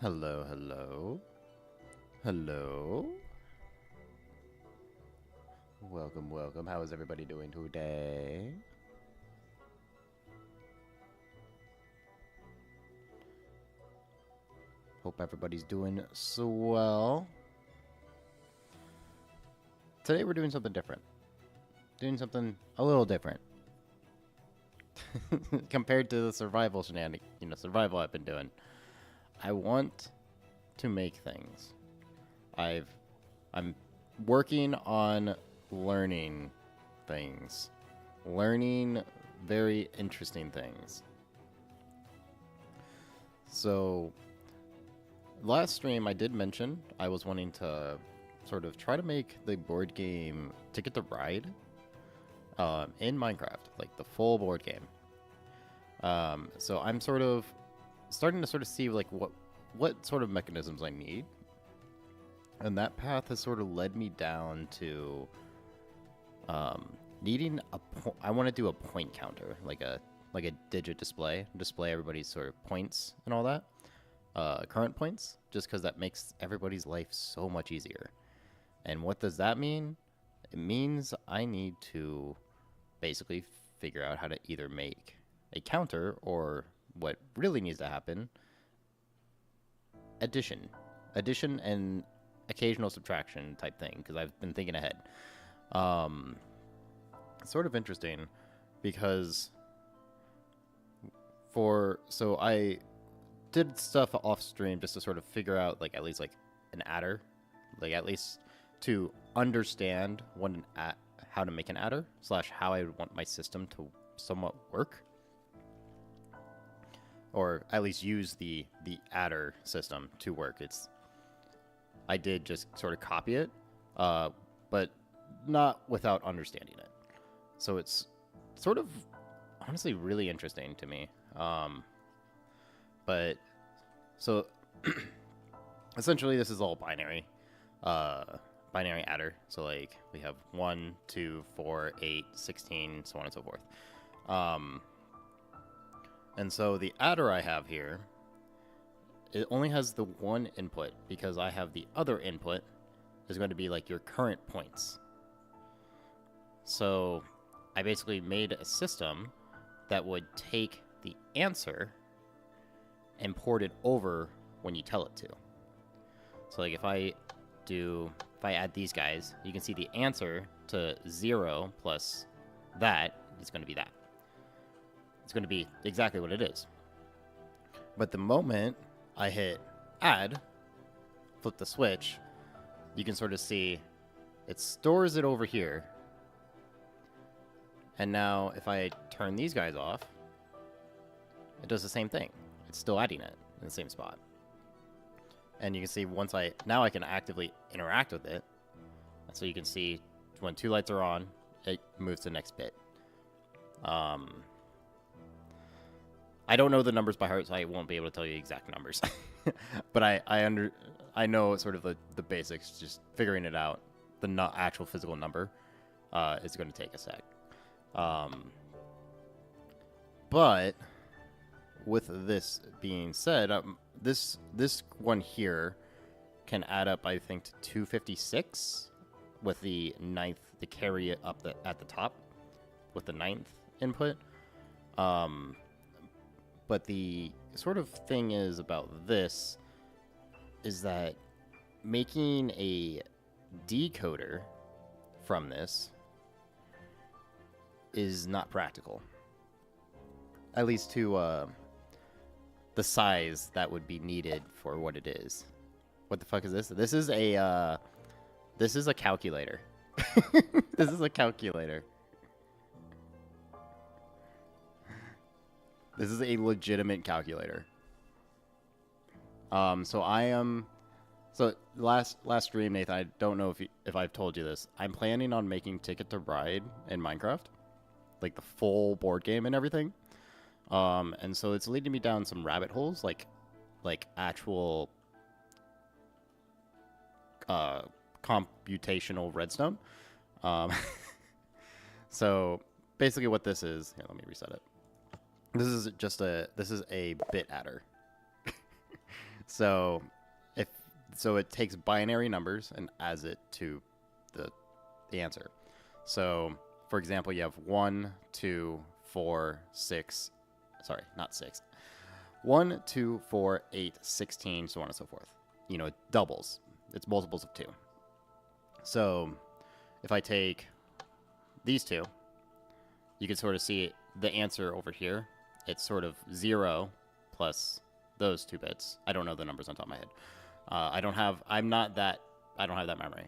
Hello, hello. Hello. Welcome, welcome. How is everybody doing today? Hope everybody's doing swell. Today we're doing something different. Doing something a little different. Compared to the survival survival I've been doing. I want to make things. I'm working on learning things. Learning very interesting things. So, last stream I did mention I was wanting to sort of try to make the board game Ticket to Ride in Minecraft, like the full board game. So I'm sort of starting to see like what sort of mechanisms I need, and that path has sort of led me down to needing I want to do a point counter, like a digit display everybody's sort of points and all that, current points, just because that makes everybody's life so much easier. And what does that mean? It means I need to basically figure out how to either make a counter, or what really needs to happen, addition and occasional subtraction type thing, because I've been thinking ahead. It's sort of interesting because I did stuff off stream just to sort of figure out, like, at least like an adder, like at least to understand how to make an adder / how I want my system to somewhat work, or at least use the adder system to work. I did just sort of copy it, but not without understanding it. So it's sort of honestly really interesting to me. But so essentially this is all binary. Binary adder. So like we have 1, 2, 4, 8, 16, so on and so forth. And so the adder I have here, it only has the one input, because I have the other input is going to be like your current points. So I basically made a system that would take the answer and port it over when you tell it to. So like if I add these guys, you can see the answer to 0 plus that is going to be that. It's going to be exactly what it is. But the moment I hit add, flip the switch, you can sort of see it stores it over here. And now if I turn these guys off, it does the same thing. It's still adding it in the same spot. And you can see now I can actively interact with it. So you can see when 2 lights are on, it moves to the next bit. I don't know the numbers by heart, so I won't be able to tell you exact numbers. But I know sort of the basics. Just figuring it out, the actual physical number, is going to take a sec. But with this being said, this one here can add up, I think, to 256 with the carry it up at the top with the 9th input. But the sort of thing about this is that making a decoder from this is not practical. At least to the size that would be needed for what it is. What the fuck is this? This is a calculator. This is a calculator. This is a legitimate calculator. So last stream, Nathan, I don't know if I've told you this. I'm planning on making Ticket to Ride in Minecraft, like the full board game and everything. And so it's leading me down some rabbit holes, like actual computational redstone. So basically what this is, here, let me reset it. This is a bit adder. So it takes binary numbers and adds it to the answer. So for example, you have 1, 2, 4, 6. Sorry, not 6. 1, 2, 4, 8, 16, so on and so forth. You know, it doubles. It's multiples of 2. So if I take these two, you can sort of see the answer over here. It's sort of 0 plus those 2 bits. I don't know the numbers on top of my head. I don't have that memory.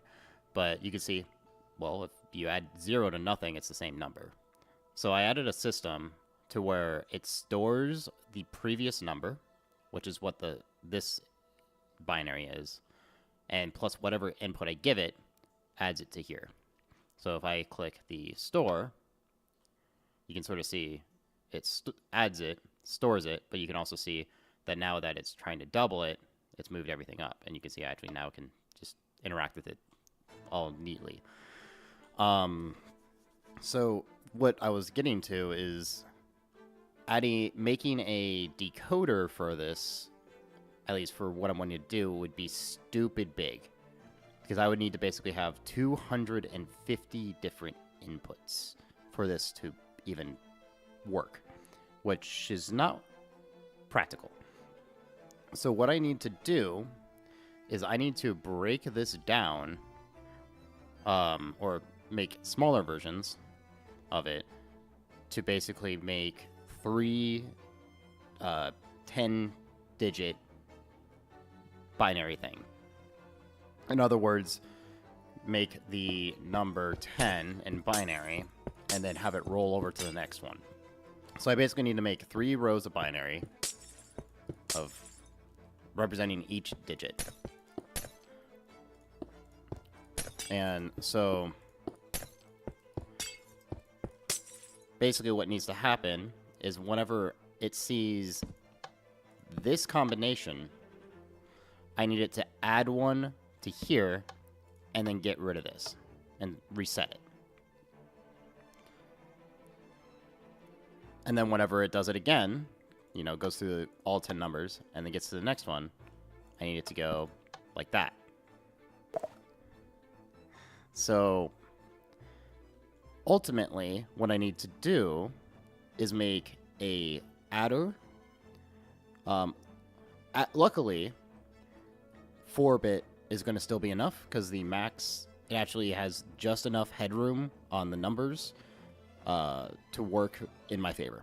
But you can see, well, if you add 0 to nothing, it's the same number. So I added a system to where it stores the previous number, which is what this binary is, and plus whatever input I give it, adds it to here. So if I click the store, you can sort of see it adds it, stores it, but you can also see that now that it's trying to double it, it's moved everything up. And you can see I actually now can just interact with it all neatly. So what I was getting to is making a decoder for this, at least for what I'm wanting to do, would be stupid big. Because I would need to basically have 250 different inputs for this to even work, which is not practical. So what I need to do is I need to break this down, or make smaller versions of it to basically make 3 10-digit binary thing. In other words, make the number 10 in binary and then have it roll over to the next one. So I basically need to make 3 rows of binary of representing each digit. And so basically what needs to happen is whenever it sees this combination, I need it to add 1 to here and then get rid of this and reset it. And then whenever it does it again, you know, goes through all 10 numbers and then gets to the next one, I need it to go like that. So ultimately, what I need to do is make a adder. Luckily, 4-bit is going to still be enough because the max, it actually has just enough headroom on the numbers to work in my favor.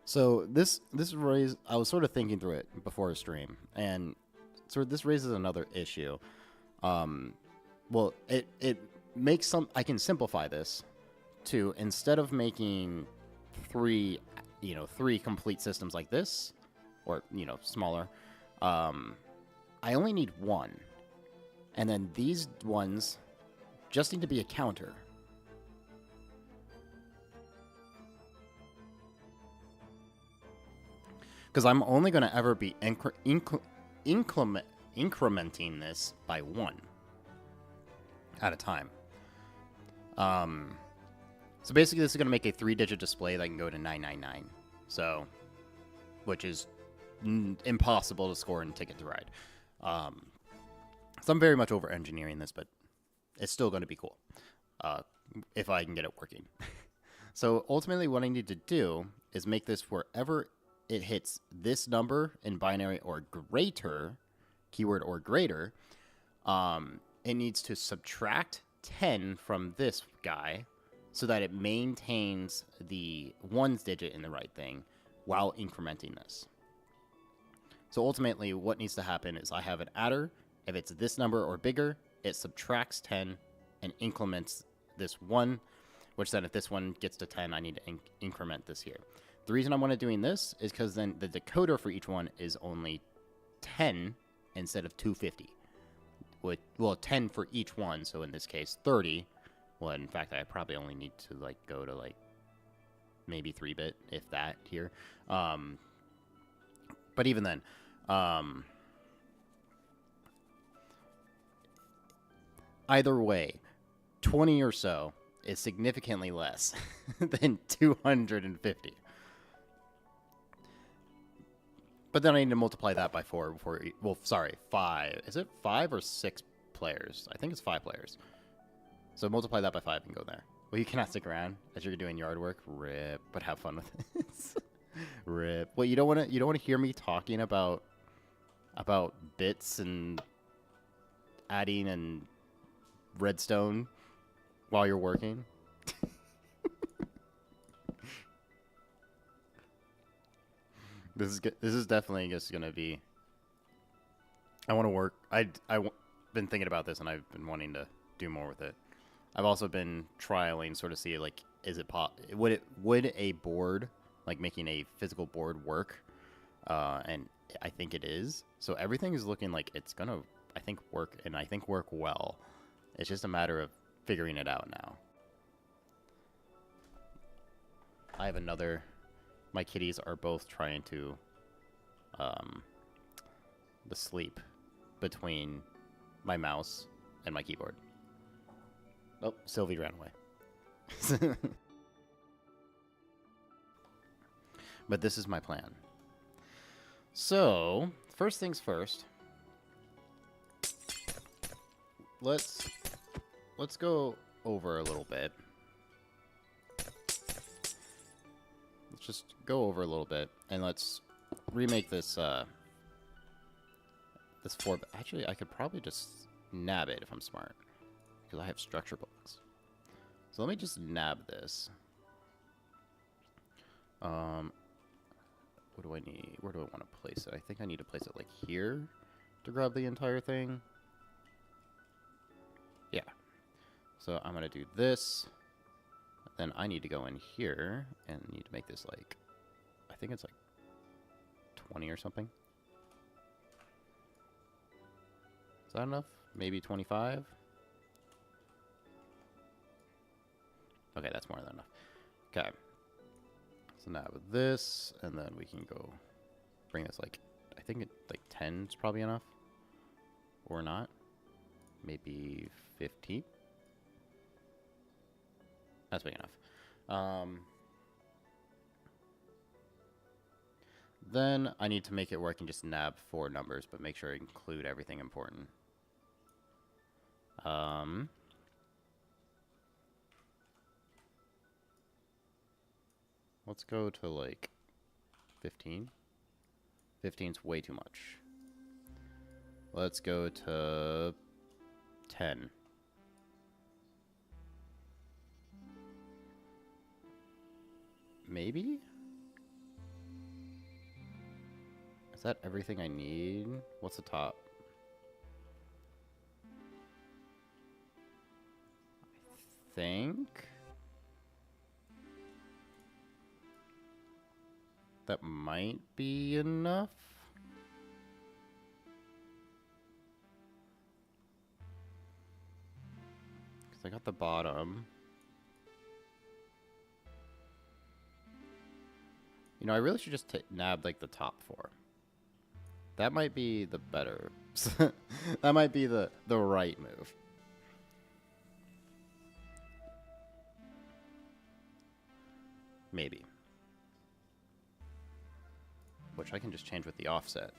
So this I was sort of thinking through it before a stream, and sort of this raises another issue. Well, it makes I can simplify this to, instead of making 3 complete systems like this, or, smaller, I only need 1. And then these ones just need to be a counter. Because I'm only going to ever be incrementing this by 1 at a time. So basically this is going to make a 3-digit display that can go to 999. So, which is impossible to score in Ticket to Ride. So I'm very much over engineering this, but it's still going to be cool if I can get it working. So ultimately what I need to do is make this wherever it hits this number in binary or greater, keyword or greater, it needs to subtract 10 from this guy so that it maintains the 1's digit in the right thing while incrementing this. So ultimately what needs to happen is I have an adder. If it's this number or bigger, it subtracts 10 and increments this 1, which then if this one gets to 10, I need to increment this here. The reason I want to doing this is because then the decoder for each one is only 10 instead of 250. Well, 10 for each one, so in this case 30. Well, in fact, I probably only need to go to maybe 3-bit, if that here. But even then, either way, 20 or so is significantly less than 250. But then I need to multiply that by 4 before... Well, sorry, 5. Is it 5 or 6 players? I think it's 5 players. So multiply that by 5 and go there. Well, you cannot stick around as you're doing yard work. Rip. But have fun with it. Rip. Well, you don't want to hear me talking about bits and adding and redstone while you're working. This is definitely just gonna be. I want to work. I've been thinking about this and I've been wanting to do more with it. I've also been trialing, sort of see like, would a board, like making a physical board, work? And I think it is. So everything is looking like it's gonna, I think, work, and I think work well. It's just a matter of figuring it out now. I have another. My kitties are both trying to the sleep between my mouse and my keyboard. Oh, Sylvie ran away. But this is my plan. So, first things first. Let's go over a little bit. Let's just go over a little bit, and let's remake this, this 4... Actually, I could probably just nab it if I'm smart, because I have structure blocks. So let me just nab this. What do I need? Where do I want to place it? I think I need to place it like here to grab the entire thing. Yeah. So I'm going to do this. Then I need to go in here and need to make this like, I think it's like 20 or something. Is that enough? Maybe 25? Okay, that's more than enough. Okay. So now with this, and then we can go bring this like, I think like 10 is probably enough. Or not. Maybe 15. That's big enough. Then I need to make it where I can just nab 4 numbers, but make sure I include everything important. Let's go to like 15. 15's way too much. Let's go to 10. Maybe? Is that everything I need? What's the top? I think that might be enough. Because I got the bottom. You know, I really should just nab like the top 4. That might be the better. That might be the right move. Maybe. Which I can just change with the offset.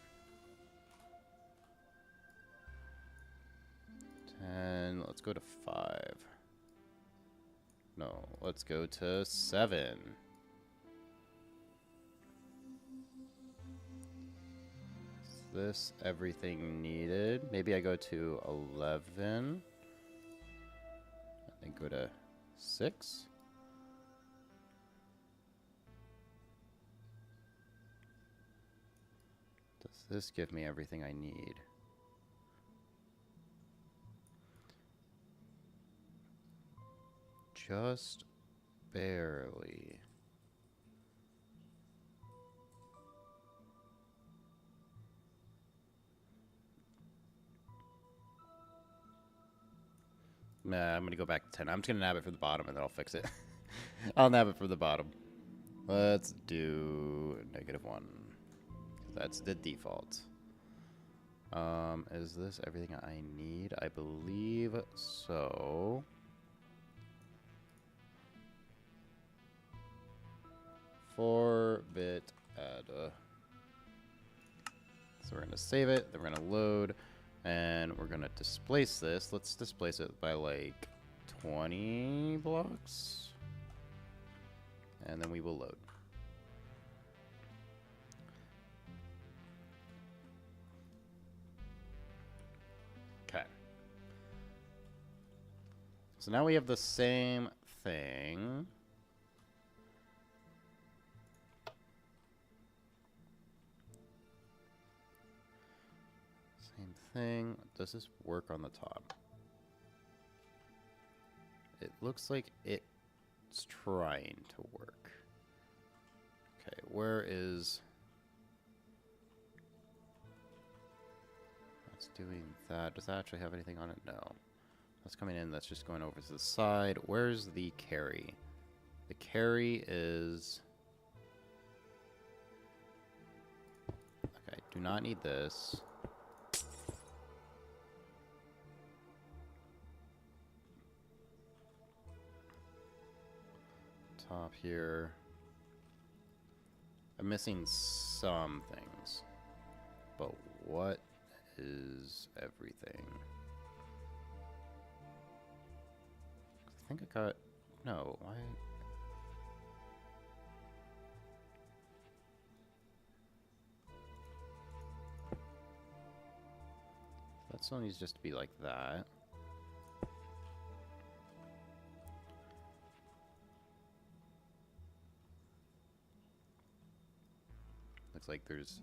10. Let's go to 5. No, let's go to 7. Is this everything needed? Maybe I go to 11. And then go to 6. Does this give me everything I need? Just barely. Nah, I'm gonna go back to 10. I'm just gonna nab it from the bottom and then I'll fix it. I'll nab it from the bottom. Let's do -1. That's the default. Is this everything I need? I believe so. For bit add. So we're going to save it, then we're going to load, and we're going to displace this. Let's displace it by like 20 blocks. And then we will load. Okay. So now we have the same thing. Same thing. Does this work on the top? It looks like it's trying to work. Okay, where is... That's doing that. Does that actually have anything on it? No. That's coming in. That's just going over to the side. Where's the carry? The carry is... Okay, do not need this. Top here. I'm missing some things. But what is everything? I think I got... No, why... That still needs just to be like that. Looks like there's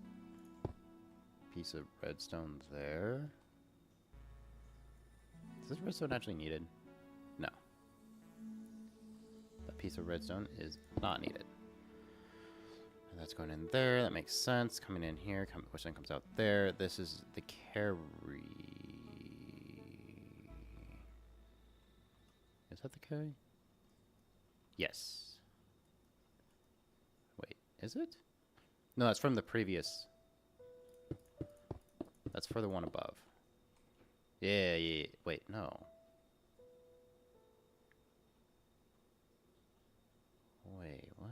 a piece of redstone there. Is this redstone actually needed? No. That piece of redstone is not needed. And that's going in there. That makes sense. Coming in here. Which then comes out there. This is the carry. Is that the carry? Yes. Wait, is it? No, that's from the previous. That's for the one above. Yeah, yeah. Wait, no. Wait, what?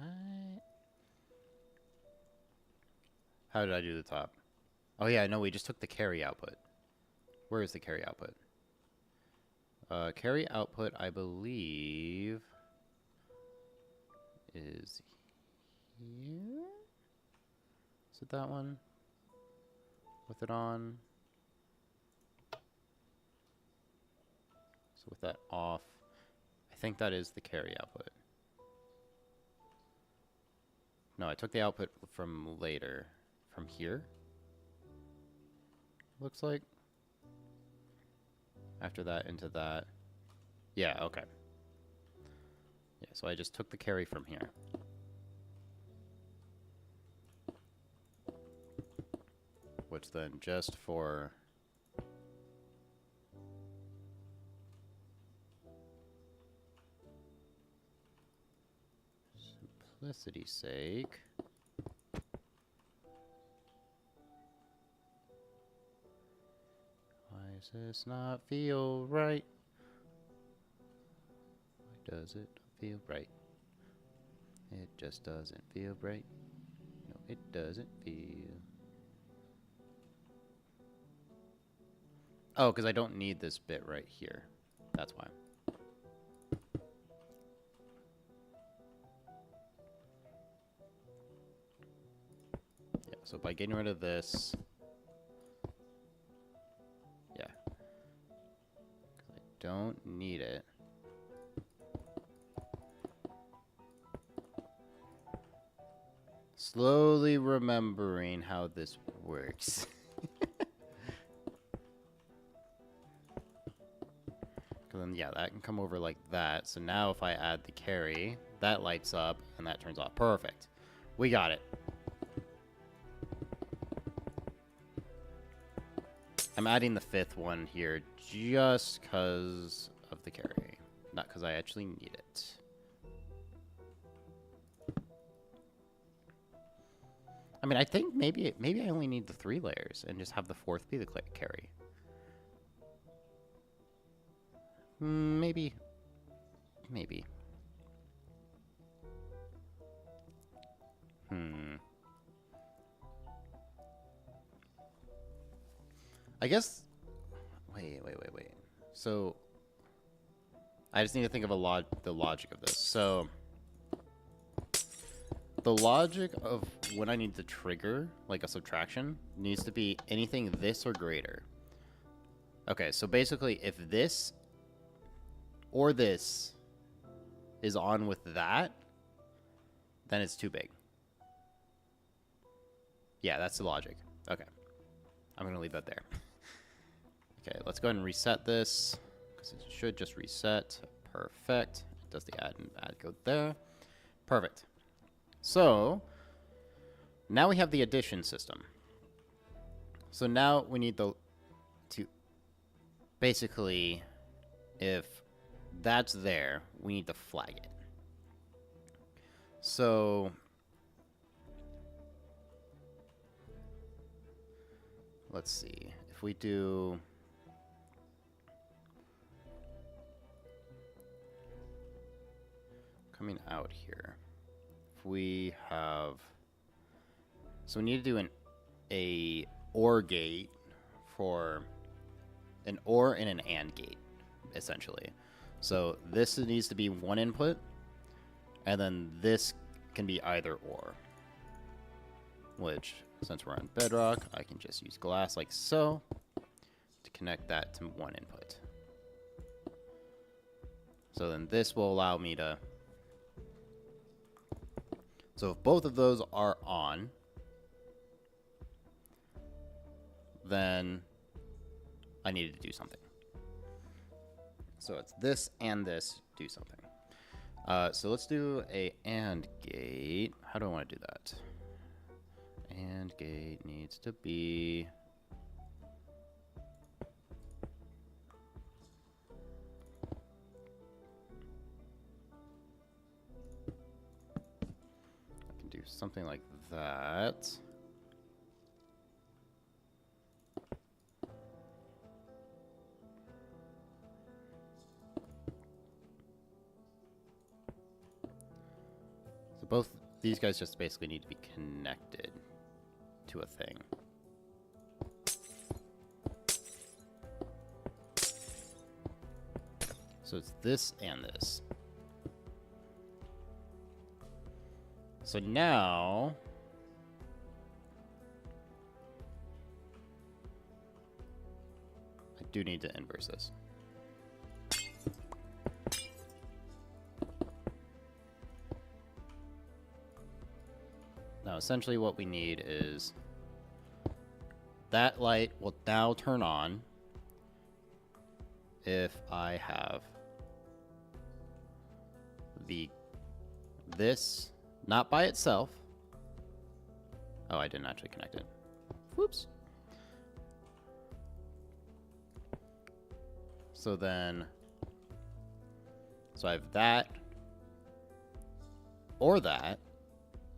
How did I do the top? Oh yeah, no, we just took the carry output. Where is the carry output? Carry output, I believe, is here? Is it that one? With it on? So with that off, I think that is the carry output. No, I took the output from later. From here? Looks like. After that, into that. Yeah, okay. Yeah, so I just took the carry from here. Which then just for... simplicity's sake... Why does this not feel right? Why does it feel right? It just doesn't feel right. No, it doesn't feel... Oh, because I don't need this bit right here. That's why. Yeah, so by getting rid of this... Yeah. Because I don't need it. Slowly remembering how this works. Then, yeah, that can come over like that. So now if I add the carry, that lights up and that turns off. Perfect. We got it. I'm adding the fifth one here just because of the carry. Not because I actually need it. I mean, I think maybe I only need the 3 layers and just have the 4th be the carry. Maybe. Maybe. I guess... Wait. So, I just need to think of the logic of this. So, the logic of when I need to trigger, like a subtraction, needs to be anything this or greater. Okay, so basically, if this or this is on with that, then it's too big. Yeah, that's the logic. Okay. I'm going to leave that there. Okay, let's go ahead and reset this, because it should just reset. Perfect. It does the add and add code there. Perfect. So, now we have the addition system. So now we need to basically, if that's there, we need to flag it. So, let's see. If we do... Coming out here. If we have... So we need to do a OR gate for... An OR and an AND gate, essentially. So this needs to be one input, and then this can be either or. Which, since we're on Bedrock, I can just use glass like so to connect that to one input. So then this will allow me to... So if both of those are on, then I needed to do something. So it's this and this do something. So let's do a AND gate. How do I want to do that? AND gate needs to be... I can do something like that. Both these guys just basically need to be connected to a thing. So it's this and this. So now... I do need to inverse this. Now, essentially what we need is that light will now turn on if I have this not by itself. Oh, I didn't actually connect it. Whoops. So then, so I have that or that.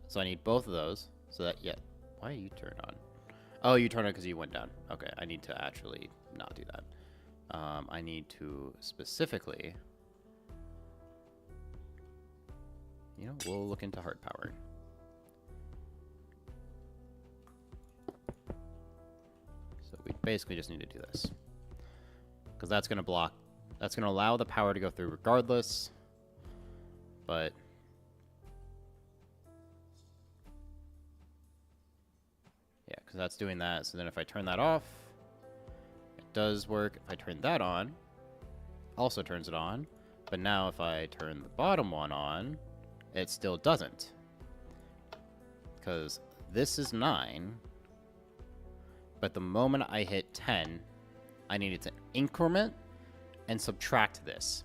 So I need both of those. So that, yeah. Why are you turned on? Oh, you turned on because you went down. Okay, I need to actually not do that. I need to specifically... You know, we'll look into heart power. So we basically just need to do this. Because that's going to block... That's going to allow the power to go through regardless. But... Yeah, because that's doing that. So then if I turn that off, it does work. If I turn that on, also turns it on. But now if I turn the bottom one on, it still doesn't. Because this is 9. But the moment I hit 10, I needed to increment and subtract this.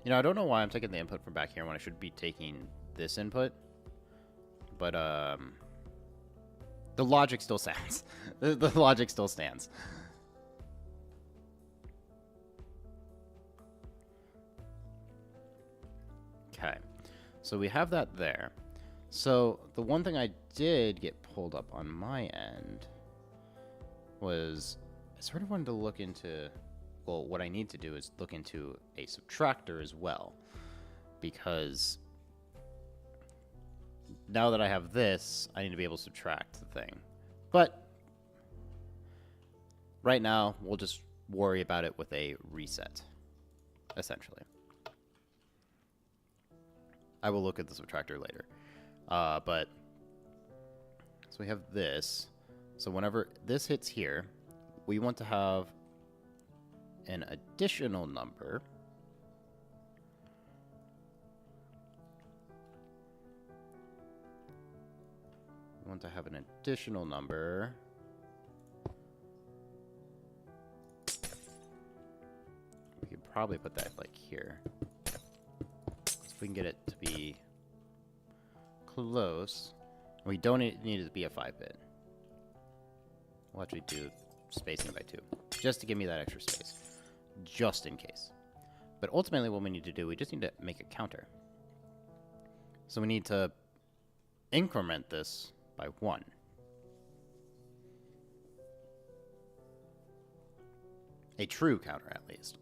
You know, I don't know why I'm taking the input from back here when I should be taking this input. But, the logic still stands. The logic still stands. Okay. So we have that there. So the one thing I did get pulled up on my end was I sort of wanted to look into well, what I need to do is look into a subtractor as well, because now that I have this, I need to be able to subtract the thing. But right now, we'll just worry about it with a reset, essentially. I will look at the subtractor later. But so we have this. So whenever this hits here, we want to have an additional number. We want to have an additional number. We could probably put that like here. If we can get it to be close. We don't need it to be a 5-bit. We'll actually do spacing by 2, just to give me that extra space, just in case. But ultimately what we need to do, we just need to make a counter. So we need to increment this by 1. A true counter, at least.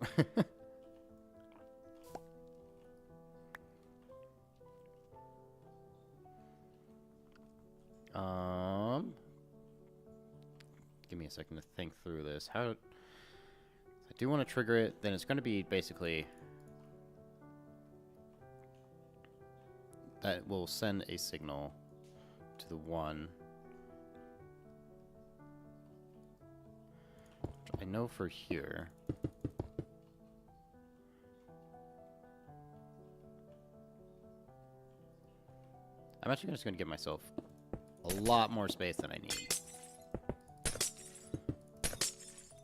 Give me a second to think through this. How... I do want to trigger it, then it's going to be basically... that will send a signal to the 1. Which I know for here... I'm actually just going to give myself a lot more space than I need.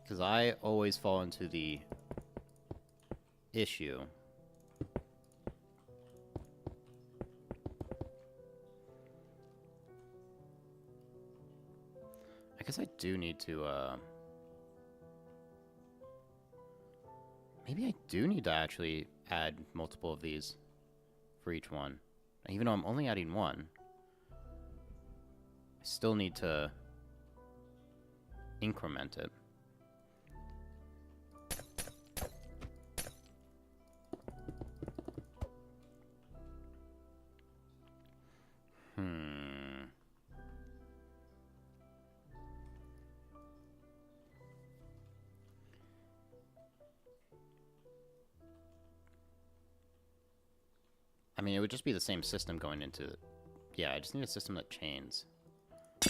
Because I always fall into the issue I guess I do need to, maybe I do need to actually add multiple of these for each one. Even though I'm only adding 1, I still need to increment it. I mean, it would just be the same system going into... Yeah, I just need a system that chains.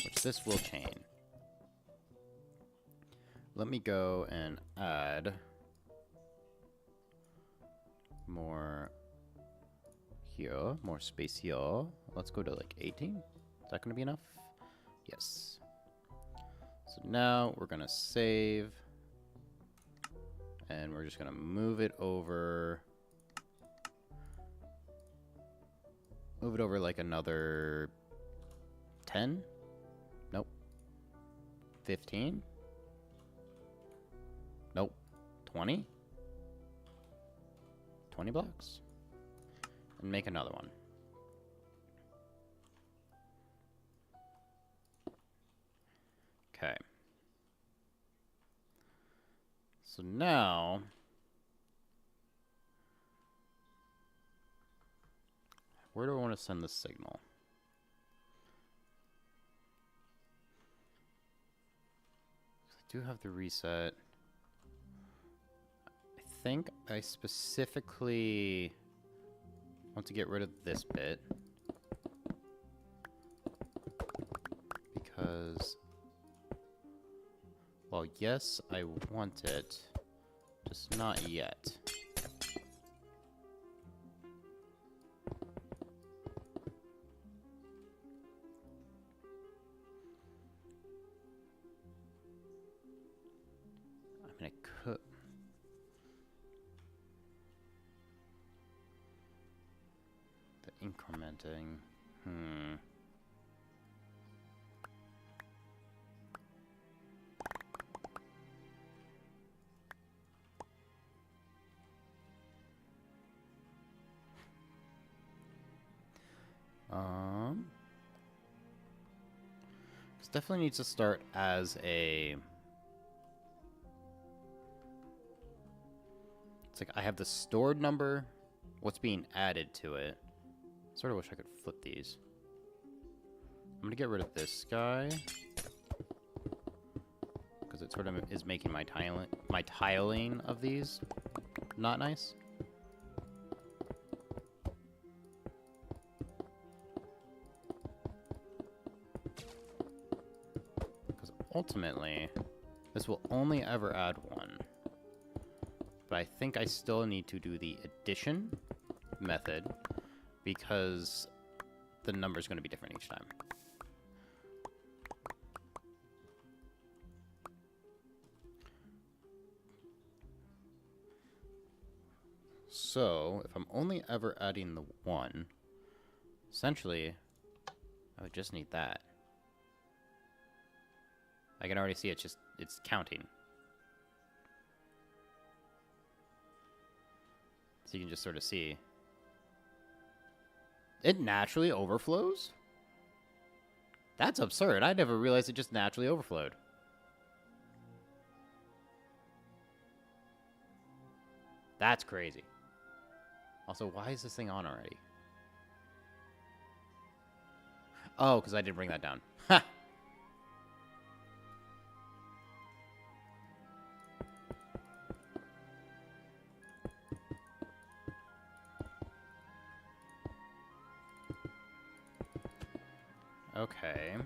Which this will chain. Let me go and add... more... here. More space here. Let's go to like 18. Is that going to be enough? Yes. So now we're going to save. And we're just going to move it over... Move it over like another 10? Nope. 15? Nope. 20? 20 blocks? And make another one. Okay. So now... where do I want to send this signal? I do have the reset. I think I specifically want to get rid of this bit. Because, well, yes, I want it, just not yet. Incrementing. This definitely needs to start as a like I have the stored number, what's being added to it. Sort of wish I could flip these. I'm gonna get rid of this guy because it sort of is making my tiling of these not nice. Because ultimately, this will only ever add one. But I think I still need to do the addition method because the number is going to be different each time. So, if I'm only ever adding the 1, essentially, I would just need that. I can already see it's counting. So you can just sort of see. It naturally overflows? That's absurd. I never realized it just naturally overflowed. That's crazy. Also, why is this thing on already? Oh, because I didn't bring that down. Ha! Okay.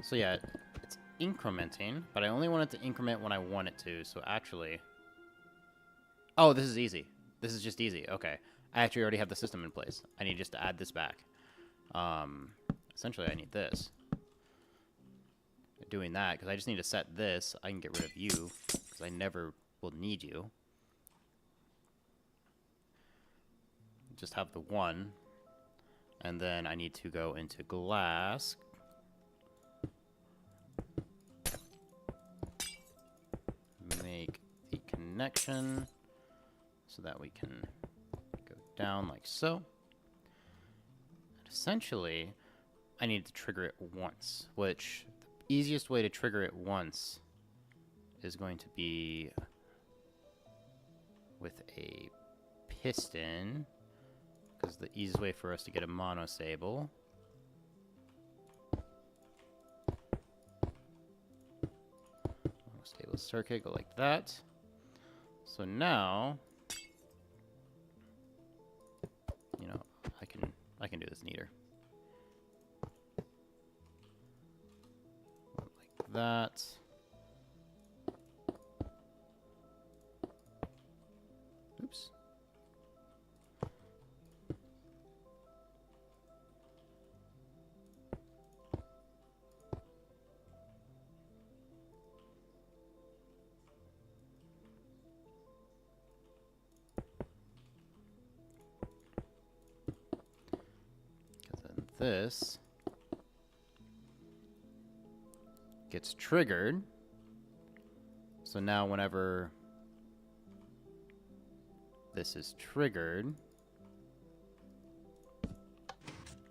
So yeah, it's incrementing, but I only want it to increment when I want it to, so actually... Oh, this is easy. This is just easy. Okay. I actually already have the system in place. I need just to add this back. Essentially, I need this. Doing that, because I just need to set this. I can get rid of you, because I never will need you. Just have the 1. And then I need to go into glass. Make the connection so that we can go down like so. And essentially, I need to trigger it once, which the easiest way to trigger it once is going to be with a piston. Because the easiest way for us to get a monosable. Monostable circuit, go like that. So now, you know, I can do this neater. Like that. Oops. This gets triggered. So now whenever this is triggered,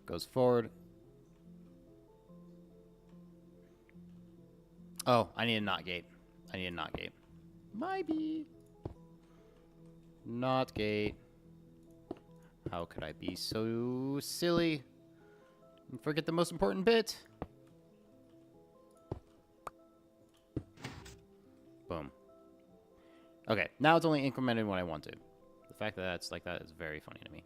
goes forward. Oh, I need a NOT gate. I need a NOT gate. Maybe. NOT gate. How could I be so silly? And forget the most important bit. Boom. Okay, now it's only incremented when I want to. The fact that that's like that is very funny to me.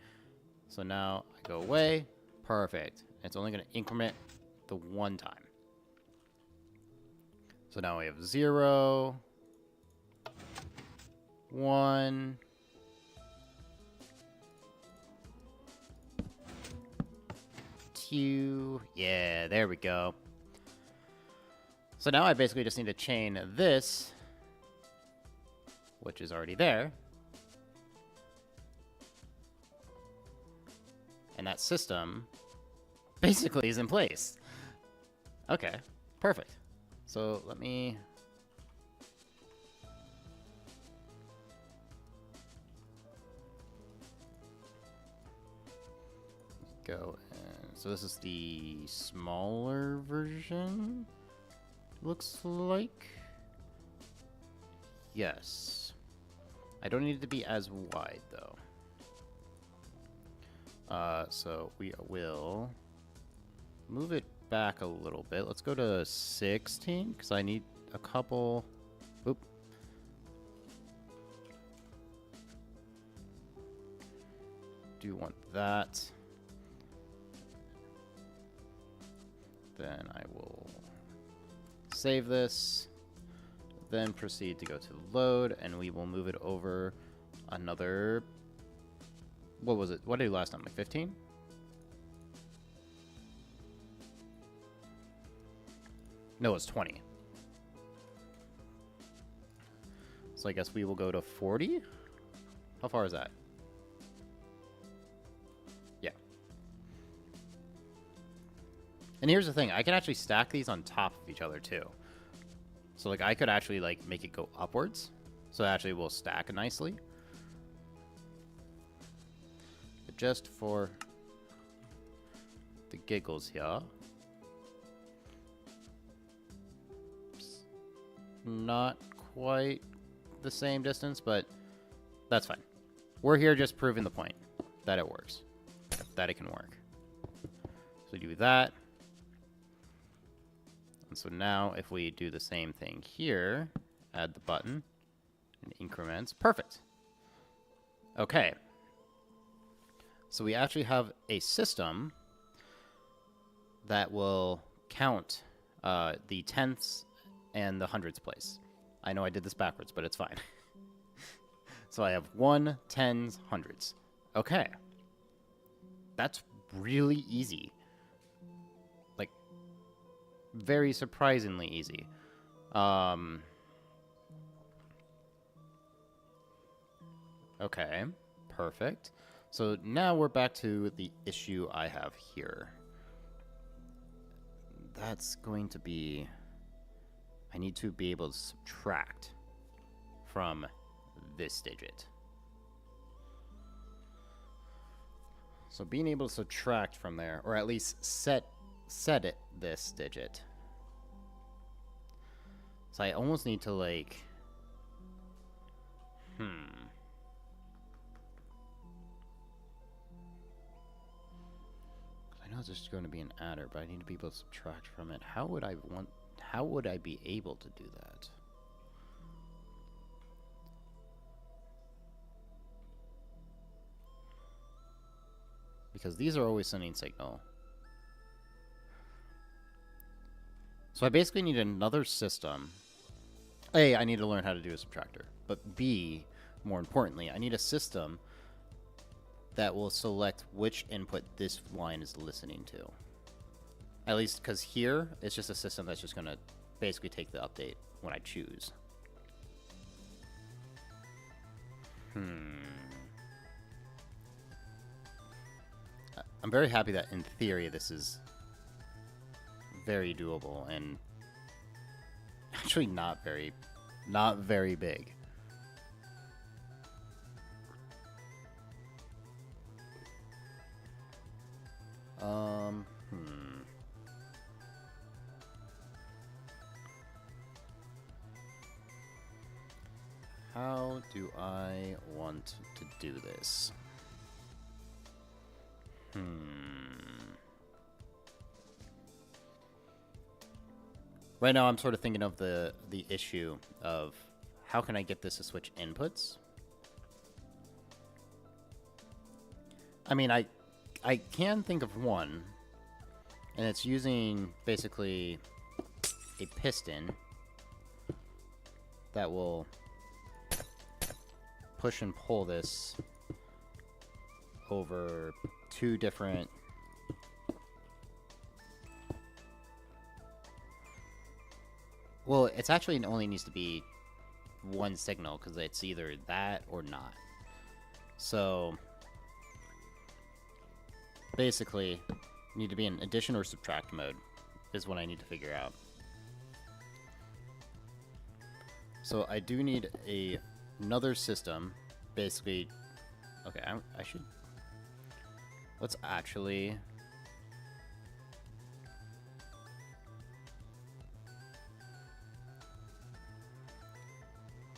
So now I go away. Perfect. It's only going to increment the 1 time. So now we have 0, 1. Yeah, there we go. So now I basically just need to chain this, which is already there. And that system basically is in place. Okay, perfect. So let me... go. So this is the smaller version, looks like. Yes. I don't need it to be as wide, though. So we will move it back a little bit. Let's go to 16, because I need a couple... Oop. Do want that. Then I will save this, then proceed to go to load, and we will move it over another... What was it? What did I do last time? Like 15? No, it's 20. So I guess we will go to 40? How far is that? Yeah. And here's the thing. I can actually stack these on top of each other, too. So, like, I could actually, like, make it go upwards. So it actually will stack nicely. But just for the giggles here. Not quite the same distance, but that's fine. We're here just proving the point that it works, that it can work. So do that. And so now if we do the same thing here, add the button and increments, perfect. Okay. So we actually have a system that will count the tenths and the hundredths place. I know I did this backwards, but it's fine. So I have 1, 10s, hundreds. Okay. That's really easy. Like, very surprisingly easy. Okay, perfect. So now we're back to the issue I have here. That's going to be... I need to be able to subtract from this digit. So being able to subtract from there, or at least set it this digit. So I almost need to, like... I know there's going to be an adder, but I need to be able to subtract from it. How would I be able to do that? Because these are always sending signal. So I basically need another system. A, I need to learn how to do a subtractor. But B, more importantly, I need a system that will select which input this line is listening to. At least because here, it's just a system that's just going to basically take the update when I choose. I'm very happy that in theory this is very doable and actually not very big. How do I want to do this? Right now I'm sort of thinking of the issue of how can I get this to switch inputs? I mean, I can think of one, and it's using basically a piston that will push and pull this over two different well, it's actually it only needs to be one signal because it's either that or not. So basically, need to be in addition or subtract mode is what I need to figure out. So I do need another system, basically. Okay, I should. Let's actually.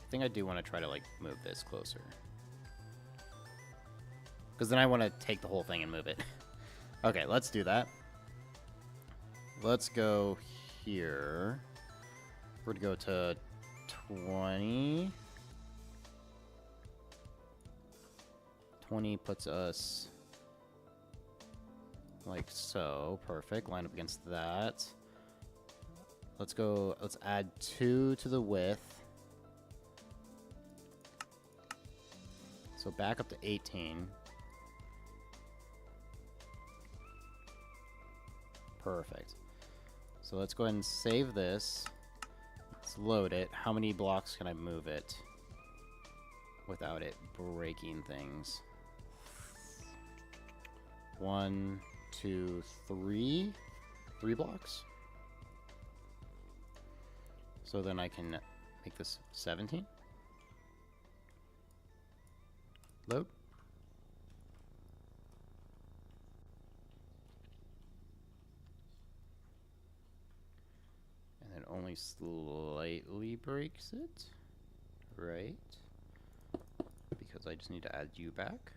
I think I do want to try to, like, move this closer. Because then I want to take the whole thing and move it. Okay, let's do that. Let's go here. We're going to go to 20. 20 puts us like so. Perfect. Line up against that. Let's go. Let's add 2 to the width. So back up to 18. Perfect. So let's go ahead and save this. Let's load it. How many blocks can I move it without it breaking things? 1, 2, 3. 3 blocks. So then I can make this 17. Load. And then only slightly breaks it. Right. Because I just need to add you back.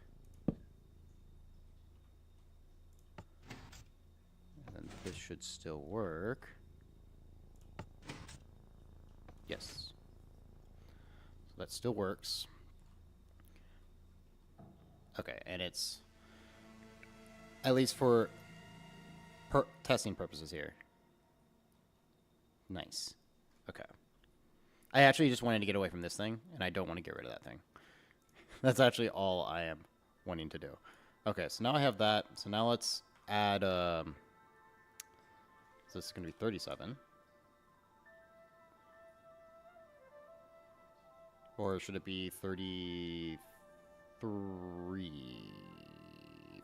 And then this should still work. Yes. So that still works. Okay, and it's, at least for testing purposes here. Nice. Okay. I actually just wanted to get away from this thing, and I don't want to get rid of that thing. That's actually all I am wanting to do. Okay, so now I have that. So now let's add, so this is going to be 37. Or should it be 33,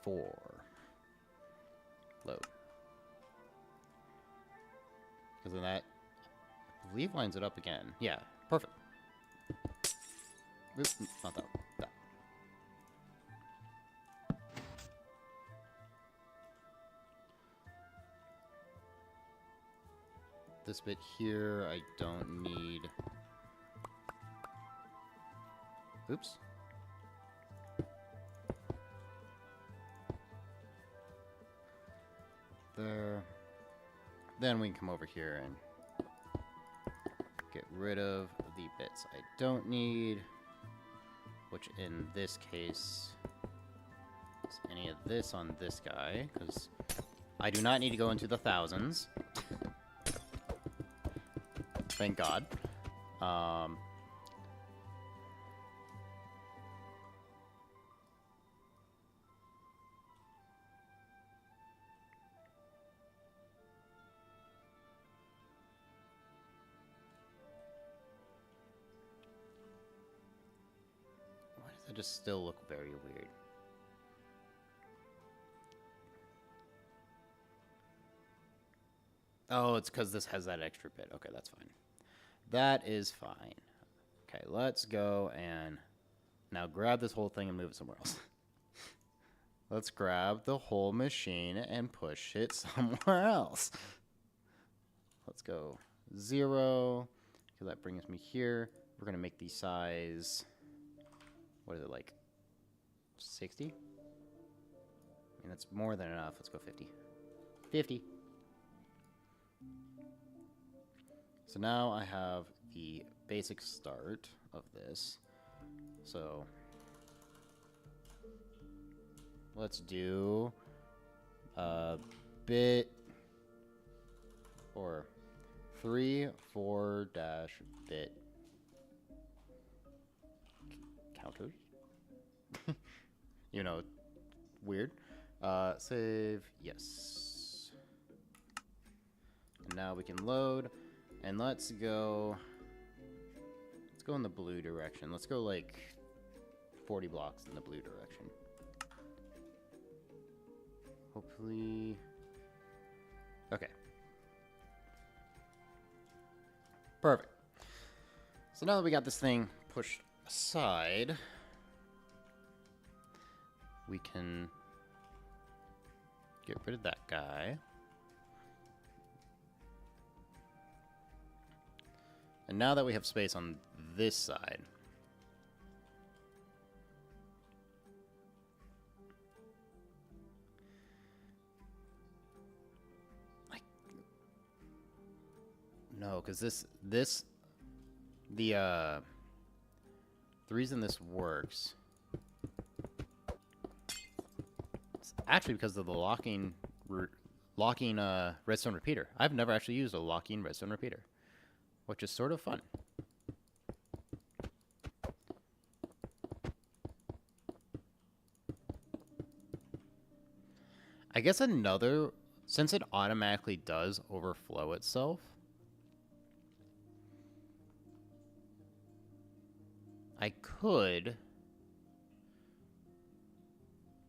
4? Load. Because then that, I believe, lines it up again. Yeah, perfect. Oops, not that. That. This bit here, I don't need. Oops. There. Then we can come over here and get rid of the bits I don't need, which in this case is any of this on this guy, because I do not need to go into the thousands. Thank God. It just still look very weird. Oh, it's because this has that extra bit. Okay, that's fine. That is fine. Okay, let's go and now grab this whole thing and move it somewhere else. Let's grab the whole machine and push it somewhere else. Let's go 0, because that brings me here. We're going to make the size... What is it, like 60? I mean, that's more than enough. Let's go 50. 50. So now I have the basic start of this. So let's do a bit or 3/4-bit counters. You know, weird. Save, yes. And now we can load, and let's go in the blue direction. Let's go like 40 blocks in the blue direction. Hopefully, okay. Perfect. So now that we got this thing pushed aside, we can get rid of that guy. And now that we have space on this side. No, because the reason this works is actually because of the locking redstone repeater. I've never actually used a locking redstone repeater, which is sort of fun. I guess since it automatically does overflow itself, I could.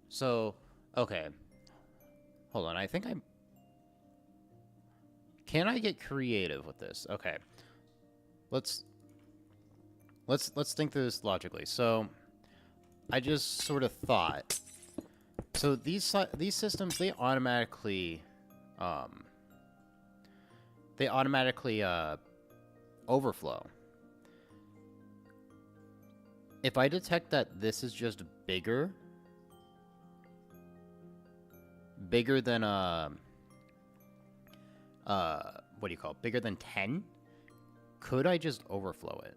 So, okay. Hold on. I think I'm. Can I get creative with this? Okay. Let's think through this logically. So, I just sort of thought. So these systems, they automatically overflow. If I detect that this is just bigger than what do you call it? Bigger than 10, could I just overflow it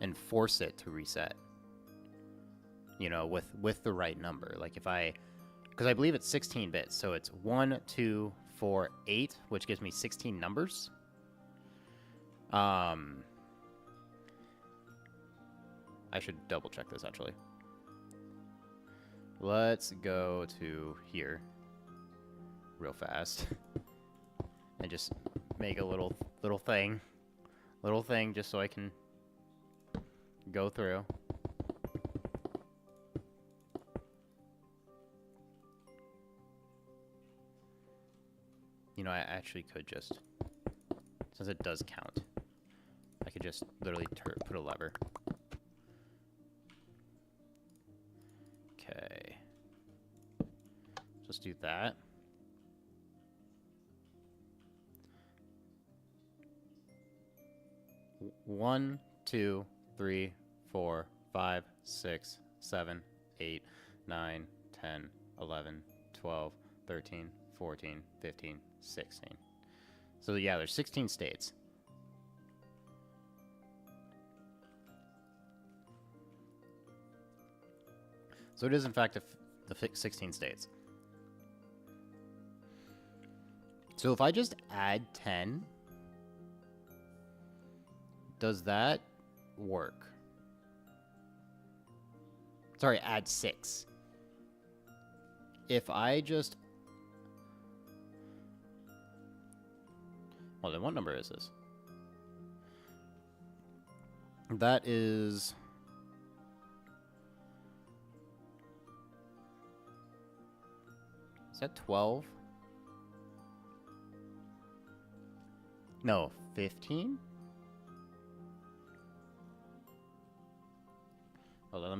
and force it to reset? You know, with the right number. Like if because I believe it's 16 bits, so it's 1, 2, 4, 8, which gives me 16 numbers. I should double check this actually. Let's go to here real fast and just make a little thing just so I can go through. You know, I actually could just, since it does count, I could just literally put a lever. Okay. Just do that. One, 2, 3, 4, 5, 6, 7, 8, 9, 10, 11, 12, 13, 14, 15, 16. So yeah, there's 16 states. So it is in fact the 16 states. So if I just add 10, does that work? Sorry, add 6. If I just... Well, then what number is this? That is... Is that 12? No, 15? Hold on, let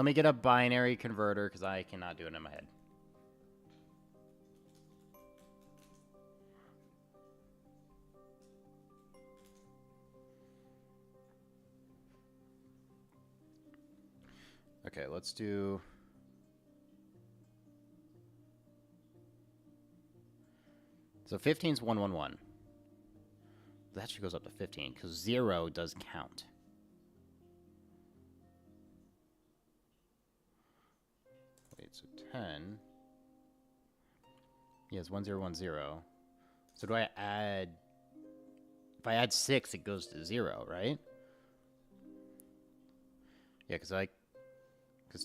me get a binary converter because I cannot do it in my head. Okay, let's do... So 15 is 111. That actually goes up to 15 because 0 does count. Wait, so 10. Yes, 1010. So do I add... If I add 6, it goes to 0, right? Yeah, because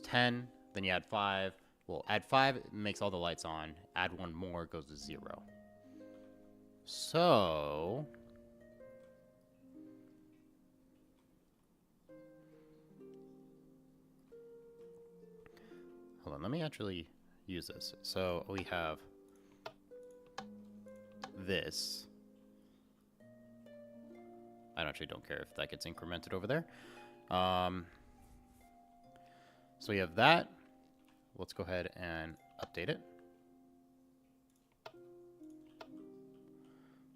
10, then you add 5. Well, add 5, it makes all the lights on. Add 1 more, it goes to 0. So... Hold on, let me actually use this. So we have this. I actually don't care if that gets incremented over there. So we have that. Let's go ahead and update it.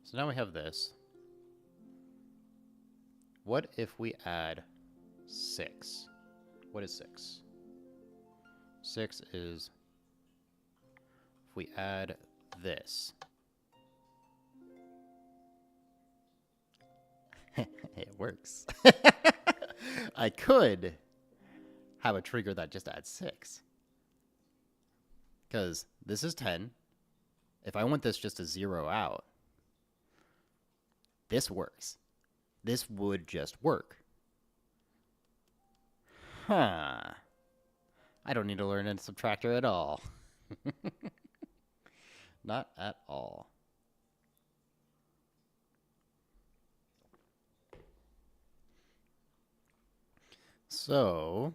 So now we have this. What if we add 6? What is 6? 6 is if we add this. It works. I could have a trigger that just adds 6. Because this is 10. If I want this just to zero out, this works. This would just work. Huh. I don't need to learn a subtractor at all. Not at all. So,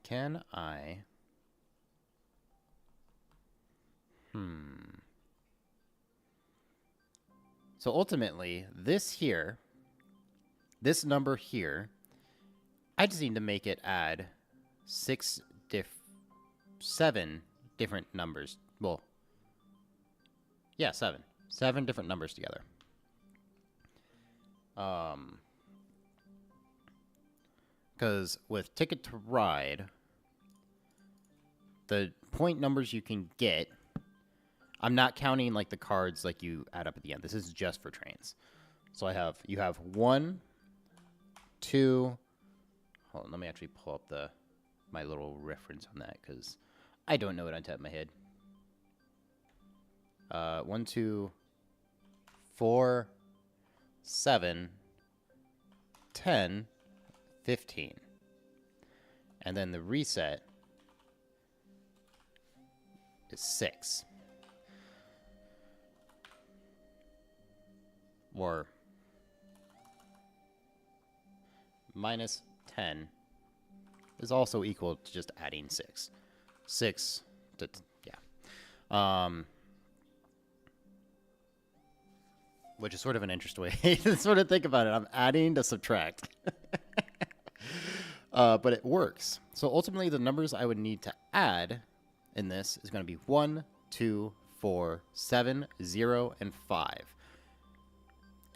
can I... So ultimately, this here, this number here, I just need to make it add 7 different numbers. Well, yeah, 7. 7 different numbers together. Because with Ticket to Ride, the point numbers you can get, I'm not counting like the cards like you add up at the end. This is just for trains. So you have 1, 2. Hold on, let me actually pull up my little reference on that because I don't know it on top of my head. 1, 2, 4, 7, 10, 15. And then the reset is 6. Or minus 10 is also equal to just adding 6. 6 to, yeah. Which is sort of an interesting way to sort of think about it. I'm adding to subtract. But it works. So ultimately, the numbers I would need to add in this is going to be 1, 2, 4, 7, 0, and 5.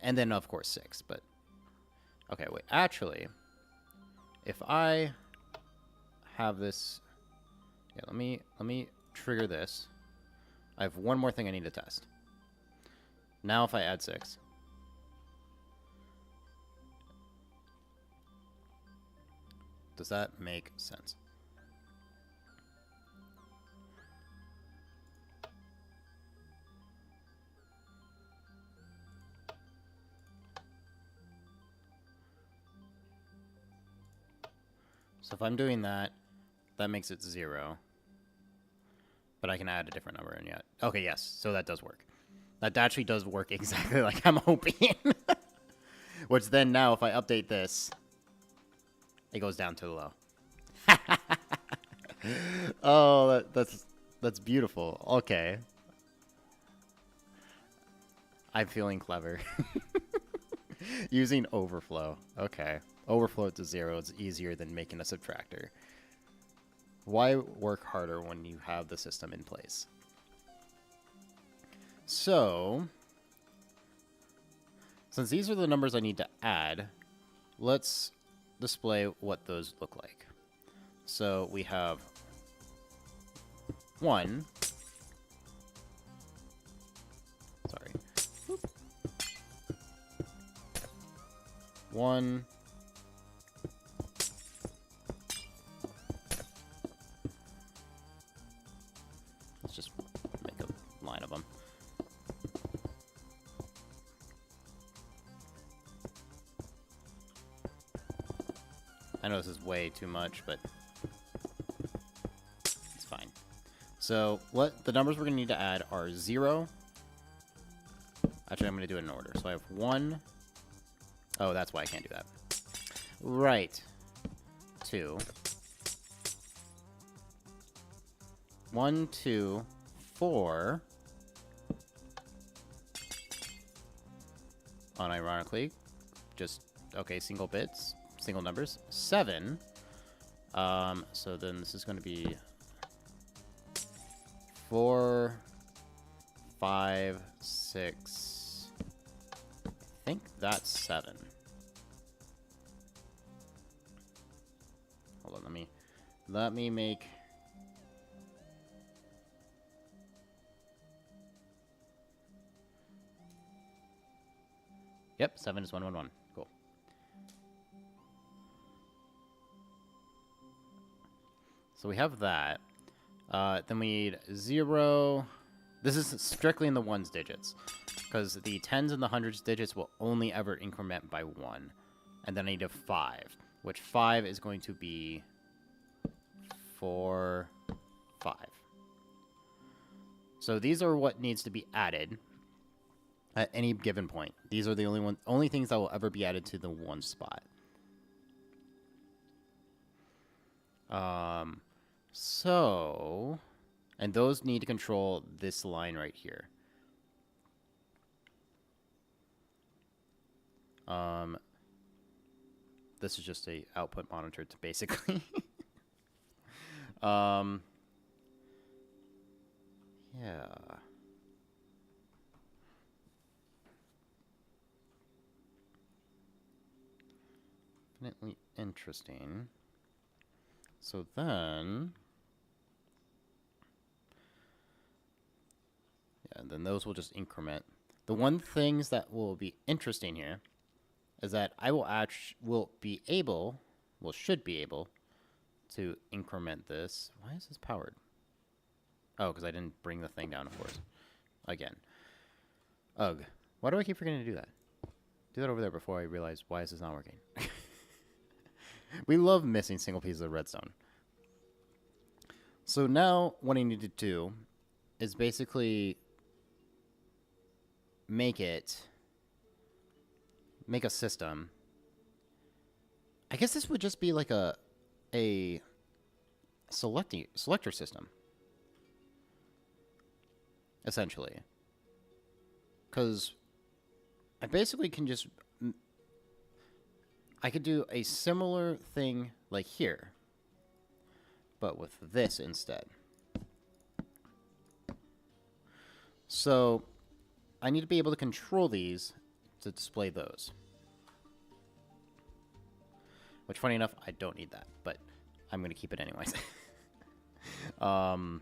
And then, of course, 6. But, okay, wait. Actually, if I have this... Yeah, let me trigger this. I have one more thing I need to test. Now if I add 6. Does that make sense? So if I'm doing that, that makes it 0. But I can add a different number in yet. Okay, yes. So that does work. That actually does work exactly like I'm hoping. Which then now, if I update this, it goes down to the low. Oh, that's beautiful. Okay. I'm feeling clever. Using overflow. Okay. Overflow to 0 is easier than making a subtractor. Why work harder when you have the system in place? So, since these are the numbers I need to add, let's display what those look like. So we have 1. Sorry. 1. Let's just make a line of them. I know this is way too much, but it's fine. So what the numbers we're going to need to add are 0. Actually, I'm going to do it in order. So I have 1. Oh, that's why I can't do that. Right. 2. 1, 2, 4. Unironically, just, okay, single bits, single numbers. 7. So then this is going to be 4, 5, 6. I think that's 7. Hold on, let me make. Yep, 7 is 111. Cool. So we have that. Then we need 0. This is strictly in the ones digits, because the tens and the hundreds digits will only ever increment by 1. And then I need a 5, which 5 is going to be 4, 5. So these are what needs to be added at any given point. These are the only things that will ever be added to the one spot. So, and those need to control this line right here. This is just a output monitor to basically. Yeah. Definitely interesting. So then, yeah, then those will just increment. The one things that will be interesting here is that I should be able to increment this. Why is this powered? Oh, because I didn't bring the thing down, of course. Again. Ugh. Why do I keep forgetting to do that? Do that over there before I realize why is this not working. We love missing single pieces of redstone. So now what I need to do is basically make a system. I guess this would just be like a selector system, essentially. Because I basically can just... I could do a similar thing like here, but with this instead. So I need to be able to control these to display those. Which, funny enough, I don't need that, but I'm going to keep it anyways. Actually,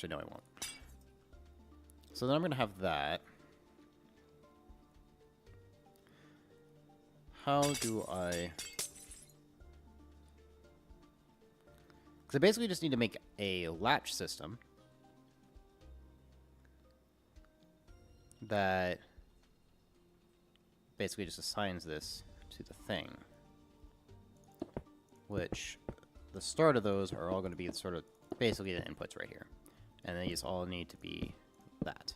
no, I won't. So then I'm going to have that. How do I... Because I basically just need to make a latch system that basically just assigns this to the thing. Which, the start of those are all going to be sort of basically the inputs right here. And these all need to be that.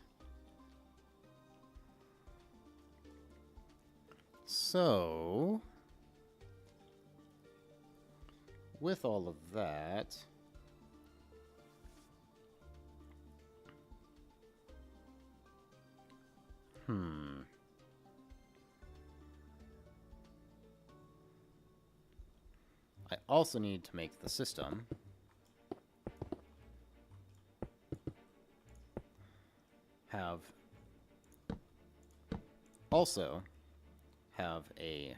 So, with all of that, I also need to make the system have a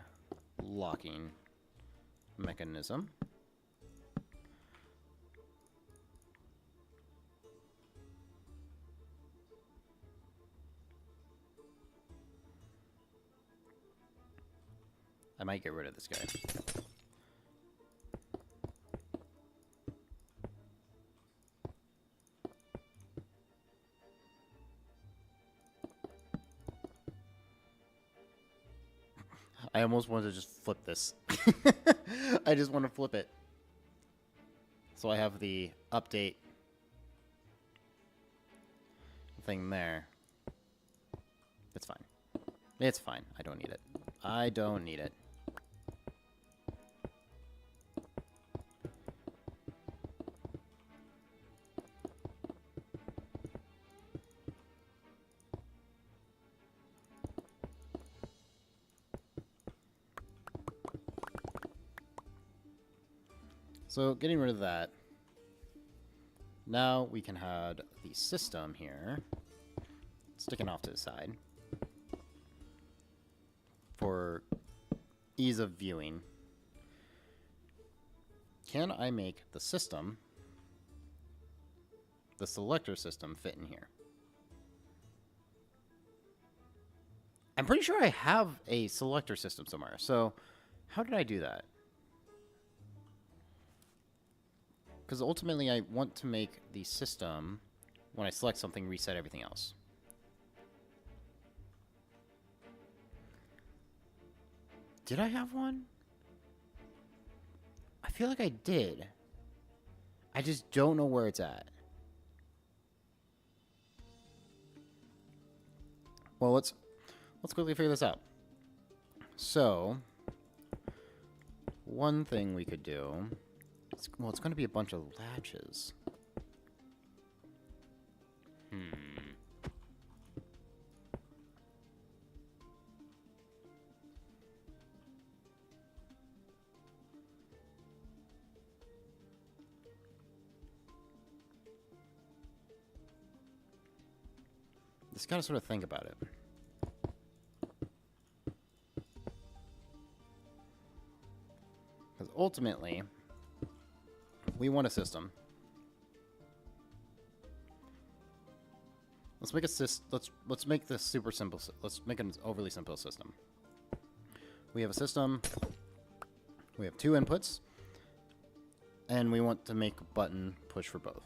locking mechanism. I might get rid of this guy. I almost want to just flip this. I just want to flip it. So I have the update thing there. It's fine. It's fine. I don't need it. I don't need it. So, getting rid of that. now we can have the system here sticking off to the side for ease of viewing. Can I make the system, the selector system, fit in here? I'm pretty sure I have a selector system somewhere. So how did I do that? Because ultimately I want to make the system, when I select something, reset everything else. Did I have one? I feel like I did. I just don't know where it's at. Well, let's quickly figure this out. So, one thing we could do, it's going to be a bunch of latches. Just gotta sort of think about it. Because ultimately, we want a system. Let's make let's make this super simple. Let's make an overly simple system. We have a system. We have 2 inputs, and we want to make a button push for both.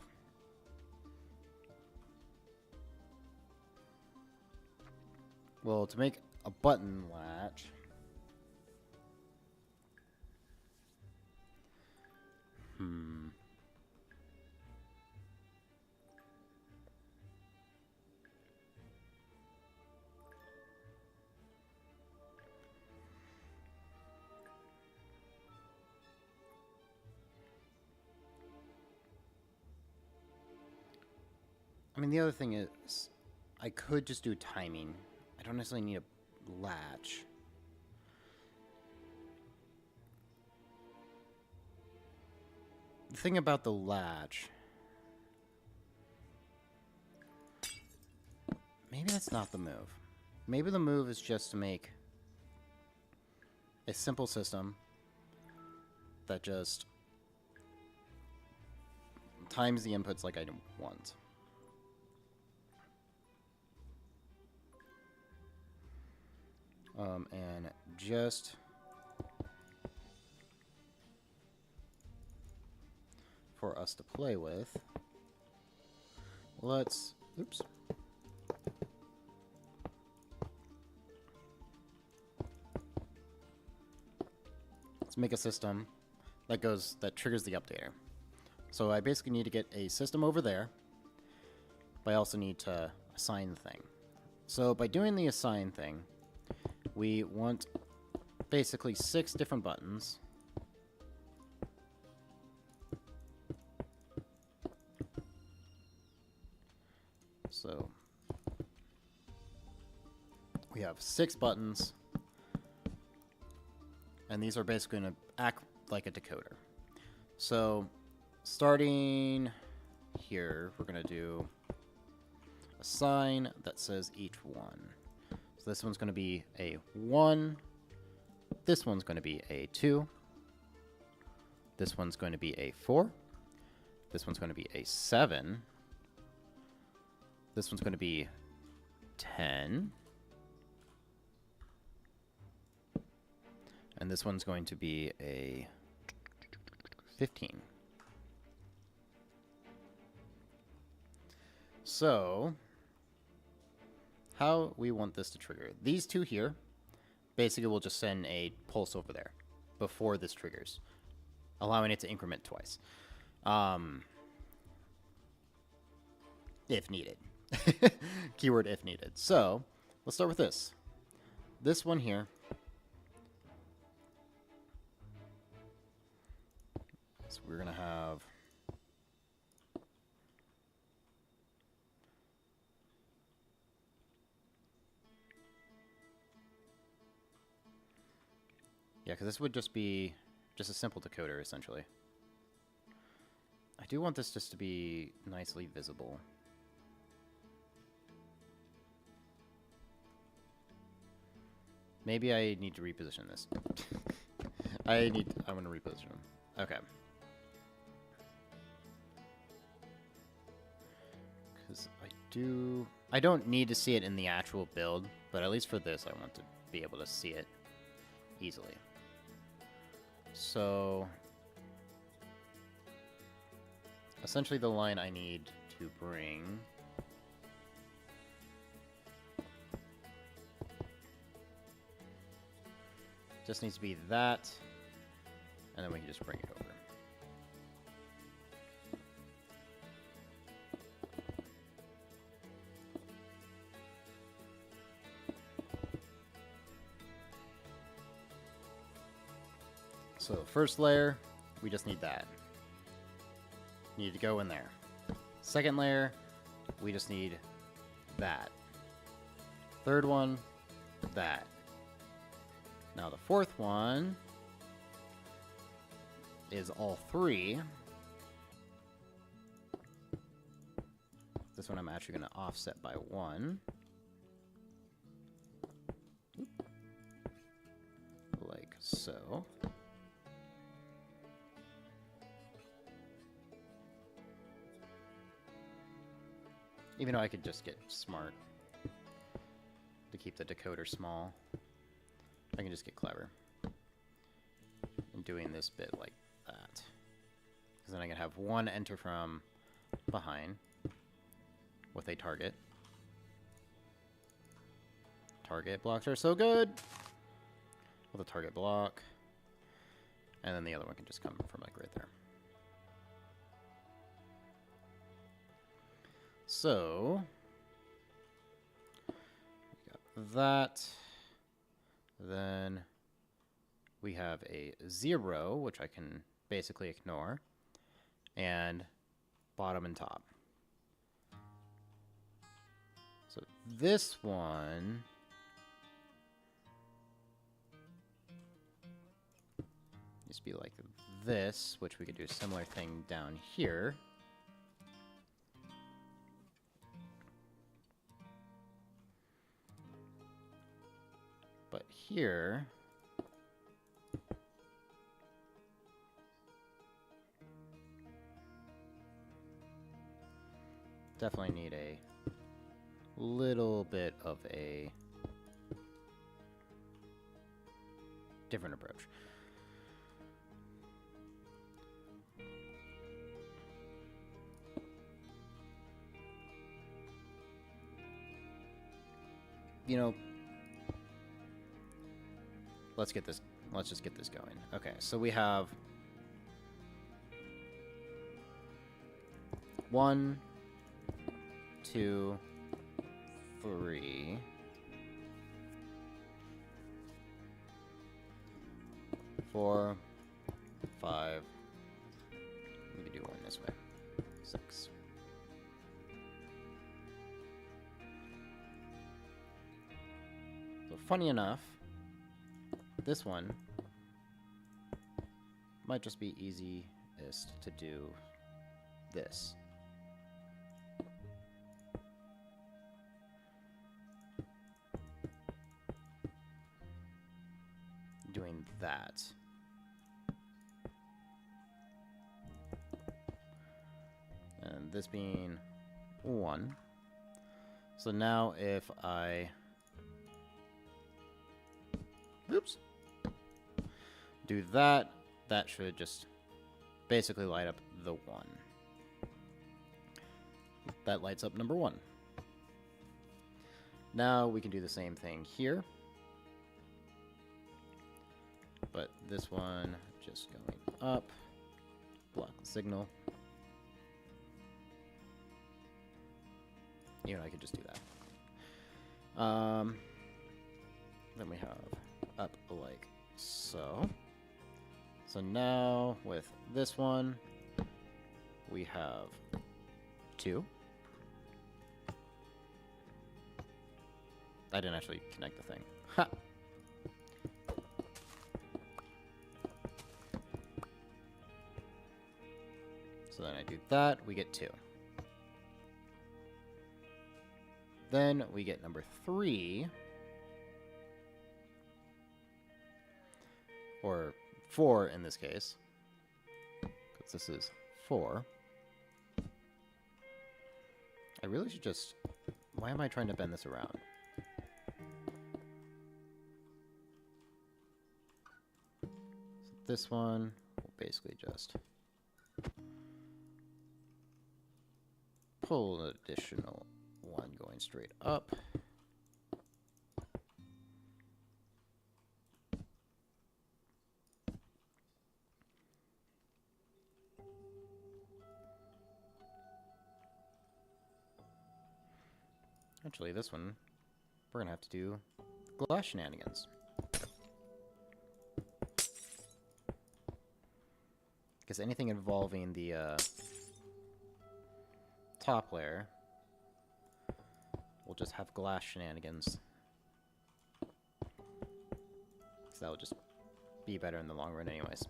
Well, to make a button latch, I mean, the other thing is, I could just do timing. I don't necessarily need a latch. The thing about the latch, maybe that's not the move. Maybe the move is just to make a simple system that just times the inputs like I want. And just for us to play with, let's make a system that triggers the updater. So I basically need to get a system over there, but I also need to assign the thing. So by doing the assign thing, we want basically 6 different buttons. So we have 6 buttons, and these are basically going to act like a decoder. So starting here, we're going to do a sign that says each one. So this one's going to be a 1. This one's going to be a 2. This one's going to be a 4. This one's going to be a 7. This one's going to be 10. And this one's going to be a 15. So how we want this to trigger. These 2 here, basically we'll just send a pulse over there before this triggers, allowing it to increment twice. If needed. Keyword if needed. So, let's start with this. This one here. So we're going to have because this would just be a simple decoder, essentially. I do want this just to be nicely visible. Maybe I need to reposition this. I'm gonna reposition them. Okay. Because I don't need to see it in the actual build, but at least for this, I want to be able to see it easily. So, essentially the line I need to bring just needs to be that, and then we can just bring it over. So first layer, we just need that. Need to go in there. Second layer, we just need that. Third one, that. Now the fourth one is all three. This one I'm actually going to offset by 1. Like so. Even though I could just get smart to keep the decoder small, I can just get clever and doing this bit like that. Because then I can have one enter from behind with a target. Target blocks are so good with a target block. And then the other one can just come from like right there. So, we got that. Then we have a 0, which I can basically ignore, and bottom and top. So this one needs to be like this, which we could do a similar thing down here. But here, definitely need a little bit of a different approach. You know, let's just get this going. Okay, so we have 1, 2, 3, 4, 5. We can do one this way. 6. So funny enough, this one might just be easiest to do this. Doing that. And this being 1. So now if I... Oops. Do that, that should just basically light up the 1. That lights up number 1. Now we can do the same thing here. But this one just going up, block the signal. You know, I could just do that. Then we have up like so. So now with this one, we have 2. I didn't actually connect the thing. Ha! So then I do that, we get 2. Then we get number 3. Or 4 in this case. Because this is 4. I really should just... Why am I trying to bend this around? So this one will basically just pull an additional one going straight up. Actually, this one, we're going to have to do glass shenanigans. Because anything involving the top layer will just have glass shenanigans. So that will just be better in the long run anyways.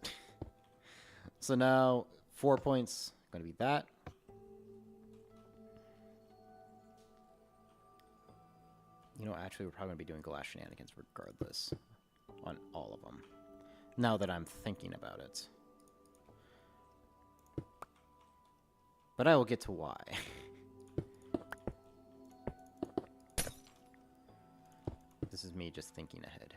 So now, 4 points, going to be that. You know, actually, we're probably going to be doing glass shenanigans regardless on all of them. Now that I'm thinking about it. But I will get to why. This is me just thinking ahead.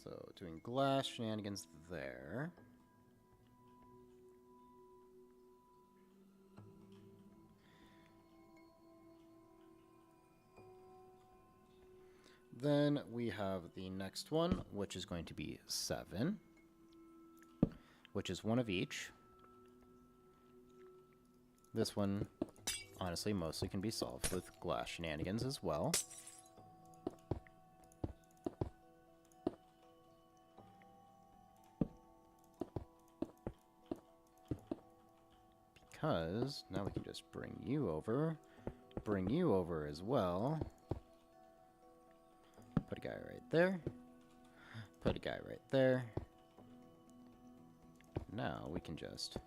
So, doing glass shenanigans there. Then we have the next one, which is going to be 7, which is one of each. This one, honestly, mostly can be solved with glass shenanigans as well. Because now we can just bring you over as well. Put a guy right there. Put a guy right there. Now we can just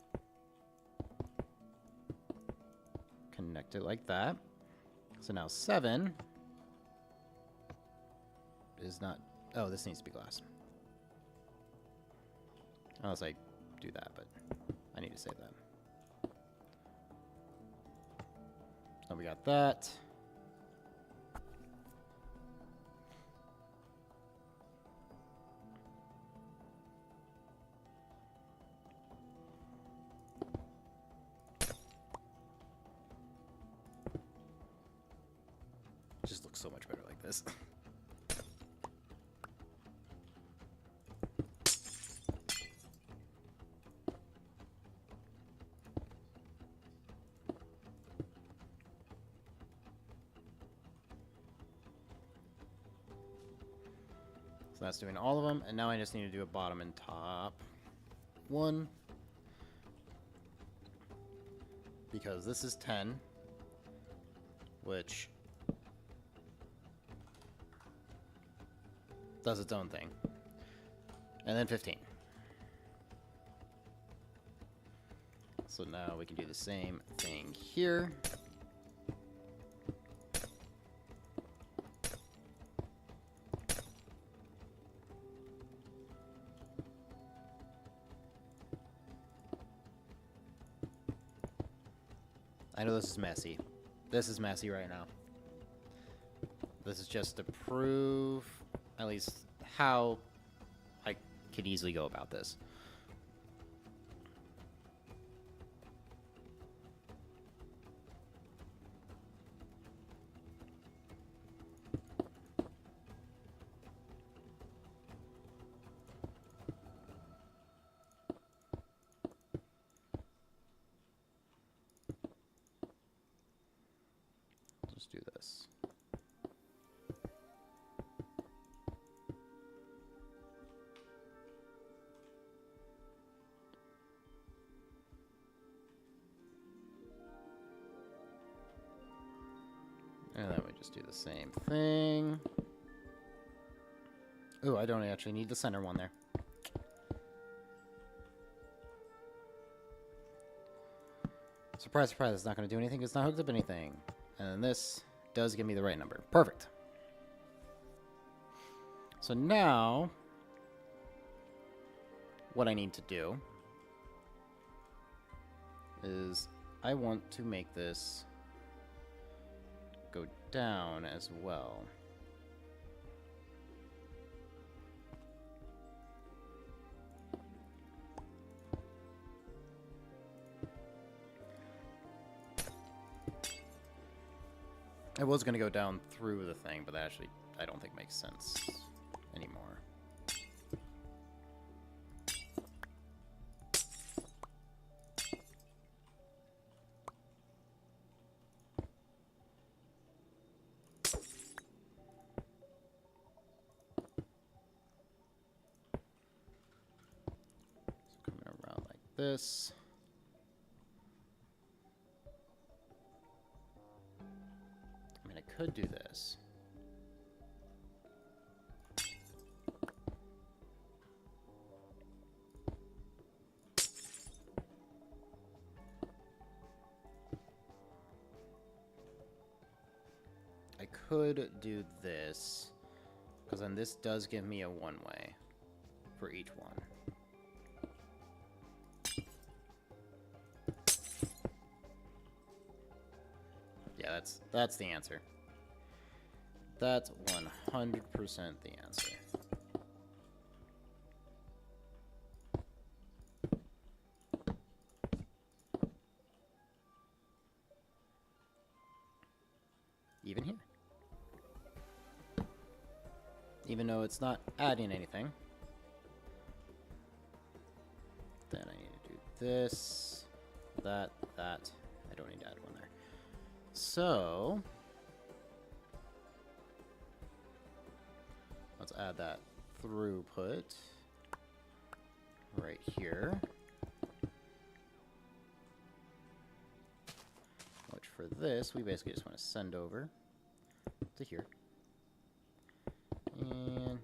connect it like that. So now 7 is not... Oh, this needs to be glass. Unless I do that, but I need to save that. So we got that. Just looks so much better like this. So that's doing all of them, and now I just need to do a bottom and top one. Because this is 10, which does its own thing. And then 15. So now we can do the same thing here. I know this is messy. This is messy right now. This is just to prove at least how I could easily go about this. Let's do this. And then we just do the same thing. Oh, I don't actually need the center one there. Surprise, surprise, it's not going to do anything. It's not hooked up anything. And then this does give me the right number. Perfect. So now, what I need to do is I want to make this go down as well. I was going to go down through the thing, but that actually I don't think makes sense anymore. So coming around like this. Could do this. I could do this, because then this does give me a one-way for each one. Yeah, that's the answer. That's 100% the answer. Even here. Even though it's not adding anything. Then I need to do this, that. I don't need to add one there. So let's add that throughput right here. Which for this, we basically just want to send over to here. And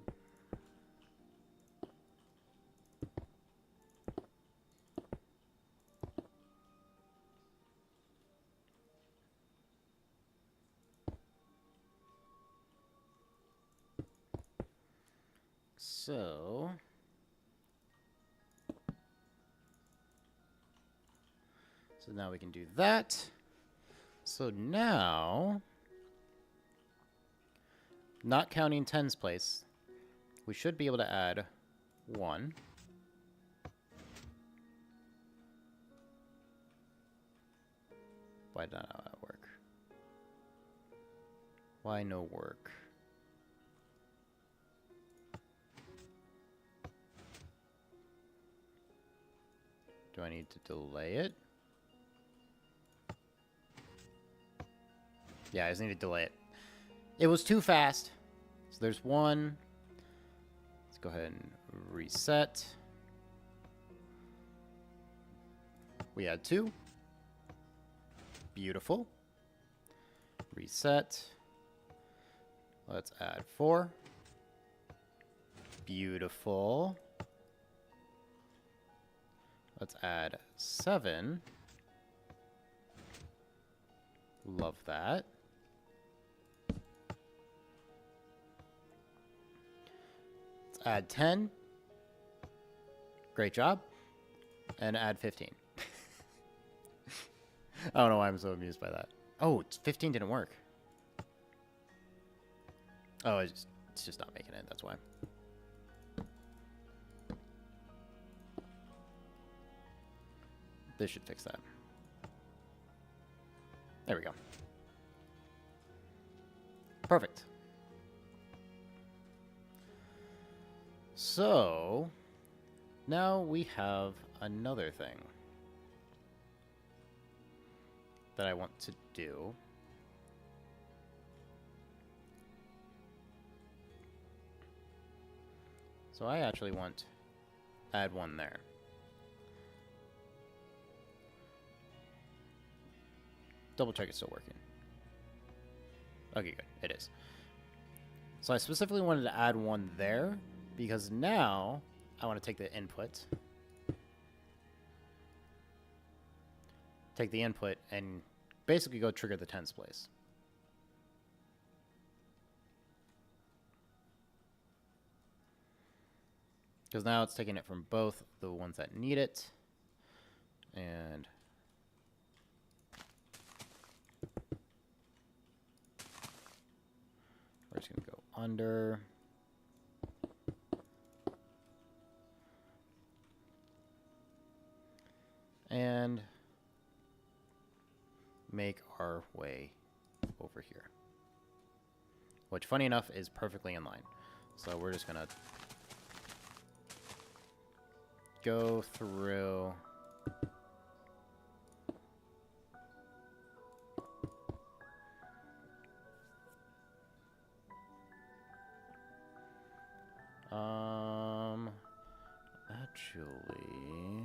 so now we can do that. So now, not counting tens place, we should be able to add 1. Why did not that work? Why no work? Do I need to delay it? Yeah, I just need to delay it. It was too fast. So there's 1. Let's go ahead and reset. We had 2. Beautiful. Reset. Let's add 4. Beautiful. Let's add 7. Love that. Let's add 10. Great job. And add 15. I don't know why I'm so amused by that. Oh, 15 didn't work. Oh, it's just not making it. That's why. This should fix that. There we go. Perfect. So, now we have another thing that I want to do. So I actually want to add 1 there. Double check it's still working. Okay, good. It is. So I specifically wanted to add one there because now I want to take the input. Take the input and basically go trigger the tens place. Because now it's taking it from both the ones that need it. And we're just going to go under. And make our way over here. Which, funny enough, is perfectly in line. So we're just going to go through. Actually,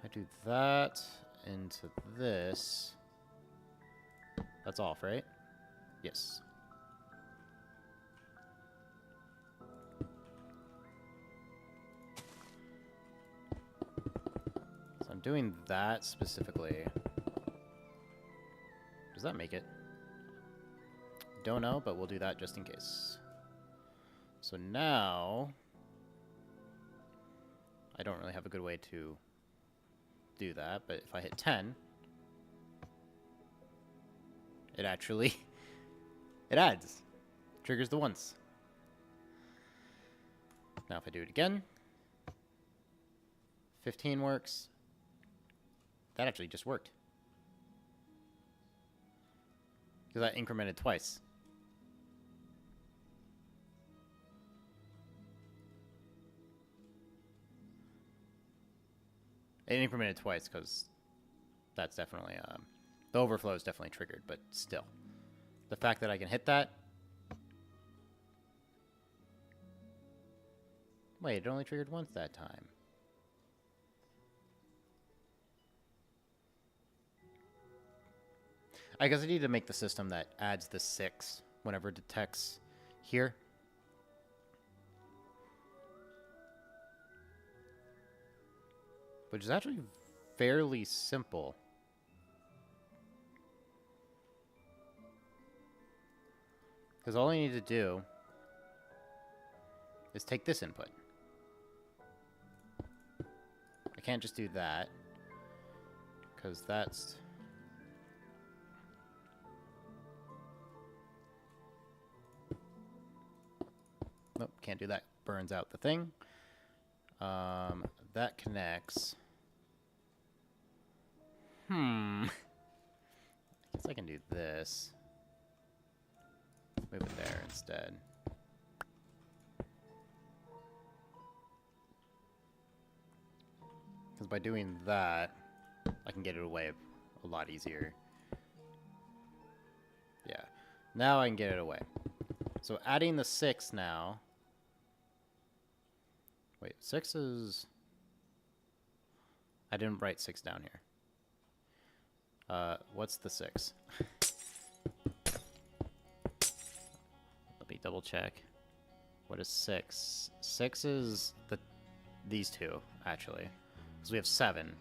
I do that into this. That's off, right? Yes. So I'm doing that specifically. Does that make it? Don't know, but we'll do that just in case. So now, I don't really have a good way to do that, but if I hit 10, it actually, it adds. Triggers the ones. Now if I do it again, 15 works. That actually just worked. Because I incremented twice. It incremented twice because that's definitely, the overflow is definitely triggered, but still. The fact that I can hit that. Wait, it only triggered once that time. I guess I need to make the system that adds the 6 whenever it detects here. Which is actually fairly simple. Because all I need to do is take this input. I can't just do that. Because that's... Nope, can't do that. Burns out the thing. That connects... I guess I can do this. Move it there instead. Because by doing that, I can get it away a lot easier. Yeah. Now I can get it away. So adding the 6 now. Wait, 6 is... I didn't write 6 down here. What's the 6? Let me double check. What is 6? 6 is these two, actually. Because we have 7.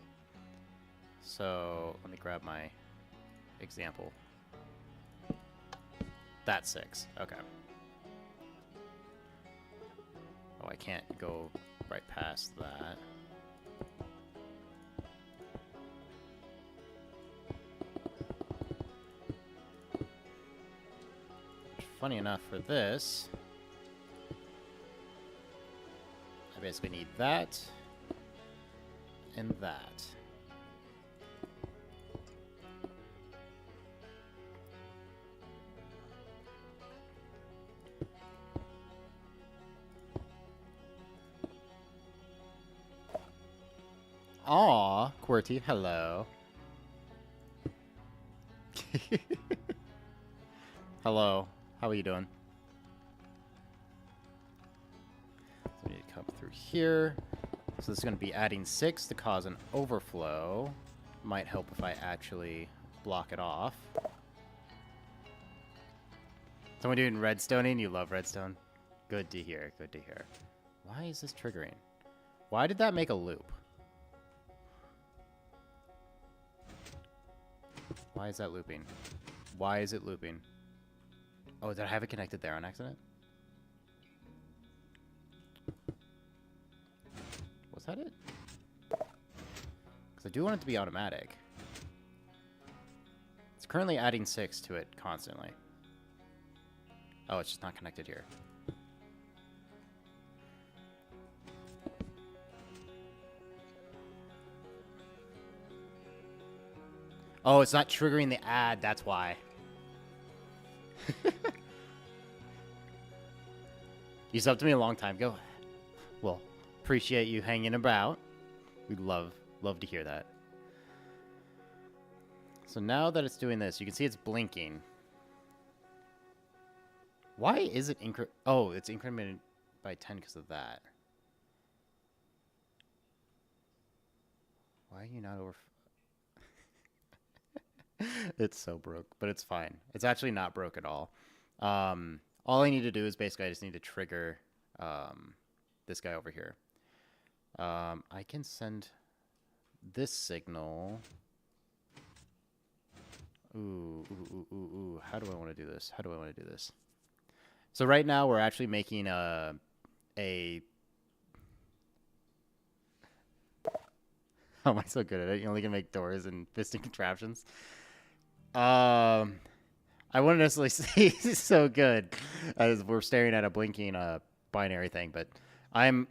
So, let me grab my example. That's 6. Okay. Oh, I can't go right past that. Funny enough, for this, I basically need that and that. Aw, QWERTY, hello. Hello. How are you doing? So we need to come through here. So this is going to be adding 6 to cause an overflow. Might help if I actually block it off. Someone doing redstoning? You love redstone? Good to hear, good to hear. Why is this triggering? Why did that make a loop? Why is that looping? Why is it looping? Oh, did I have it connected there on accident? Was that it? Because I do want it to be automatic. It's currently adding 6 to it constantly. Oh, it's just not connected here. Oh, it's not triggering the ad, that's why. You subbed to me a long time ago. Well, appreciate you hanging about. We'd love to hear that. So now that it's doing this, you can see it's blinking. Why is it oh, it's incremented by 10 because of that. Why are you not over... It's so broke, but it's fine. It's actually not broke at all. All I need to do is basically I just need to trigger this guy over here. I can send this signal. Ooh. How do I want to do this? So right now we're actually making a... How am I so good at it? You only can make doors and fisting contraptions. I wouldn't necessarily say it's so good as we're staring at a blinking binary thing, but I'm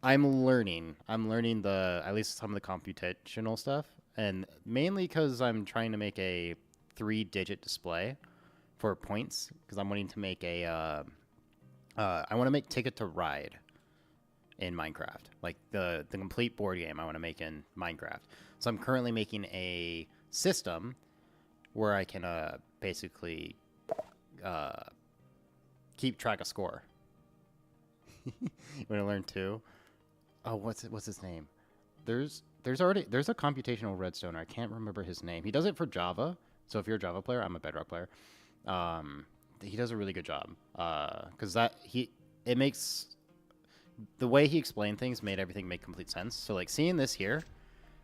learning. I'm learning at least some of the computational stuff, and mainly because I'm trying to make a 3-digit display for points, because I'm wanting to make I want to make Ticket to Ride in Minecraft, like the complete board game I want to make in Minecraft. So I'm currently making a system where I can basically keep track of score. You want to learn too? Oh, what's his name? There's a computational redstoner. I can't remember his name. He does it for Java. So if you're a Java player, I'm a Bedrock player. He does a really good job. Because it makes the way he explained things made everything make complete sense. So like seeing this here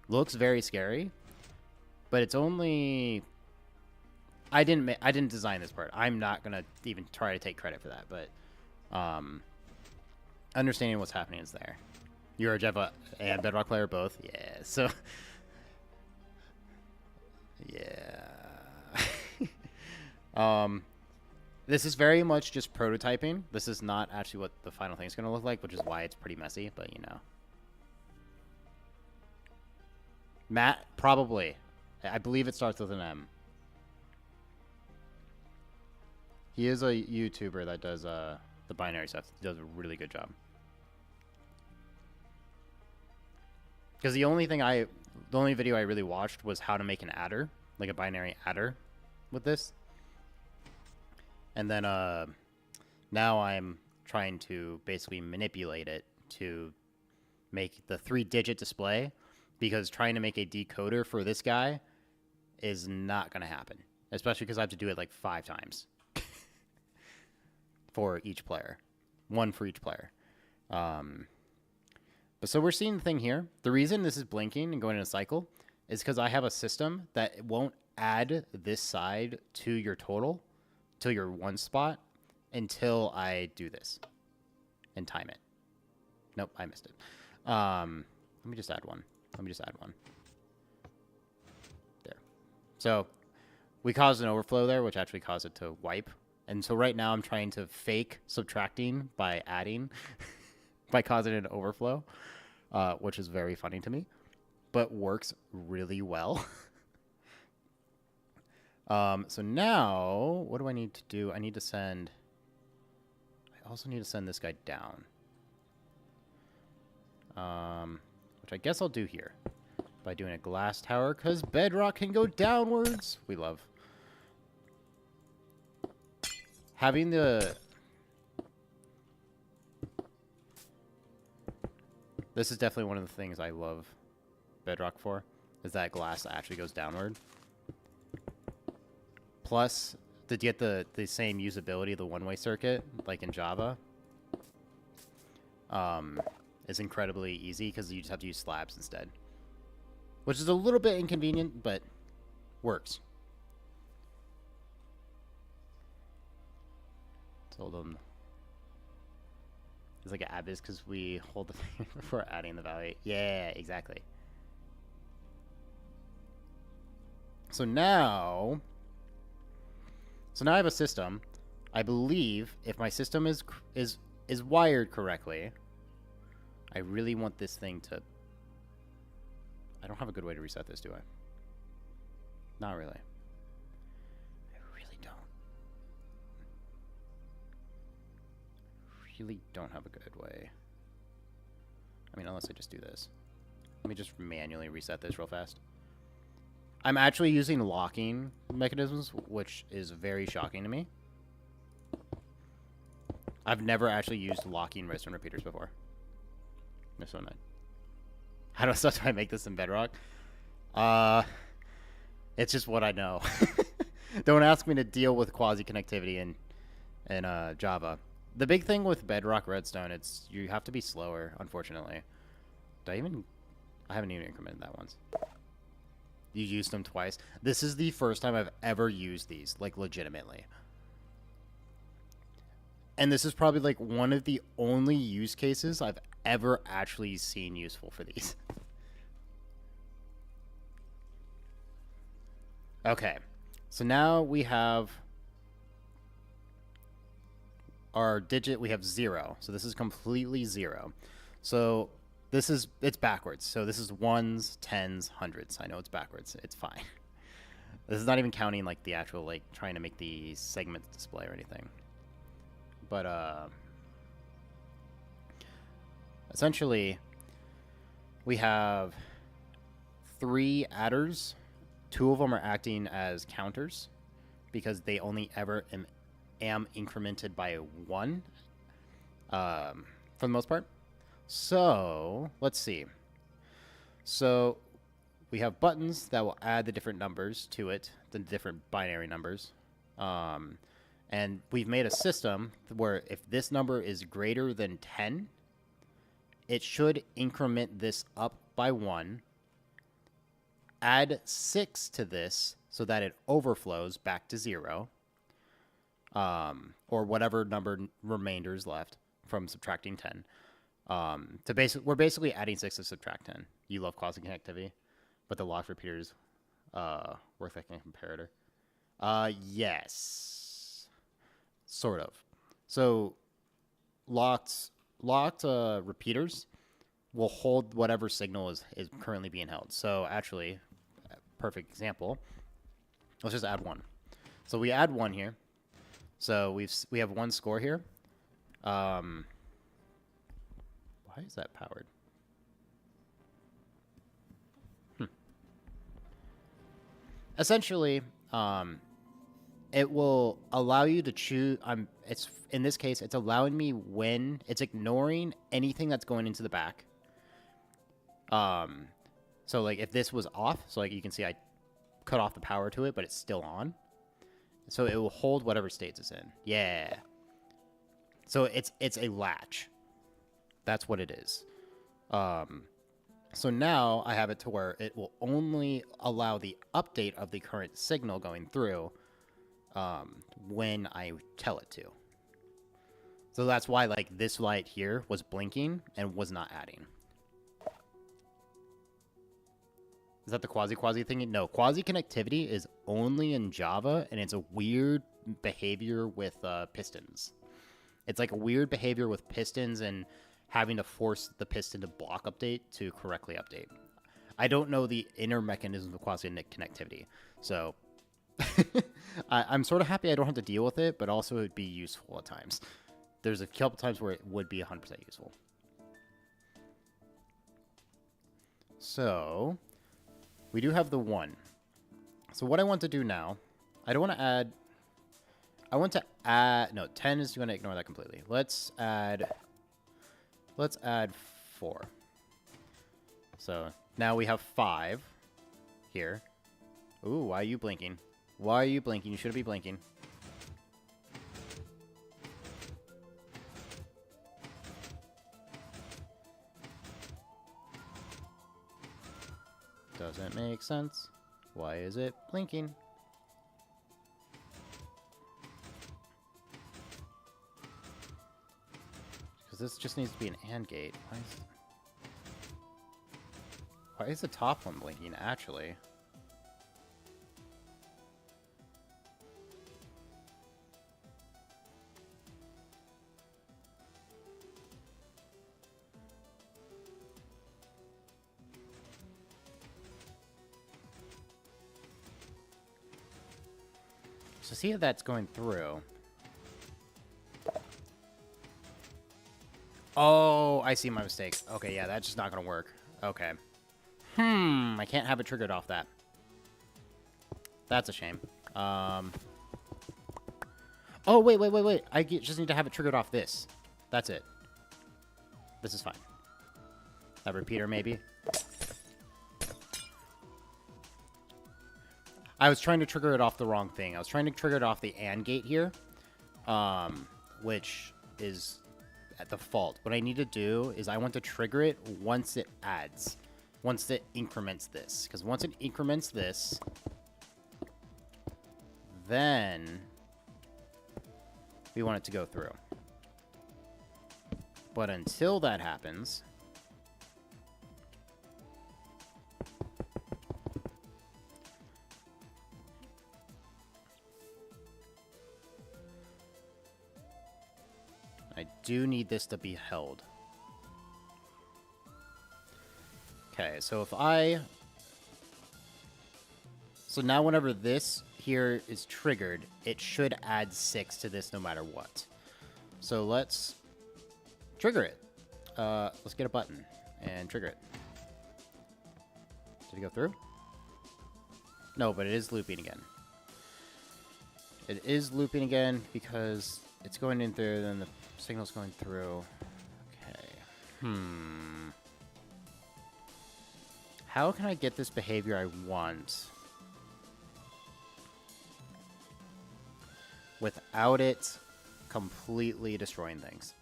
looks very scary, but it's only... I didn't design this part. I'm not gonna even try to take credit for that, but understanding what's happening is there. You're a Java and Bedrock player both? Yeah. So yeah. This is very much just prototyping. This is not actually what the final thing is going to look like, which is why it's pretty messy, but you know. Matt, probably. I believe it starts with an M. He is a YouTuber that does the binary stuff. He does a really good job. Because the only video I really watched was how to make an adder, like a binary adder with this. And then now I'm trying to basically manipulate it to make the 3-digit display, because trying to make a decoder for this guy is not going to happen, especially because I have to do it like 5 times for each player. 1 for each player. But so we're seeing the thing here. The reason this is blinking and going in a cycle is because I have a system that won't add this side to your total, to your 1 spot, until I do this and time it. Nope, I missed it. Let me just add one. There. So we caused an overflow there, which actually caused it to wipe. And so right now I'm trying to fake subtracting by adding, by causing an overflow, which is very funny to me, but works really well. So now, what do I need to do? I also need to send this guy down. Which I guess I'll do here by doing a glass tower, because Bedrock can go downwards. We love having the... This is definitely one of the things I love Bedrock for, is that glass that actually goes downward. plus to get the same usability of the one-way circuit, like in Java, is incredibly easy because you just have to use slabs instead. Which is a little bit inconvenient, but works. Told them it's like an abyss because we hold the thing before adding the value. Yeah, exactly. So now I have a system. I believe if my system is wired correctly, I really want this thing to. I don't have a good way to reset this, do I? Not really. I really don't have a good way. I mean, unless I just do this. Let me just manually reset this real fast. I'm actually using locking mechanisms, which is very shocking to me. I've never actually used locking redstone repeaters before. They're so nice. How do I make this in Bedrock? It's just what I know. Don't ask me to deal with quasi-connectivity in Java. The big thing with Bedrock Redstone, it's you have to be slower, unfortunately. I haven't even incremented that once. You used them twice. This is the first time I've ever used these, like, legitimately. And this is probably, like, one of the only use cases I've ever actually seen useful for these. Okay. So now we have our digit. We have 0. So this is completely 0. So it's backwards. So this is ones, tens, hundreds. I know it's backwards. It's fine. This is not even counting like the actual, like, trying to make the segments display or anything. But essentially we have 3 adders. 2 of them are acting as counters because they only ever am incremented by 1 for the most part. So let's see. So we have buttons that will add the different numbers to it, the different binary numbers. And we've made a system where if this number is greater than 10, it should increment this up by 1, add 6 to this so that it overflows back to 0, or whatever number remainder is left from subtracting 10. We're basically adding 6 to subtract 10. You love quasi connectivity, but the locked repeaters work like a comparator. Yes, sort of. So locked repeaters will hold whatever signal is currently being held. So actually, perfect example. Let's just add 1. So we add 1 here. So we have 1 score here. Why is that powered? Essentially, it will allow you to choose. In this case, it's allowing me when it's ignoring anything that's going into the back. So like if this was off, so like you can see I cut off the power to it, but it's still on. So it will hold whatever states it's in. Yeah. So it's a latch. That's what it is. So now I have it to where it will only allow the update of the current signal going through when I tell it to. So that's why like this light here was blinking and was not adding. Is that the quasi thing? No, quasi connectivity is only in Java, and it's a weird behavior with pistons. It's like a weird behavior with pistons and having to force the piston to block update to correctly update. I don't know the inner mechanism of quasi connectivity, so I'm sort of happy I don't have to deal with it, but also it'd be useful at times. There's a couple times where it would be 100% useful. So we do have the 1. So what I want to do now, I want to add, no, 10 is going to ignore that completely. Let's add 4. So now we have 5 here. Ooh, why are you blinking? Why are you blinking? You shouldn't be blinking. Doesn't make sense. Why is it blinking? Because this just needs to be an AND gate. Why is the top one blinking, actually? So see if that's going through. Oh, I see my mistake. Okay, yeah, that's just not going to work. Okay. I can't have it triggered off that. That's a shame. Oh, wait. I just need to have it triggered off this. That's it. This is fine. That repeater, maybe? I was trying to trigger it off the wrong thing. I was trying to trigger it off the AND gate here, which is at default. What I need to do is I want to trigger it once it adds, once it increments this. Because once it increments this, then we want it to go through. But until that happens, I do need this to be held. Okay, so if I... So now whenever this here is triggered, it should add 6 to this no matter what. So let's trigger it. Let's get a button and trigger it. Did it go through? No, but it is looping again. It is looping again because it's going in there, then the signal's going through. Okay. How can I get this behavior I want without it completely destroying things?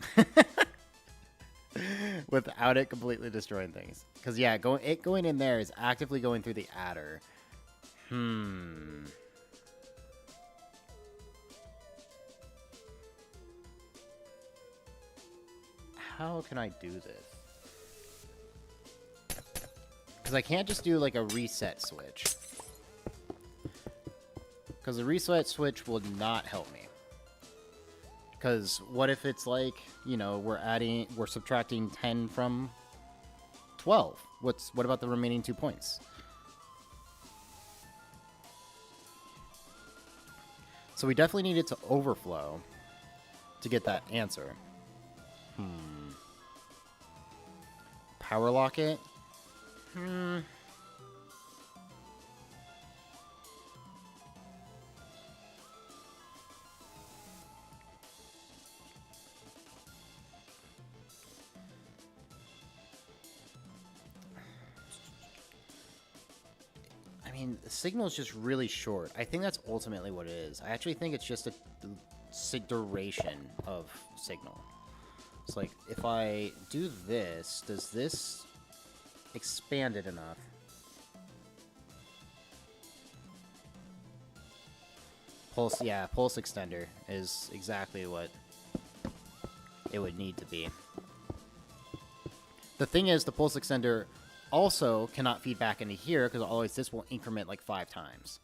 Without it completely destroying things. Because, yeah, going in there is actively going through the adder. How can I do this? Because I can't just do, like, a reset switch. Because the reset switch will not help me. Because what if it's like, you know, we're subtracting 10 from 12? What about the remaining 2 points? So we definitely need it to overflow to get that answer. Power lock it? I mean, the signal is just really short. I think that's ultimately what it is. I actually think it's just a duration of signal. It's like, if I do this, does this expand it enough? Pulse, yeah, pulse extender is exactly what it would need to be. The thing is, the pulse extender also cannot feed back into here because always this will increment like 5 times.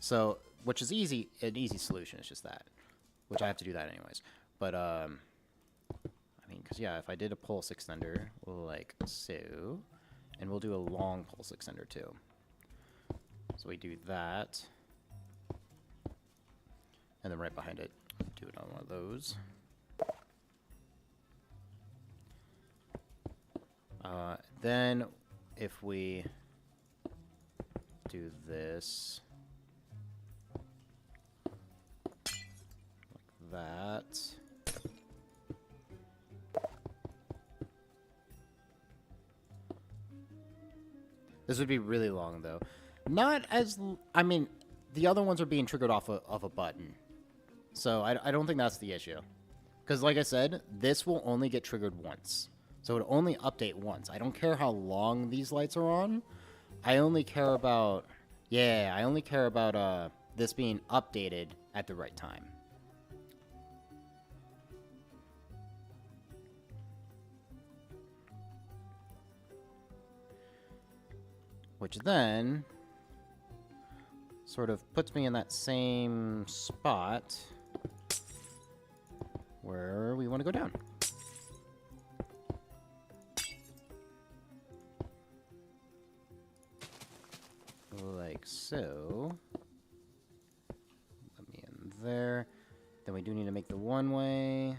So, which is easy, an easy solution. It's just that, which I have to do that anyways. But I mean, because yeah, if I did a pulse extender, like so, and we'll do a long pulse extender too. So we do that, and then right behind it, do another one of those. Then if we do this, like that. This would be really long, though. Not as... I mean, the other ones are being triggered off of a button. So I don't think that's the issue. Because like I said, this will only get triggered once. So it only update once. I don't care how long these lights are on. I only care about... Yeah, I only care about this being updated at the right time. Which then sort of puts me in that same spot where we want to go down. Like so. Let me in there. Then we do need to make the one-way.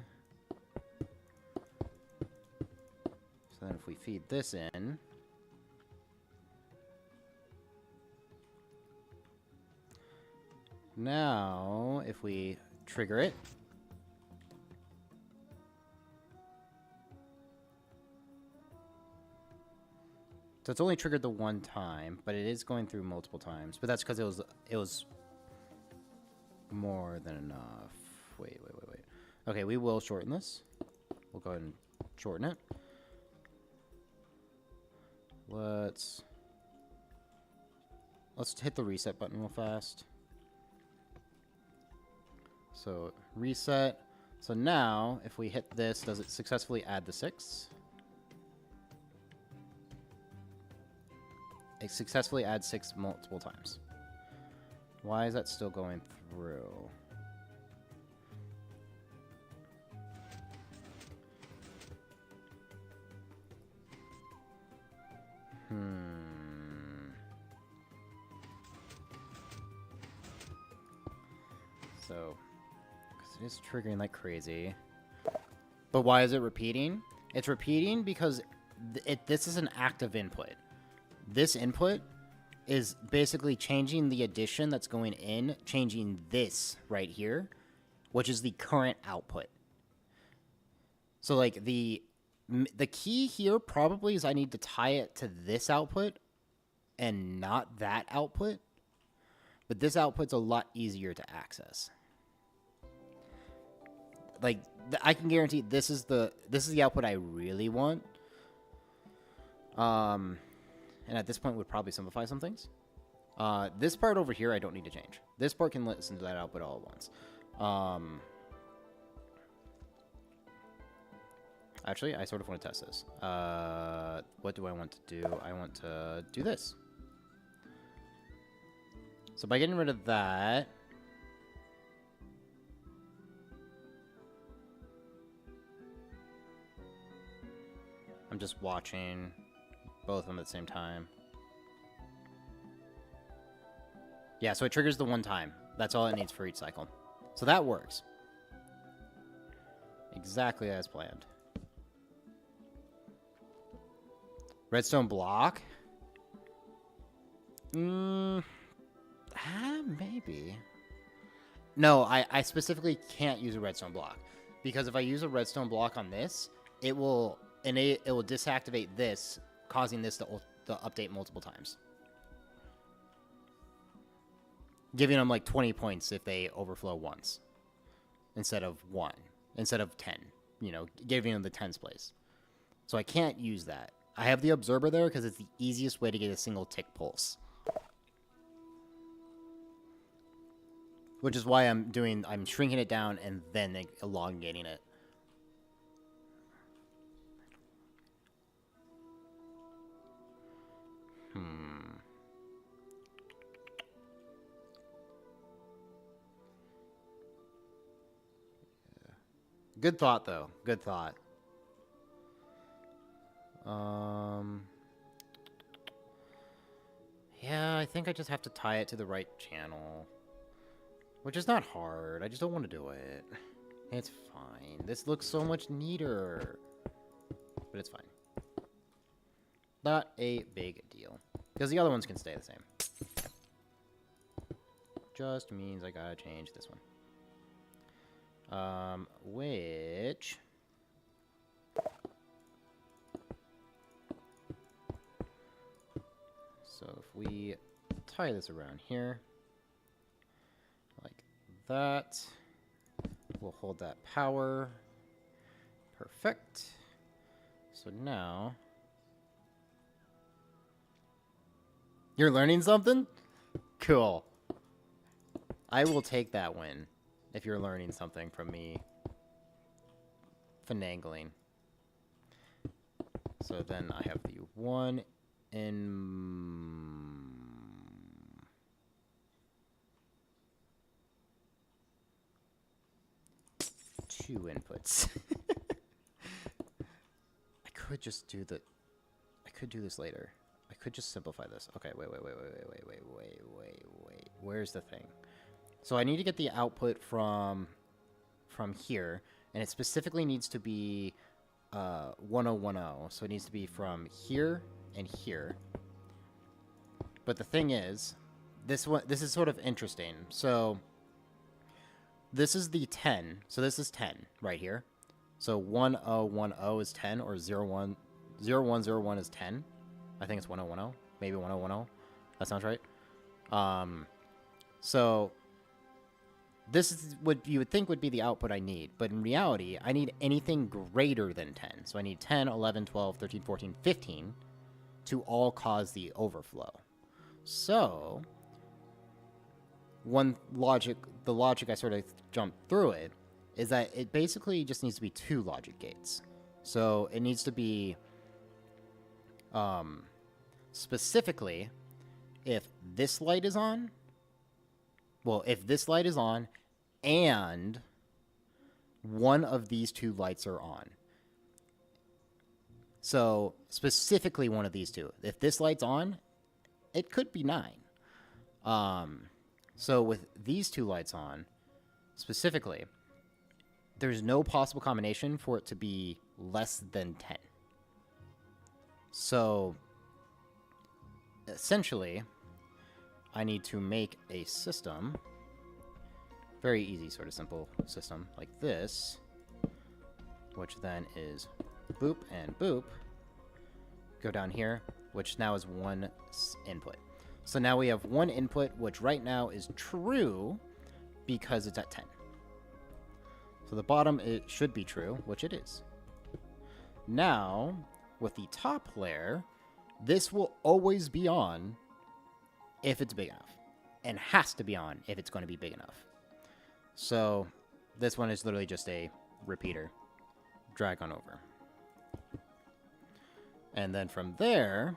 So then if we feed this in... Now, if we trigger it... So it's only triggered the one time, but it is going through multiple times. But that's because it was more than enough. Wait. Okay, we will shorten this. We'll go ahead and shorten it. Let's hit the reset button real fast. So reset. So now, if we hit this, does it successfully add the 6? It successfully adds 6 multiple times. Why is that still going through? So, because it is triggering like crazy. But why is it repeating? It's repeating because this is an active input. This input is basically changing the addition that's going in, changing this right here, which is the current output. So like the key here probably is I need to tie it to this output and not that output. But this output's a lot easier to access. Like I can guarantee this is the output I really want. And at this point, would probably simplify some things. This part over here, I don't need to change. This part can listen to that output all at once. Actually, I sort of want to test this. What do I want to do? I want to do this. So by getting rid of that... I'm just watching... both of them at the same time. Yeah, so it triggers the one time. That's all it needs for each cycle. So that works. Exactly as planned. Redstone block? Maybe. No, I specifically can't use a redstone block. Because if I use a redstone block on this, it will disactivate this, causing this to update multiple times. Giving them like 20 points if they overflow once. Instead of 1. Instead of 10. You know, giving them the tens place. So I can't use that. I have the observer there because it's the easiest way to get a single tick pulse. Which is why I'm shrinking it down and then elongating it. Good thought, though. Good thought. Yeah, I think I just have to tie it to the right channel. Which is not hard. I just don't want to do it. It's fine. This looks so much neater. But it's fine. Not a big deal. Because the other ones can stay the same. Just means I gotta change this one. Which... So if we tie this around here... that. We'll hold that power. Perfect. So now... You're learning something? Cool. I will take that win if you're learning something from me finagling. So then I have the 1 in... 2 inputs. I could just do the... I could do this later. I could just simplify this. Okay, wait. Where's the thing? So I need to get the output from here, and it specifically needs to be 1010. So it needs to be from here and here. But the thing is, this is sort of interesting. So this is the 10. So this is 10 right here. So 1010 is 10, or 0101 is 10. I think it's 1010, maybe 1010. That sounds right. So this is what you would think would be the output I need, but in reality, I need anything greater than 10. So I need 10, 11, 12, 13, 14, 15 to all cause the overflow. So the logic I sort of jumped through it, is that it basically just needs to be 2 logic gates. So it needs to be specifically, if this light is on, if this light is on and one of these 2 lights are on. So specifically one of these 2. If this light's on, it could be 9. So with these 2 lights on, specifically, there's no possible combination for it to be less than 10. So essentially, I need to make a system, very easy, sort of simple system like this, which then is boop and boop, go down here, which now is 1 input. So now we have 1 input, which right now is true because it's at 10. So the bottom, it should be true, which it is. Now, with the top layer, this will always be on if it's big enough, and has to be on if it's going to be big enough. So this one is literally just a repeater. Drag on over. And then from there,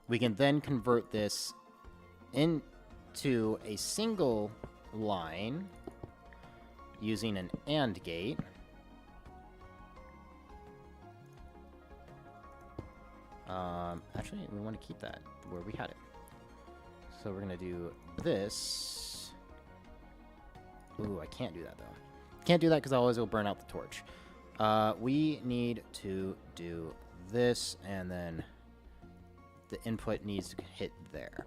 we can then convert this into a single line using an AND gate. Actually, we want to keep that where we had it. So we're going to do this. Ooh, I can't do that, though. Can't do that because otherwise it'll burn out the torch. We need to do this, and then the input needs to hit there.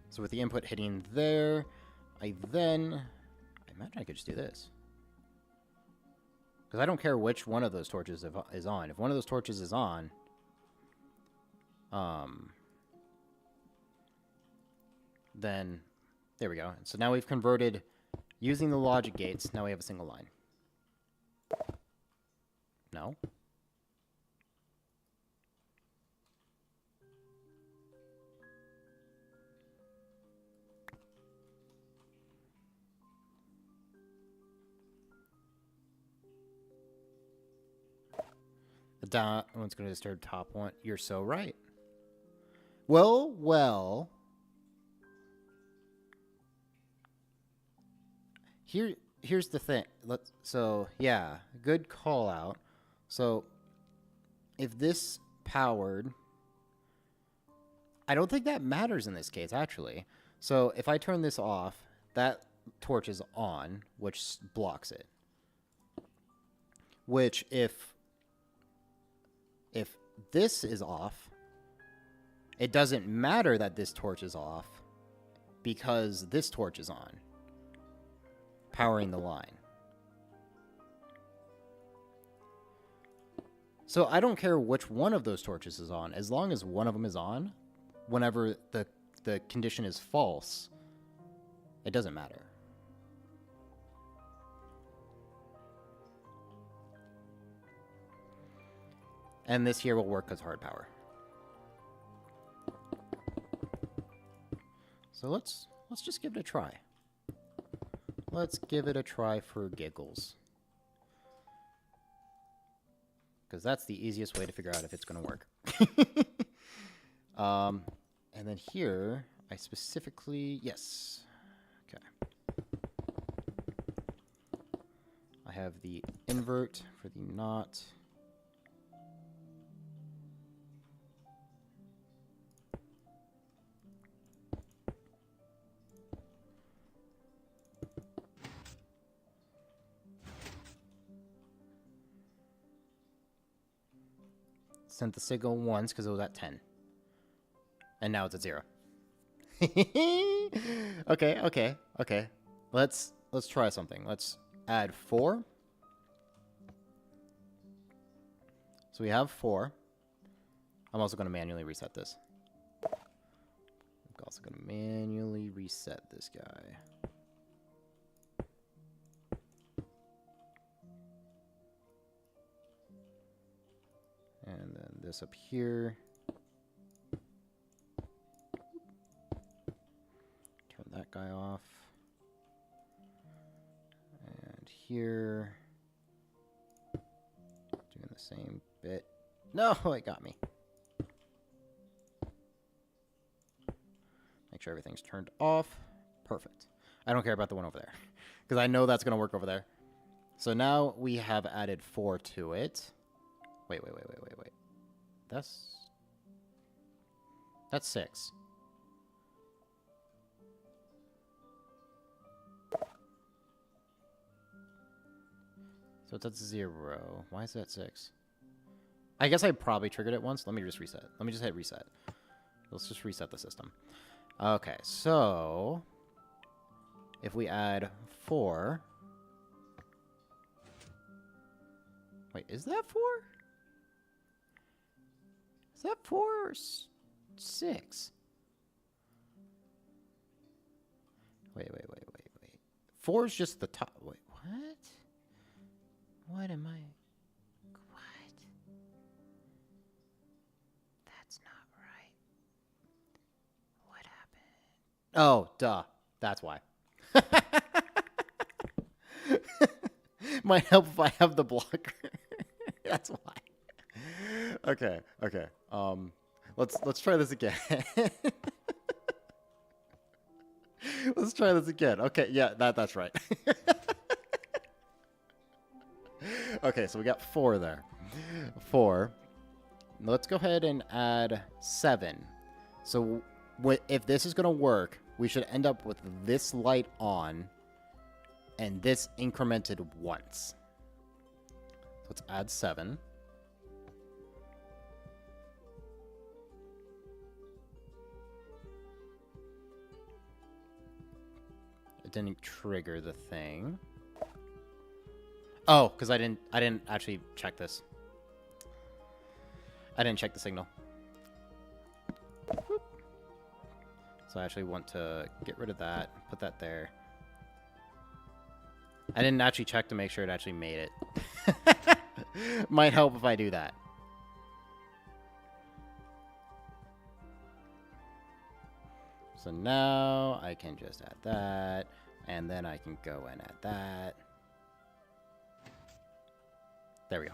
So with the input hitting there, I imagine I could just do this. Because I don't care which one of those torches is on. If one of those torches is on, then there we go. So now we've converted using the logic gates. Now we have a single line. No? The down one's going to disturb top one. You're so right. Well. Here's the thing. So yeah, good call out. So if this powered, I don't think that matters in this case actually. So if I turn this off, that torch is on, which blocks it. Which if this is off, it doesn't matter that this torch is off because this torch is on, powering the line. So I don't care which one of those torches is on, as long as one of them is on. Whenever the condition is false, It doesn't matter. And this here will work as hard power. So let's just give it a try. Let's give it a try for giggles. Because that's the easiest way to figure out if it's going to work. And then here, I specifically... Yes. Okay. I have the invert for the not. Sent the signal once because it was at 10. And now it's at 0. Okay. Let's try something. Let's add 4. So we have 4. I'm also going to manually reset this. I'm also going to manually reset this guy. And then this up here. Turn that guy off. And here. Doing the same bit. No, it got me. Make sure everything's turned off. Perfect. I don't care about the one over there. Because I know that's going to work over there. So now we have added 4 to it. Wait. That's 6. So it's at 0. Why is that 6? I guess I probably triggered it once. Let me just reset. Let me just hit reset. Let's just reset the system. Okay, so if we add 4. Wait, is that 4? Is that 4 or 6? Wait. 4 is just the top. Wait, what? What am I? What? That's not right. What happened? Oh, duh. That's why. Might help if I have the blocker. That's why. Okay. Let's try this again. Let's try this again. Okay, yeah, that's right. Okay, so we got 4 there. 4. Let's go ahead and add 7. So if this is going to work, we should end up with this light on and this incremented once. So let's add 7. It didn't trigger the thing. Oh, because I didn't actually check this. I didn't check the signal. So I actually want to get rid of that, put that there. I didn't actually check to make sure it actually made it. Might help if I do that. So now I can just add that, and then I can go and add that. There we go.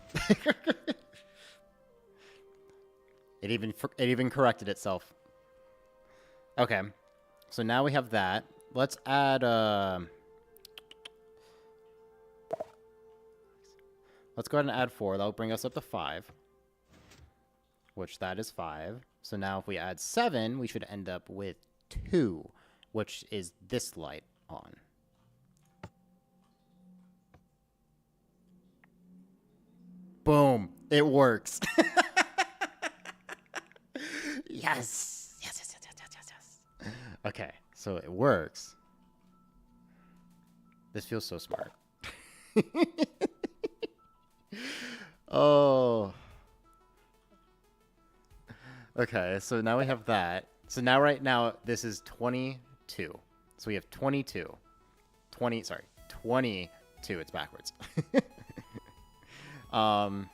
It even corrected itself. Okay, so now we have that. Let's add let's go ahead and add 4. That'll bring us up to 5, which that is 5. So now if we add 7, we should end up with 2, which is this light on. Boom. It works. Yes. Okay, so it works. This feels so smart. Oh. Okay, so now we have that. So now right now, this is 22. So we have 22. 22. It's backwards. And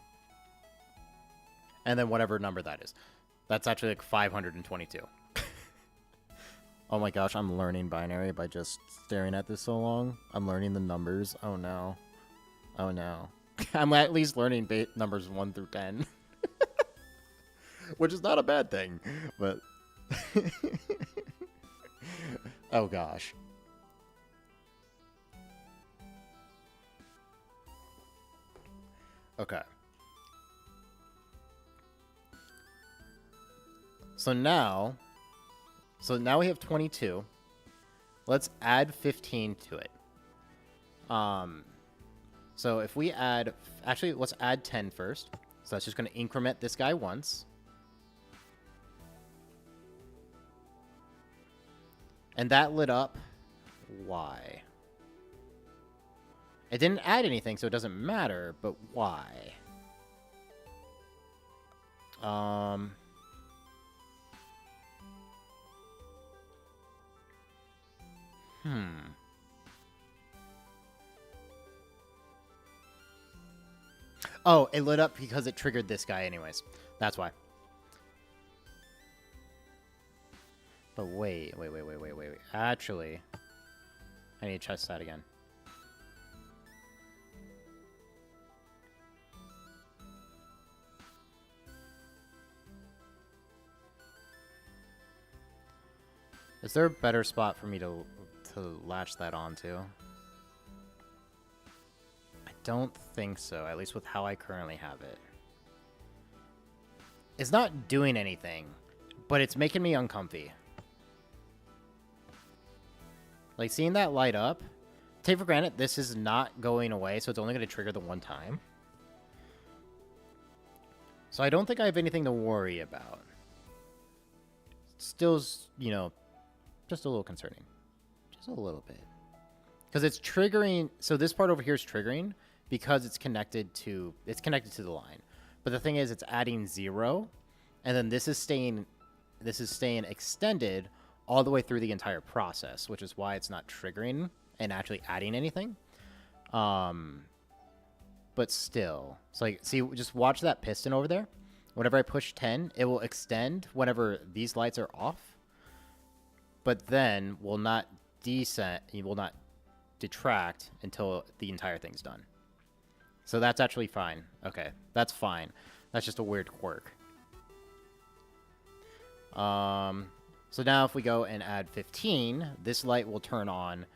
then whatever number that is. That's actually like 522. Oh my gosh, I'm learning binary by just staring at this so long. I'm learning the numbers. Oh no. Oh no. I'm at least learning numbers 1 through 10. Which is not a bad thing, but... Oh gosh. Okay. So now we have 22. Let's add 15 to it. So if we add, actually, let's add 10 first. So that's just going to increment this guy once. And that lit up. Why? It didn't add anything, so it doesn't matter, but why? Oh, it lit up because it triggered this guy anyways. That's why. But wait. Actually, I need to test that again. Is there a better spot for me to latch that onto? I don't think so, at least with how I currently have it. It's not doing anything, but it's making me uncomfy. Like, seeing that light up, take for granted this is not going away, so it's only going to trigger the one time. So I don't think I have anything to worry about. Still, you know, just a little concerning. Just a little bit. Because it's triggering, so this part over here is triggering because it's connected to the line. But the thing is, it's adding 0, and then this is staying extended all the way through the entire process, which is why it's not triggering and actually adding anything. But still, so like, see, just watch that piston over there. Whenever I push 10, it will extend whenever these lights are off, but then will not detract until the entire thing's done. So that's actually fine. Okay, that's fine. That's just a weird quirk. So now if we go and add 15, this light will turn on,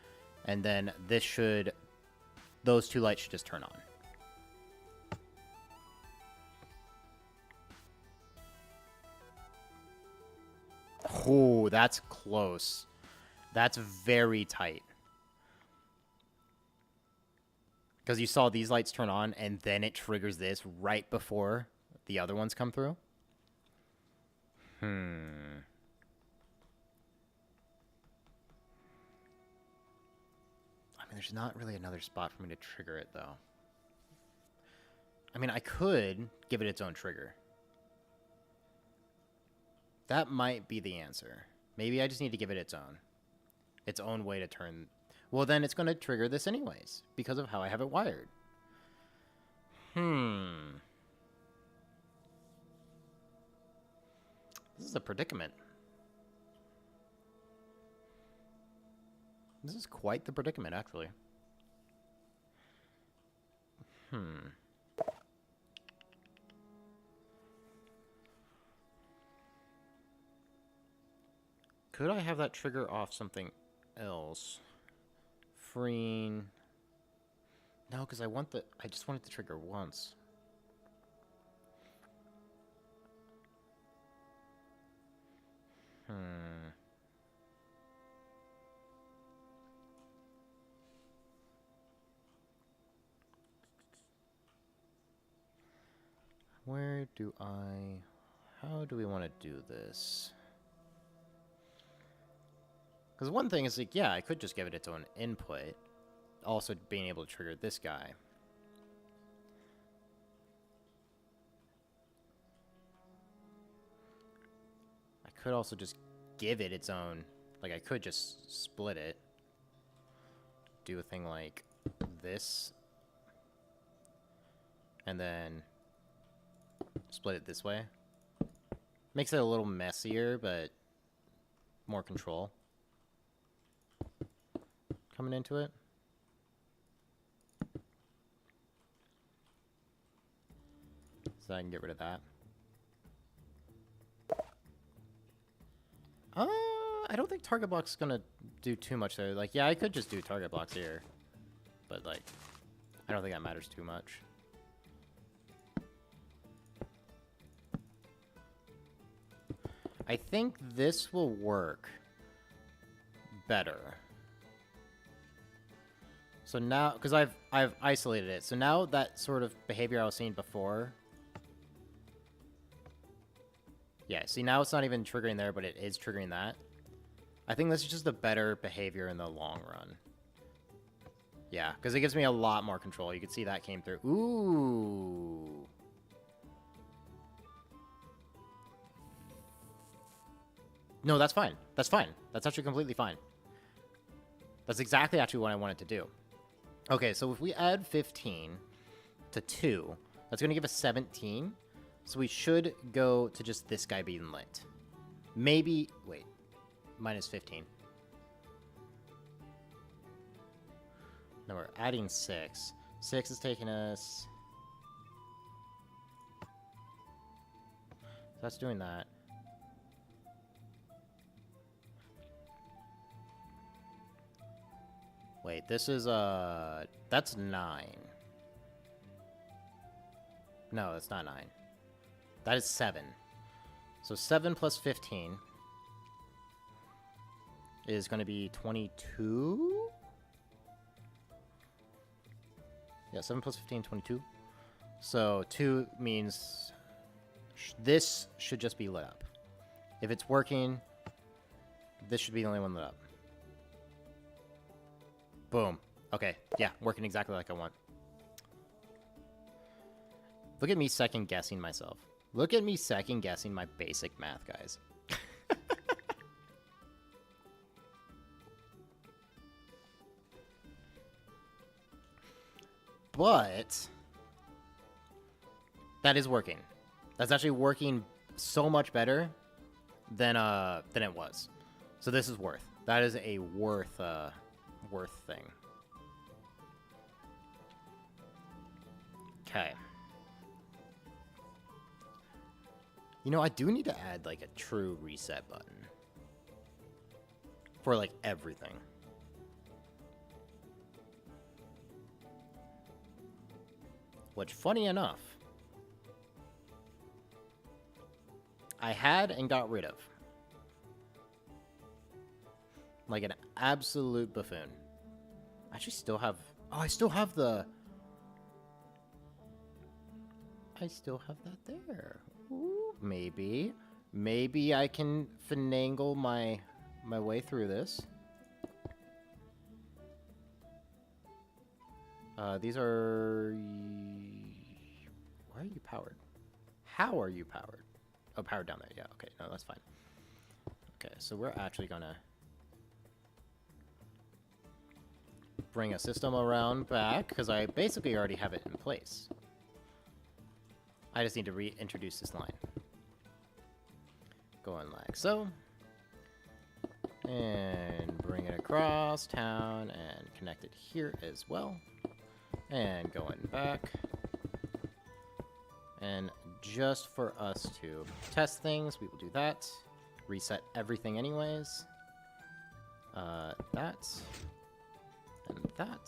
and then those two lights should just turn on. Oh, that's close. That's very tight. Because you saw these lights turn on, and then it triggers this right before the other ones come through. I mean, there's not really another spot for me to trigger it, though. I mean, I could give it its own trigger. That might be the answer. Maybe I just need to give it its own way to turn. Well, then it's going to trigger this anyways, because of how I have it wired. This is a predicament. This is quite the predicament, actually. Could I have that trigger off something else? Freeing. No, because I just want it to trigger once. How do we want to do this? Because one thing is, like, yeah, I could just give it its own input. Also being able to trigger this guy. I could also just give it its own, Like, I could just split it. Do a thing like this. And then split it this way. Makes it a little messier, but more control coming into it. So I can get rid of that. I don't think target block's gonna do too much there. Like, yeah, I could just do target blocks here. But, like, I don't think that matters too much. I think this will work better. So now, because I've isolated it. So now that sort of behavior I was seeing before. Yeah, see, now it's not even triggering there, but it is triggering that. I think this is just a better behavior in the long run. Yeah, because it gives me a lot more control. You can see that came through. Ooh. No, that's fine. That's fine. That's actually completely fine. That's exactly actually what I wanted to do. Okay, so if we add 15 to 2, that's going to give us 17. So we should go to just this guy being lit. Maybe... Wait. Minus 15. No, we're adding 6. 6 is taking us... So that's doing that. Wait, this is, that's 9. No, that's not 9. That is 7. So 7 plus 15 is going to be 22? Yeah, 7 plus 15, 22. So 2 means this should just be lit up. If it's working, this should be the only one lit up. Boom. Okay, yeah, working exactly like I want. Look at me second-guessing myself. Look at me second-guessing my basic math, guys. But that is working. That's actually working so much better than it was. So this is worth. That is a worth thing. Okay. You know, I do need to add like a true reset button for like everything. Which, funny enough, I had and got rid of. Like an absolute buffoon. I actually still have... Oh, I still have the... I still have that there. Ooh, maybe. Maybe I can finagle my way through this. These are... Why are you powered? How are you powered? Oh, powered down there. Yeah, okay. No, that's fine. Okay, so we're actually gonna bring a system around back, because I basically already have it in place. I just need to reintroduce this line. Going like so. And bring it across town and connect it here as well. And going back. And just for us to test things, we will do that. Reset everything anyways. That. And that.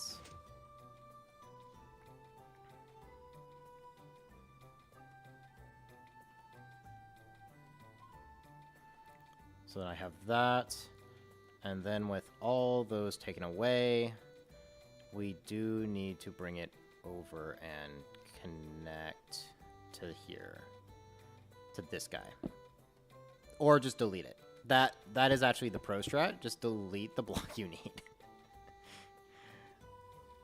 So then I have that. And then with all those taken away, we do need to bring it over and connect to here. To this guy. Or just delete it. That is actually the pro strat. Just delete the block you need.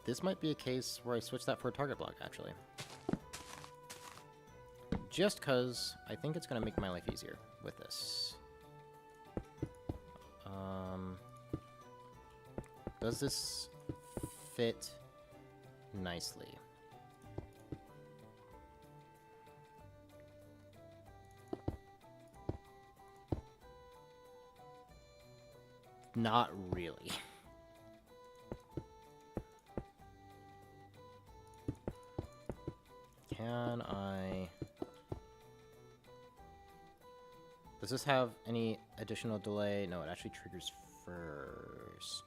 This might be a case where I switch that for a target block, actually. Just because I think it's going to make my life easier with this. does this fit nicely? Not really. Can I... Does this have any additional delay? No, it actually triggers first.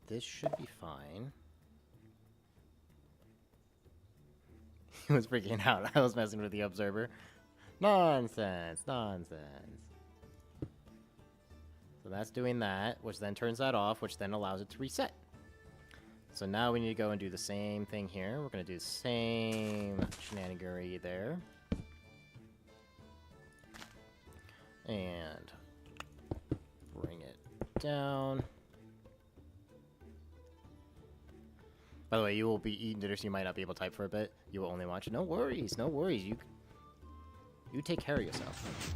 This should be fine. He was freaking out. I was messing with the observer. Nonsense, nonsense. So that's doing that, which then turns that off, which then allows it to reset. So now we need to go and do the same thing here. We're going to do the same shenanigery there. And bring it down. By the way, you will be eating dinner, so you might not be able to type for a bit. You will only watch it. No worries, no worries. You take care of yourself.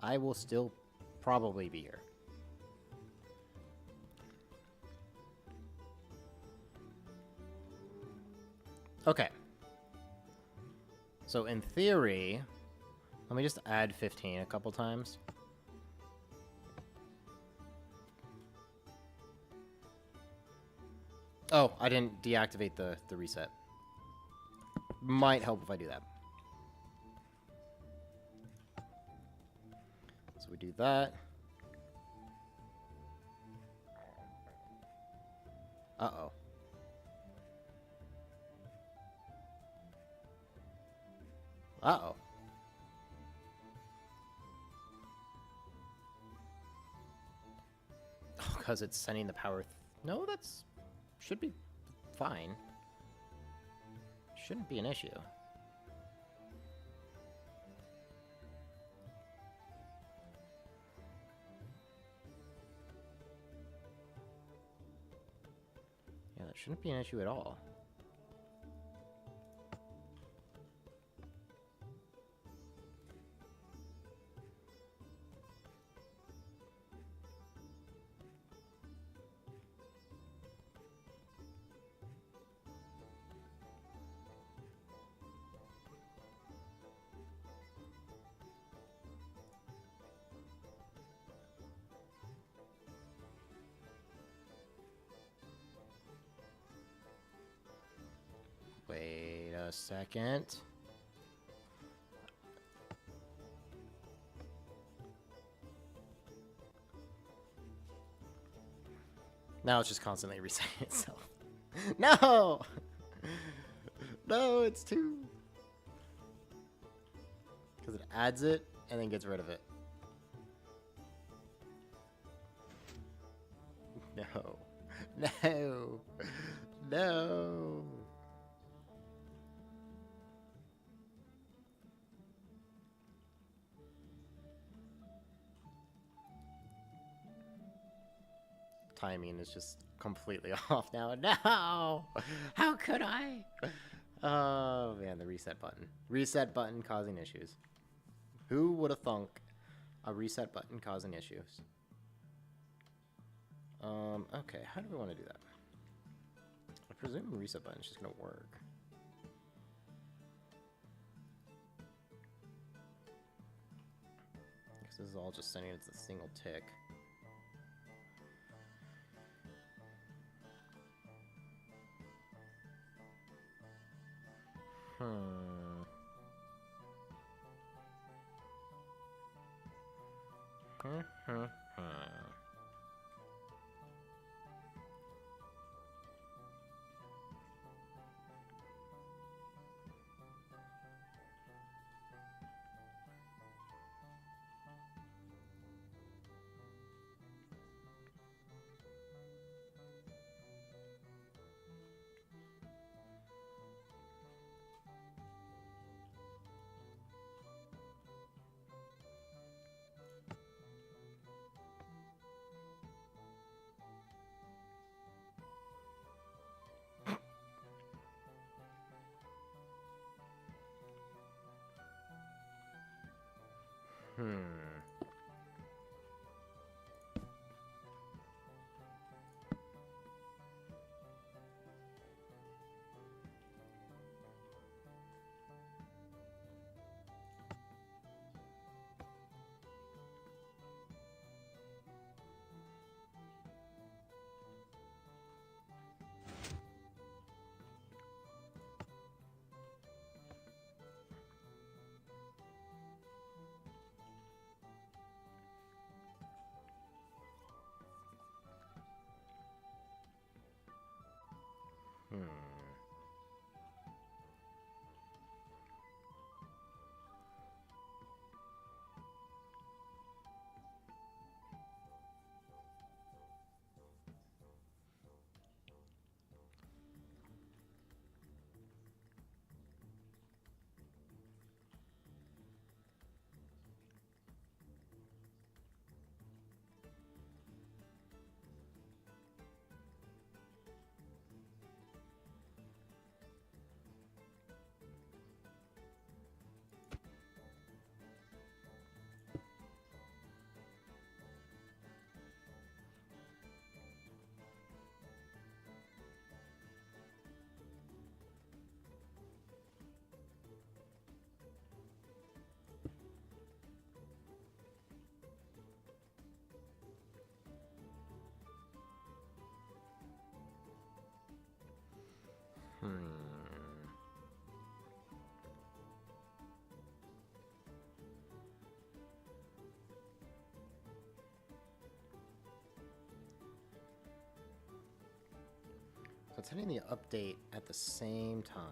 I will still probably be here. Okay. So in theory, let me just add 15 a couple times. Oh, I didn't deactivate the reset. Might help if I do that. So we do that. Uh-oh. Uh-oh. Oh, because it's sending the power... No, that's... Should be fine. Shouldn't be an issue. Yeah, that shouldn't be an issue at all. Wait a second. Now it's just constantly resetting itself. No! No, it's too... Because it adds it and then gets rid of it. No. No. No. Timing is just completely off now. No! How could I? Oh, man, the reset button. Reset button causing issues. Who would have thunk a reset button causing issues? Okay, how do we want to do that? I presume the reset button is just going to work. Because this is all just sending it to a single tick. So it's hitting the update at the same time.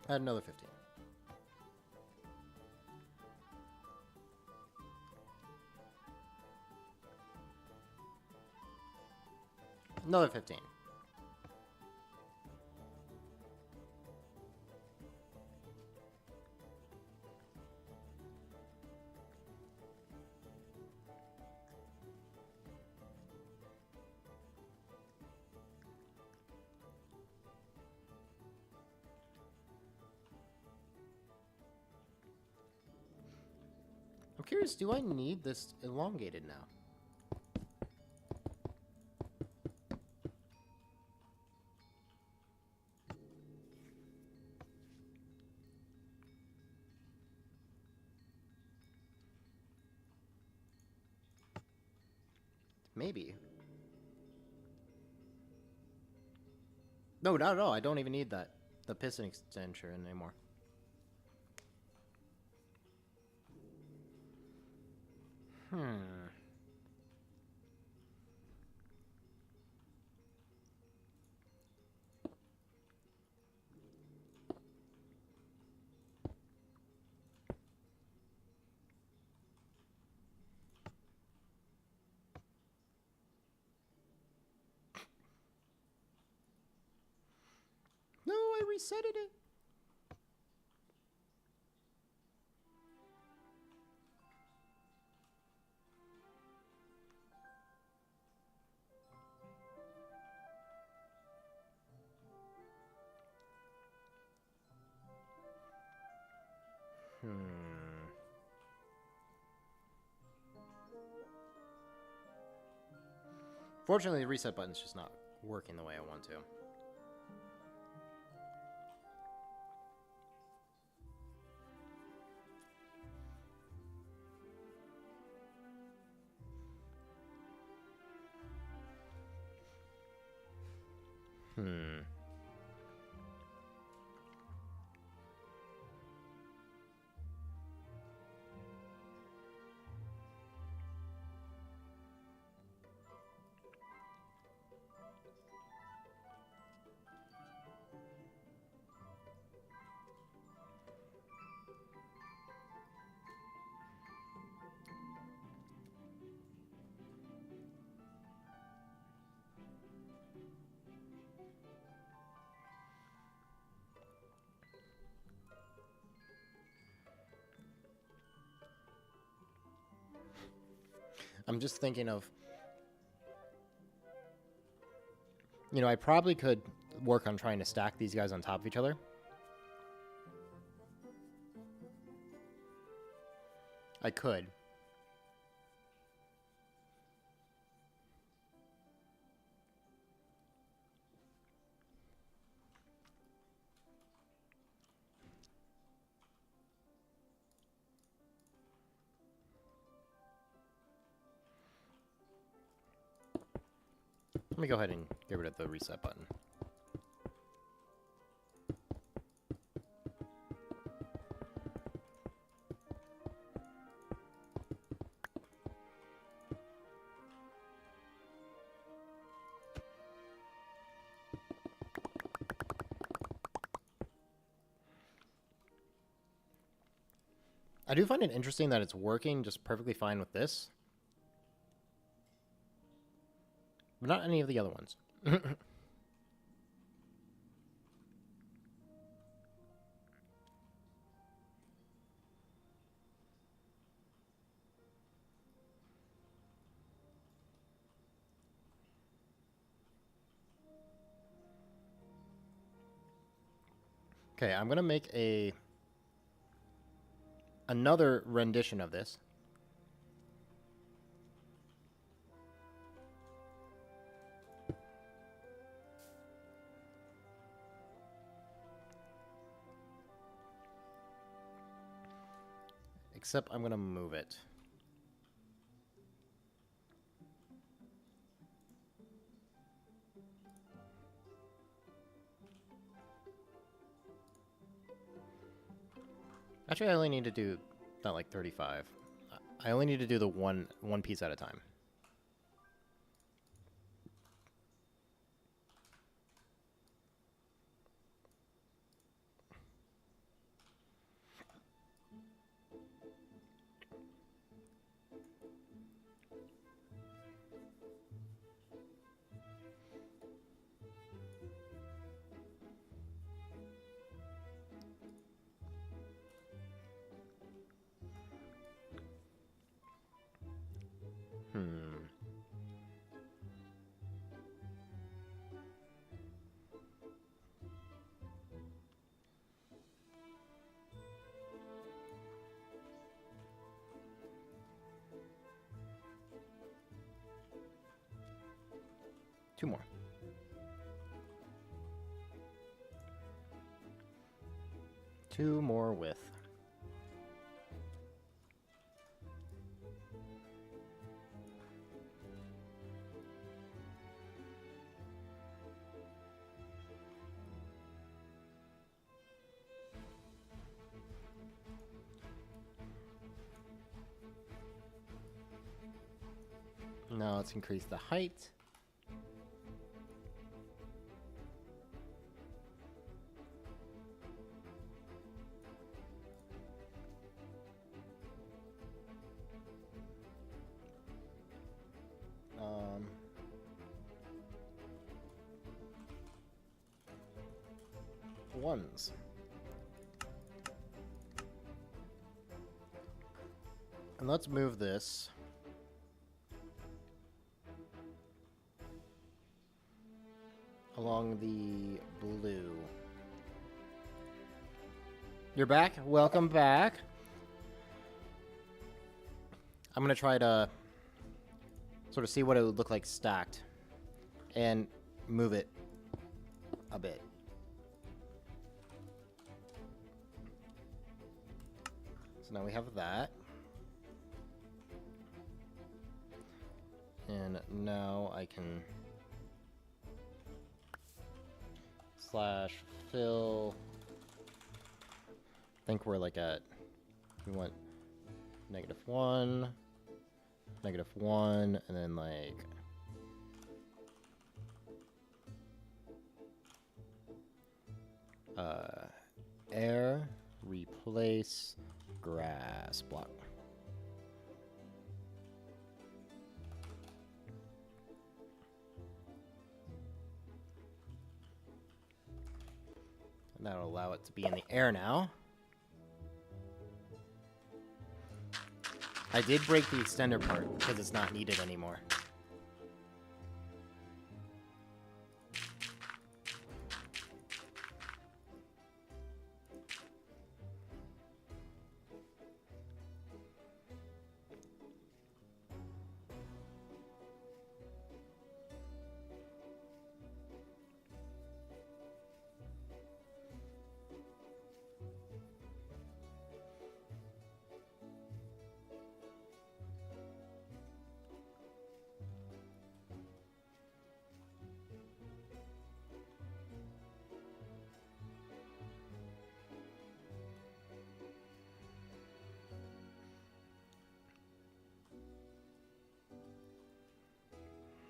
Add another 15. Another 15. I'm curious, do I need this elongated now? Maybe. No, not at all. I don't even need that. The piston extension anymore. No, I resetted it. Fortunately, the reset button's just not working the way I want to. I'm just thinking of, you know, I probably could work on trying to stack these guys on top of each other. I could. Let me go ahead and get rid of the reset button. I do find it interesting that it's working just perfectly fine with this, but not any of the other ones. Okay, I'm gonna make another rendition of this. Except I'm gonna move it. Actually, I only need to do not like 35. I only need to do the one piece at a time. Two more. Two more width. Now let's increase the height. Ones. And let's move this along the blue. You're back? Welcome back. I'm gonna try to sort of see what it would look like stacked and move it a bit. So now we have that. And now I can slash fill. I think we're like at, we want -1, -1, and then like air replace grass block. And that'll allow it to be in the air now. I did break the extender part because it's not needed anymore.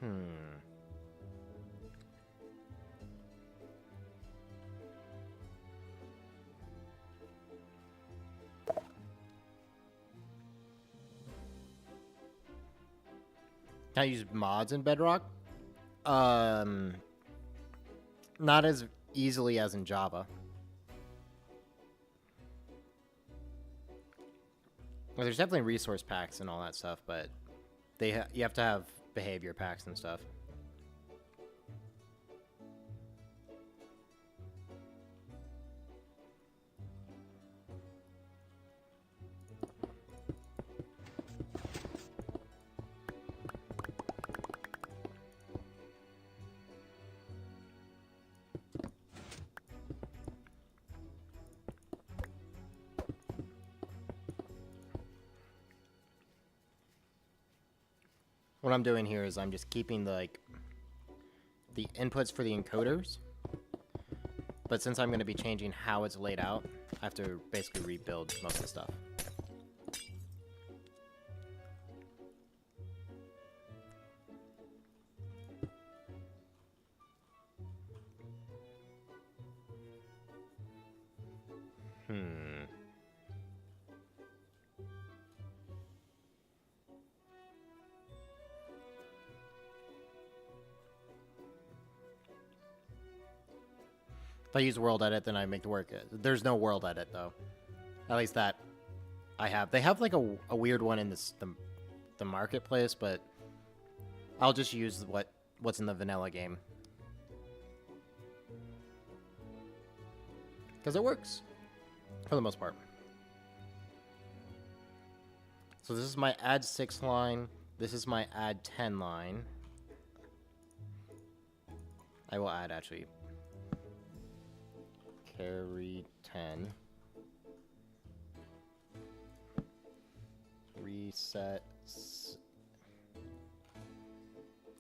Can I use mods in Bedrock? Not as easily as in Java. Well, there's definitely resource packs and all that stuff, but you have to have behavior packs and stuff. What I'm doing here is I'm just keeping the inputs for the encoders. But since I'm going to be changing how it's laid out, I have to basically rebuild most of the stuff. If I use world edit, then I make the work. There's no world edit, though. At least that I have. They have like a weird one in the marketplace, but I'll just use what's in the vanilla game. Because it works. For the most part. So this is my add 6 line. This is my add 10 line. I will add, actually, carry 10. Reset.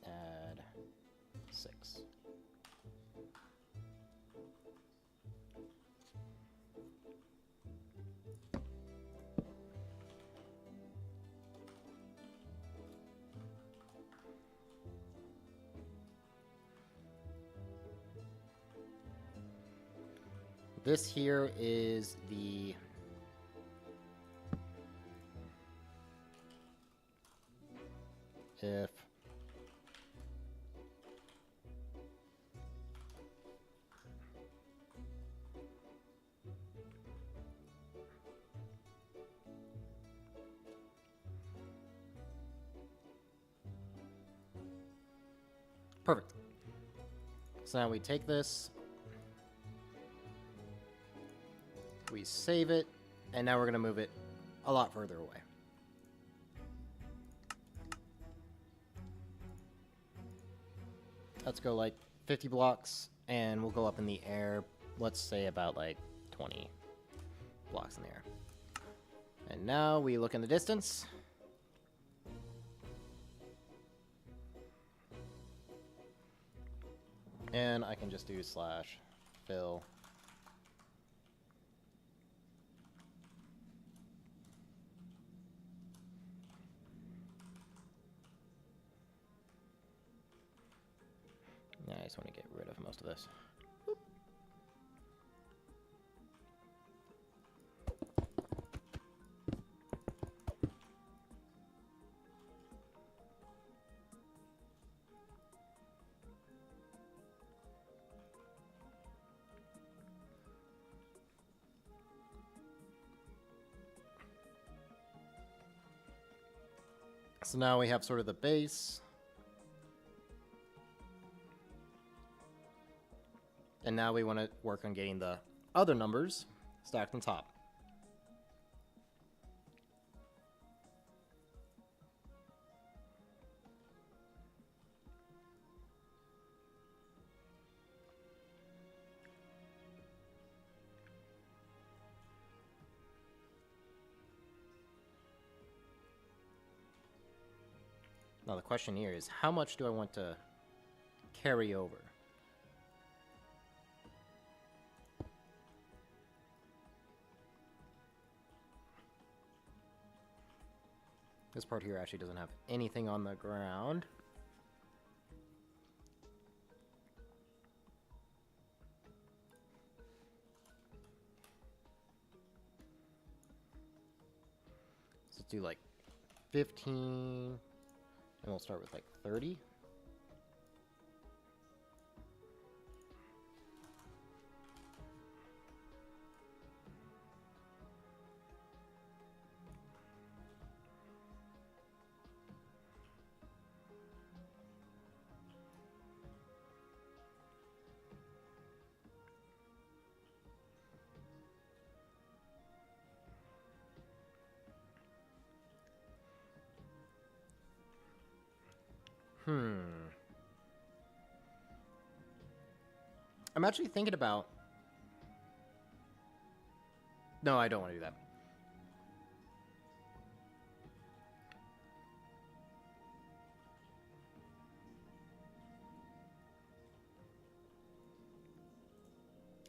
Add 6. This here is the if perfect. So now we take this, we save it, and now we're going to move it a lot further away. Let's go like 50 blocks, and we'll go up in the air, let's say about like 20 blocks in the air. And now we look in the distance. And I can just do slash fill. I just want to get rid of most of this. Boop. So now we have sort of the base. And now we want to work on getting the other numbers stacked on top. Now the question here is, how much do I want to carry over? This part here actually doesn't have anything on the ground. do like 15, and we'll start with like 30. I'm actually thinking about... No, I don't want to do that.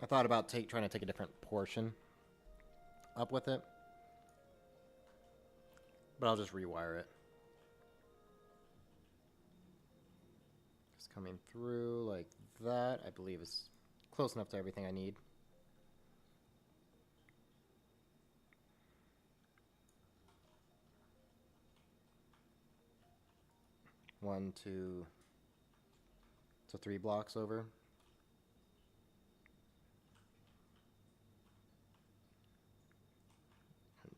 I thought about trying to take a different portion up with it. But I'll just rewire it. Just coming through like that, I believe is close enough to everything I need. One, two, so 3 blocks over.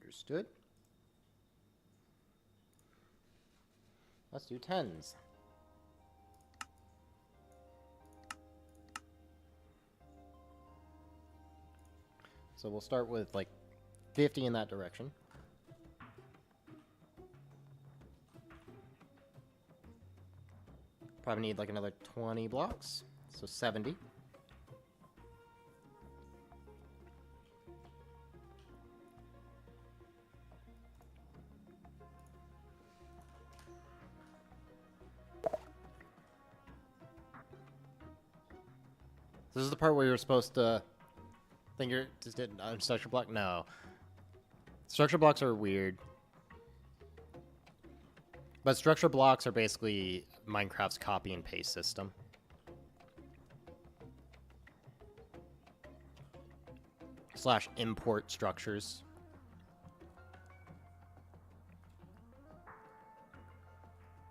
Understood. Let's do 10s. So we'll start with like 50 in that direction. Probably need like another 20 blocks, so 70. This is the part where you're supposed to think you're just did structure block. No, structure blocks are weird, but structure blocks are basically Minecraft's copy and paste system. Slash import structures.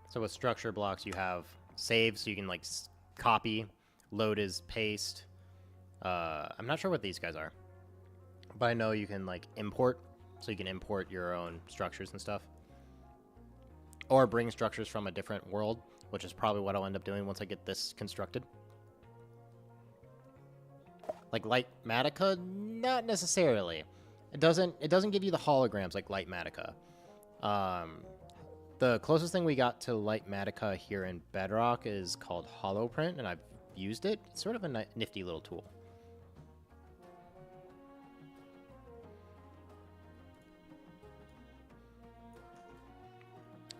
So with structure blocks, you have saves, so you can like copy, load as paste. I'm not sure what these guys are, but I know you can like import, so you can import your own structures and stuff. Or bring structures from a different world, which is probably what I'll end up doing once I get this constructed. Like Light Matica, not necessarily. It doesn't give you the holograms like Light Matica. The closest thing we got to Light Matica here in Bedrock is called Holoprint, and I've used it. It's sort of a nifty little tool.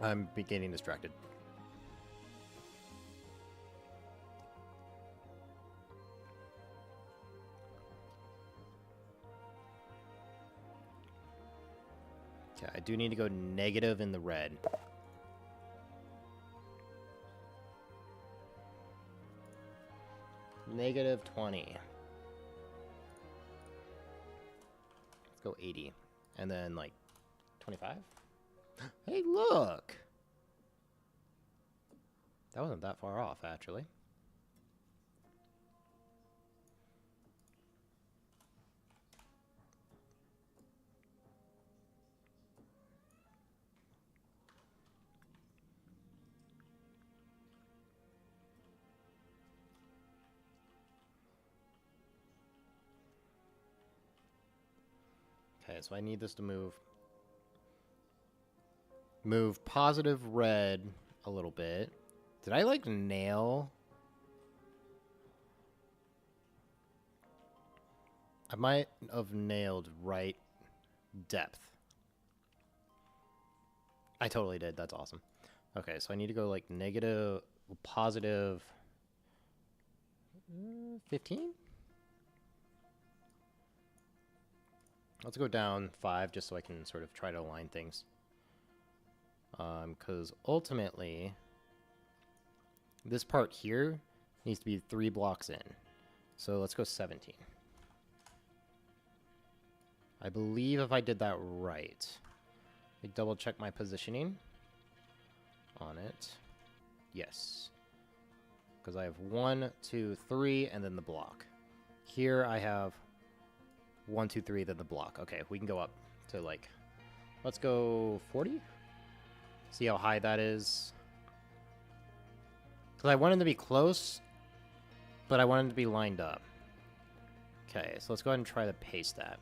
I'm getting distracted. Okay, I do need to go negative in the red. Negative 20. Let's go 80. And then, like, 25? Hey, look! That wasn't that far off, actually. Okay, so I need this to move positive red a little bit. Did I like nail? I might have nailed right depth. I totally did. That's awesome. Okay, so I need to go like negative, positive 15? Let's go down 5 just so I can sort of try to align things. Because ultimately, this part here needs to be 3 blocks in. So let's go 17. I believe if I did that right. I double check my positioning on it. Yes. Because I have 1, 2, 3, and then the block. Here I have 1, 2, 3, then the block. Okay, we can go up to like, let's go 40? See how high that is. Because I want them to be close, but I want them to be lined up. Okay, so let's go ahead and try to paste that.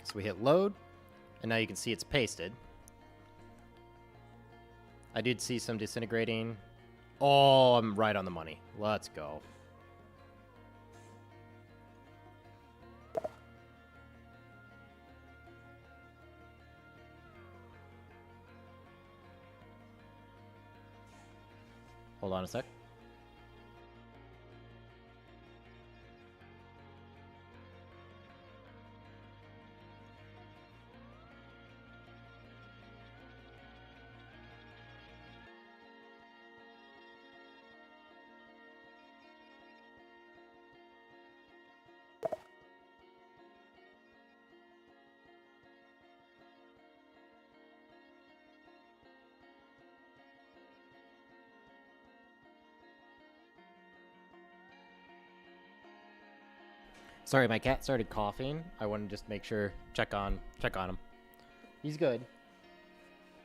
So we hit load, and now you can see it's pasted. I did see some disintegrating. Oh, I'm right on the money. Let's go. Hold on a sec. Sorry, my cat started coughing. I wanted to just make sure, check on him. He's good.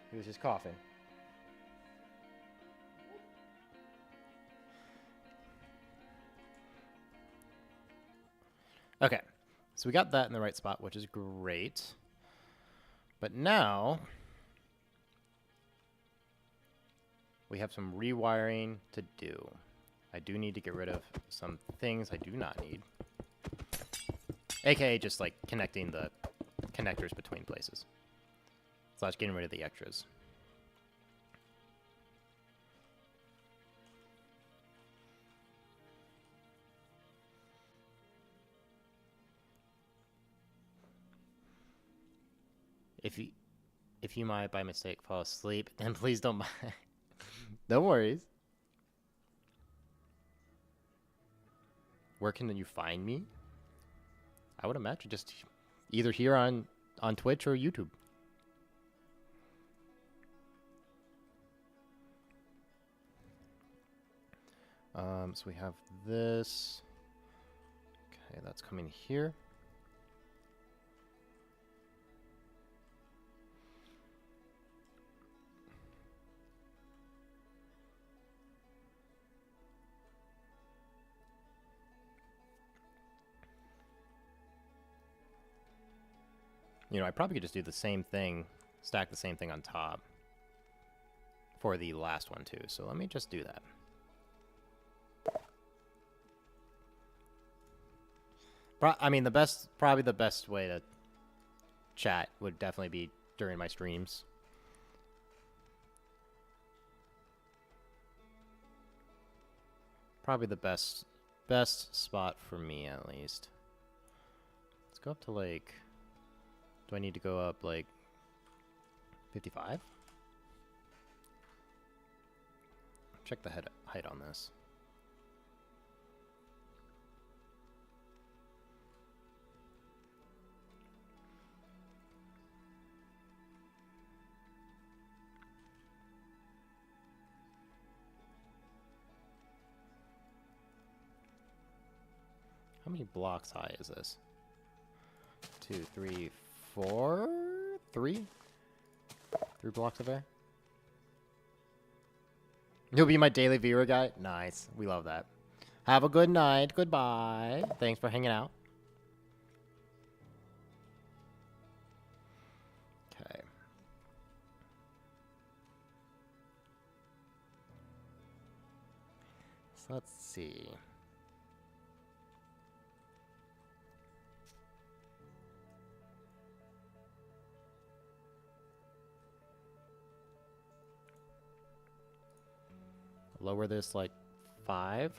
He was just coughing. Okay, so we got that in the right spot, which is great. But now we have some rewiring to do. I do need to get rid of some things I do not need. AKA just like connecting the connectors between places. / getting rid of the extras. If you might by mistake fall asleep, then please don't mind. No worries. Where can you find me? I would imagine just either here on Twitch or YouTube. So we have this. Okay, that's coming here. You know, I probably could just do the same thing, stack the same thing on top for the last one too. So let me just do that. I mean, probably the best way to chat would definitely be during my streams. Probably the best spot for me, at least. Let's go up to like... Do I need to go up like 55? Check the height on this. How many blocks high is this? 2, 3, 4, 3? 3 blocks of air? You'll be my daily viewer guy? Nice. We love that. Have a good night. Goodbye. Thanks for hanging out. Okay. So let's see. Lower this like 5.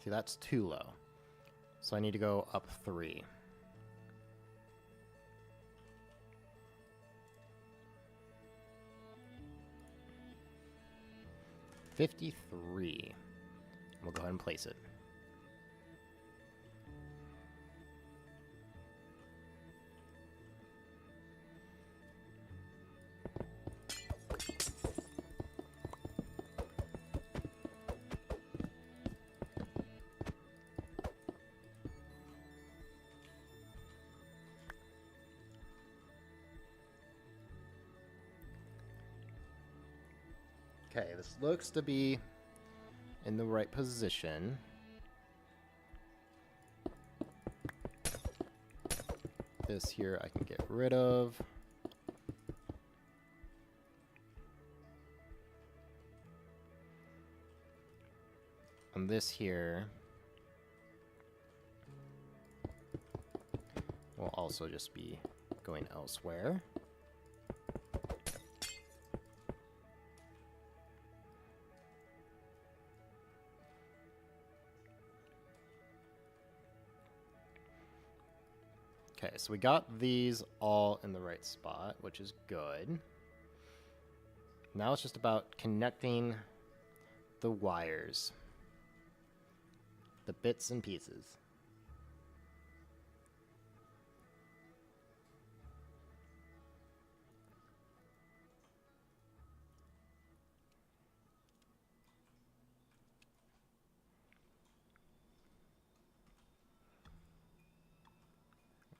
See, that's too low. So I need to go up 3. 53. We'll go ahead and place it. Okay, this looks to be in the right position. This here I can get rid of. And this here will also just be going elsewhere. Okay, so we got these all in the right spot, which is good. Now it's just about connecting the wires, the bits and pieces.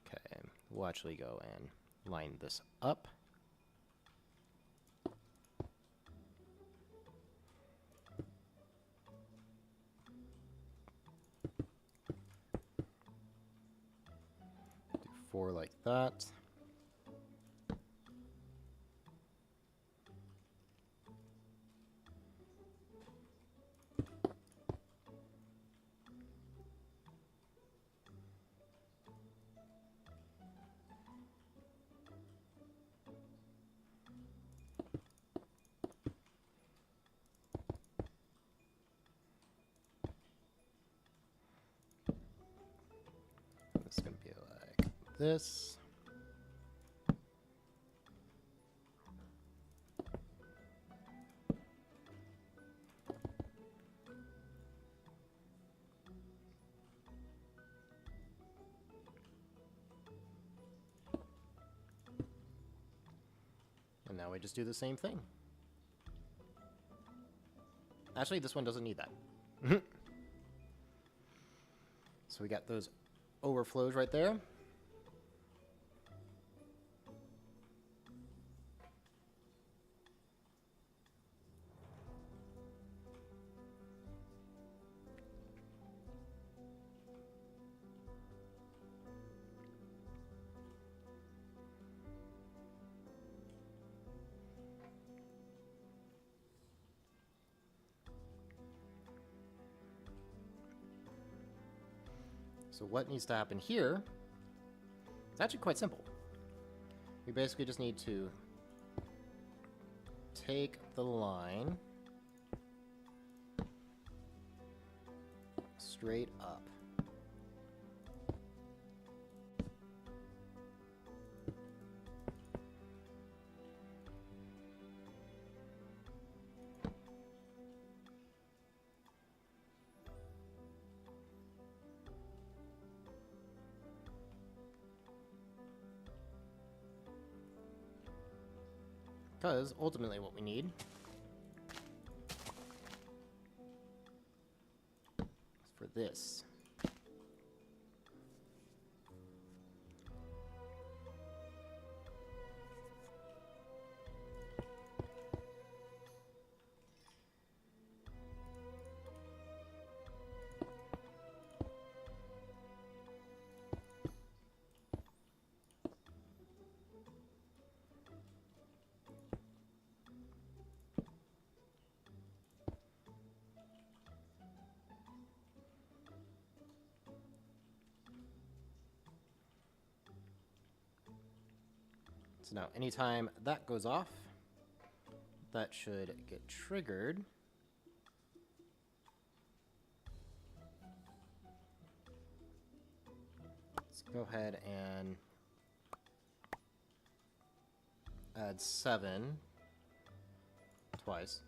Okay, we'll actually go and line this up. Do 4 like that. This is going to be like this. And now we just do the same thing. Actually, this one doesn't need that. So we got those overflows right there. So what needs to happen here? It's actually quite simple. We basically just need to take the line straight up. Because ultimately what we need is for this. So now anytime that goes off, that should get triggered. Let's go ahead and add 7 twice.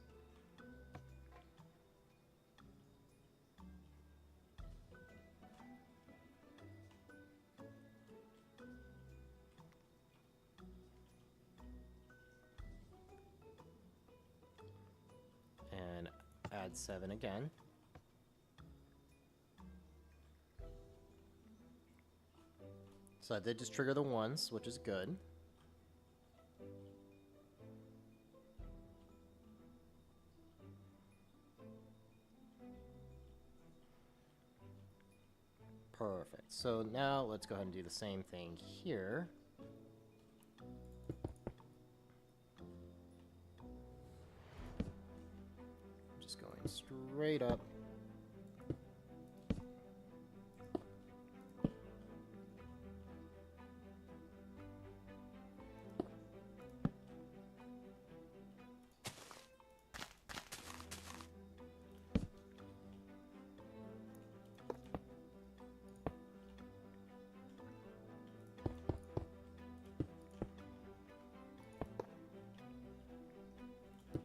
add 7 again. So I did just trigger the ones, which is good. Perfect. So now let's go ahead and do the same thing here. Just going straight up.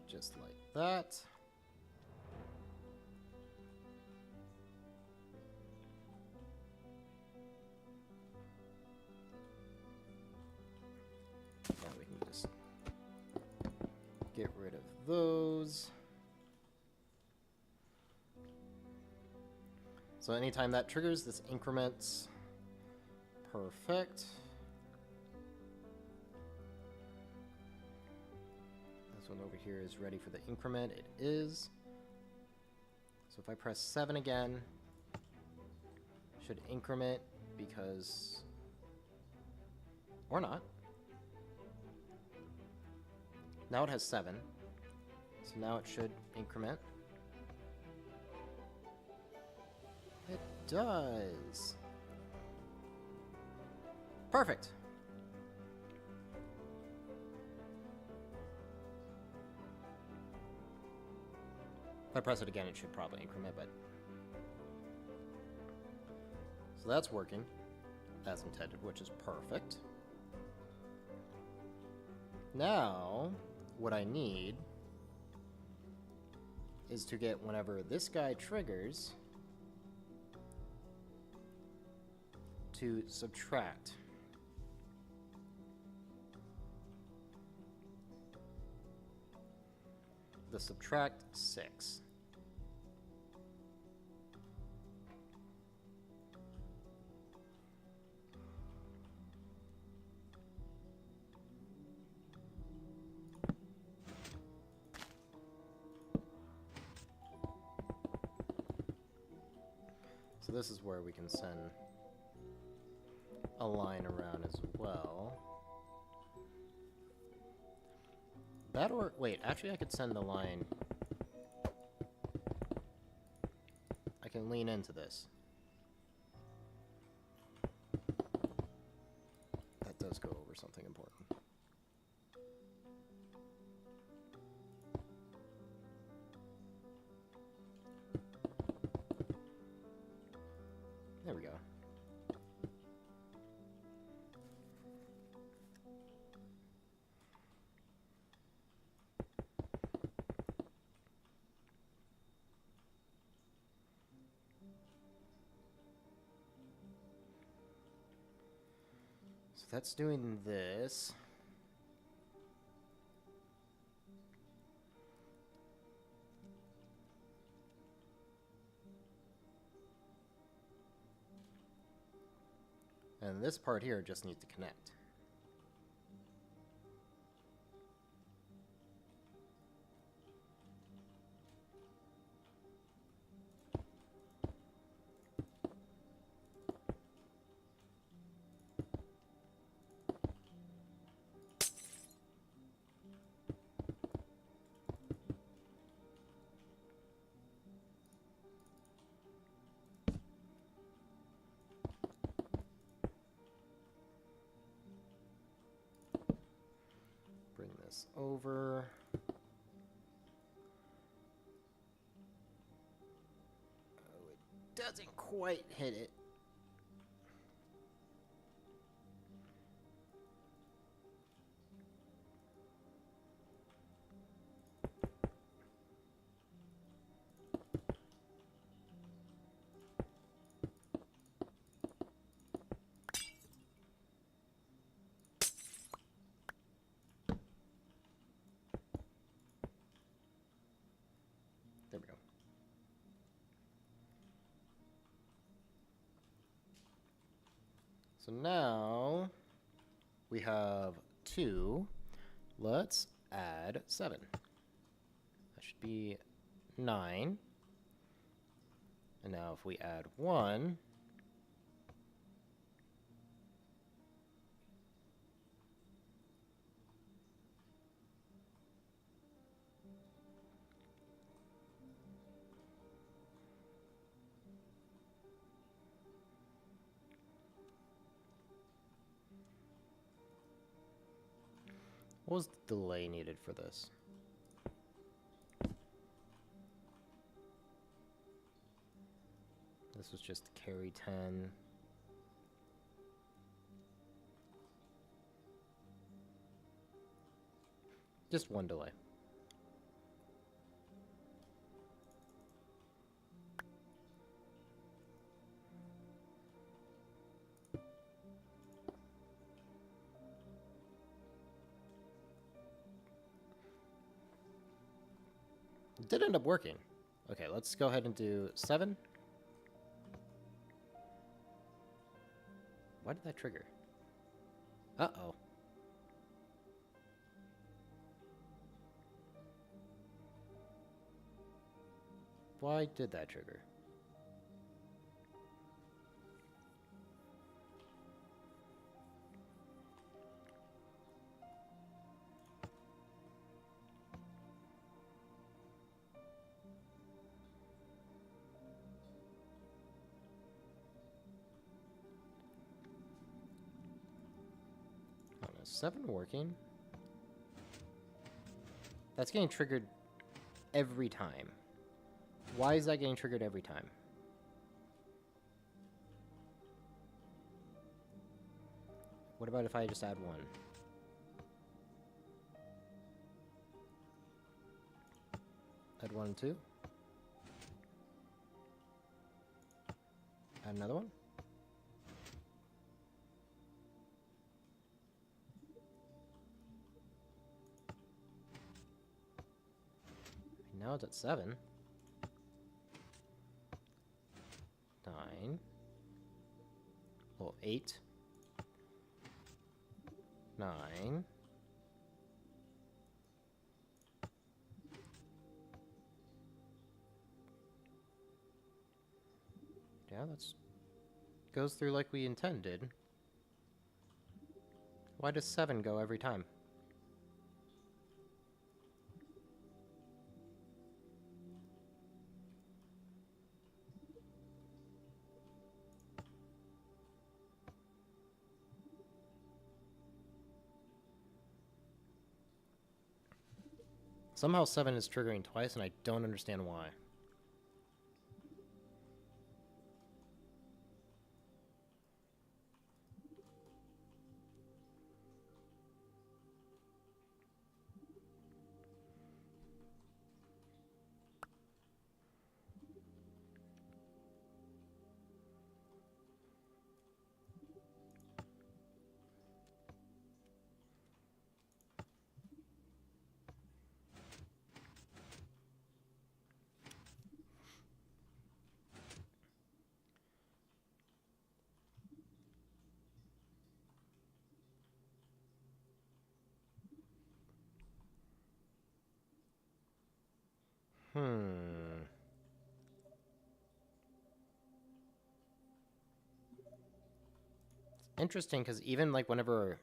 Just like that. Now we can just get rid of those. So anytime that triggers, this increments. Perfect. One over here is ready for the increment. It is. So if I press 7 again, should increment because, or not. Now it has 7. So now it should increment. It does. Perfect. If I press it again, it should probably increment, but... So that's working as intended, which is perfect. Now, what I need is to get whenever this guy triggers to subtract. The subtract 6. So this is where we can send a line around as well. That or, wait, actually I could send the line. I can lean into this. That does go over something important. There we go. So that's doing this. And this part here just needs to connect. Bring this over. Oh, it doesn't quite hit it. There we go. So now we have 2. Let's add 7. That should be 9. And now if we add 1, what was the delay needed for this? This was just carry 10. Just 1 delay. It did end up working. Okay, let's go ahead and do 7. Why did that trigger? Uh-oh. Why did that trigger? Is 7 working? That's getting triggered every time. Why is that getting triggered every time? What about if I just add 1? Add 1 and 2. Add another one. Now it's at 7. 9. Well, 8. 9. Yeah, that's goes through like we intended. Why does 7 go every time? Somehow 7 is triggering twice, and I don't understand why. Interesting, because even like whenever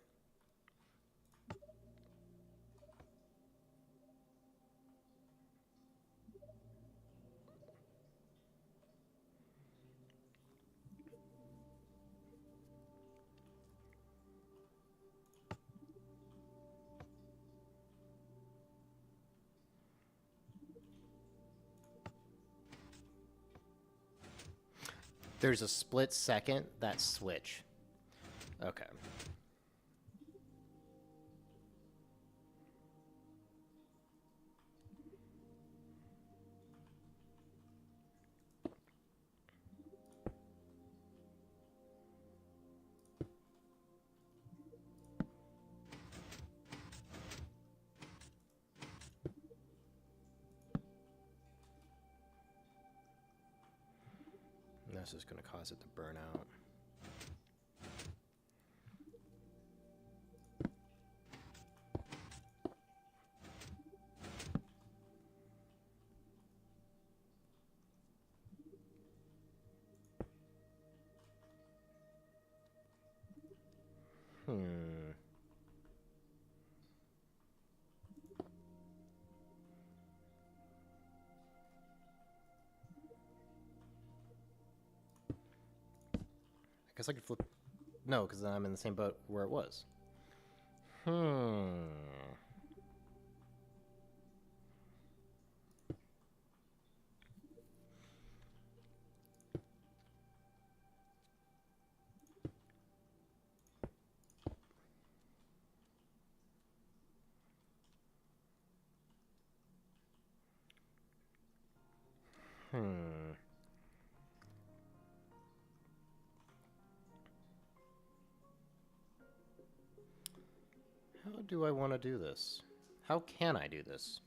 there's a split second, that switch. Okay. And this is going to cause it to burn out. I guess I could flip... No, because then I'm in the same boat where it was. How do I want to do this? How can I do this?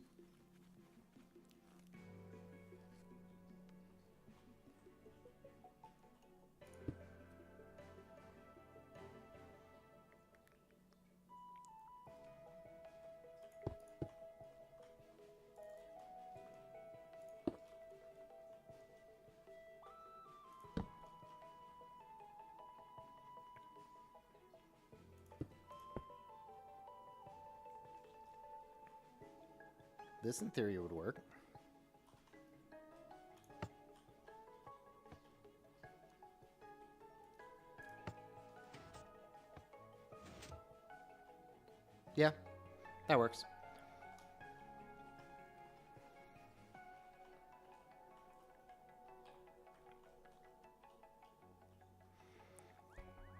This, in theory, would work. Yeah, that works.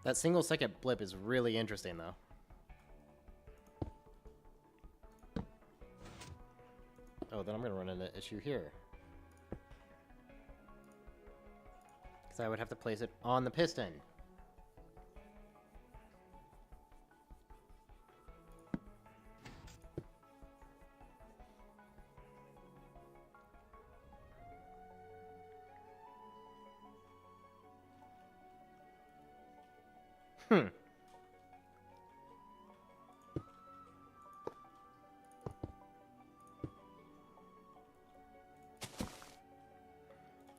That single-second blip is really interesting, though. Oh, then I'm going to run into an issue here. Because I would have to place it on the piston.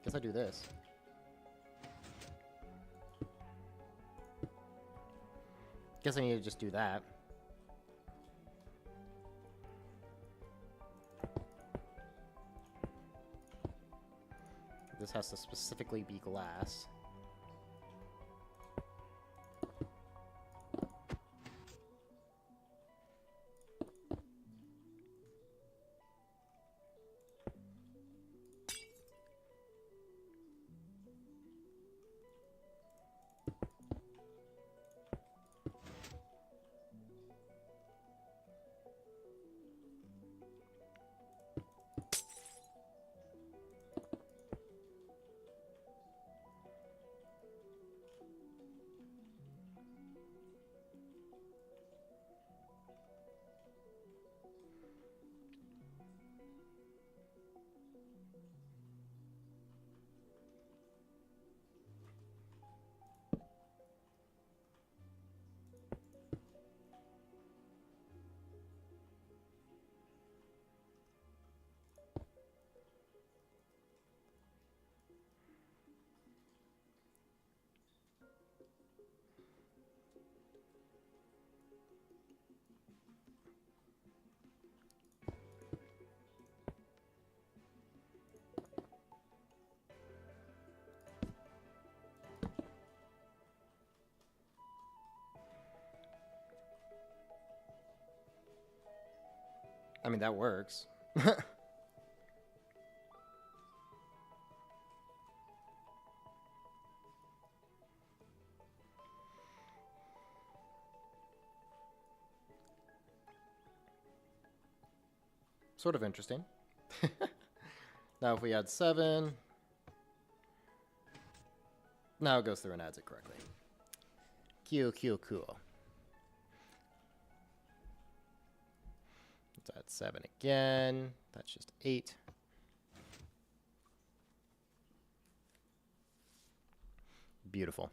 Guess I do this. Guess I need to just do that. This has to specifically be glass. I mean, that works. Sort of interesting. Now if we add 7... Now it goes through and adds it correctly. Cool. Let's add 7 again. That's just 8. Beautiful.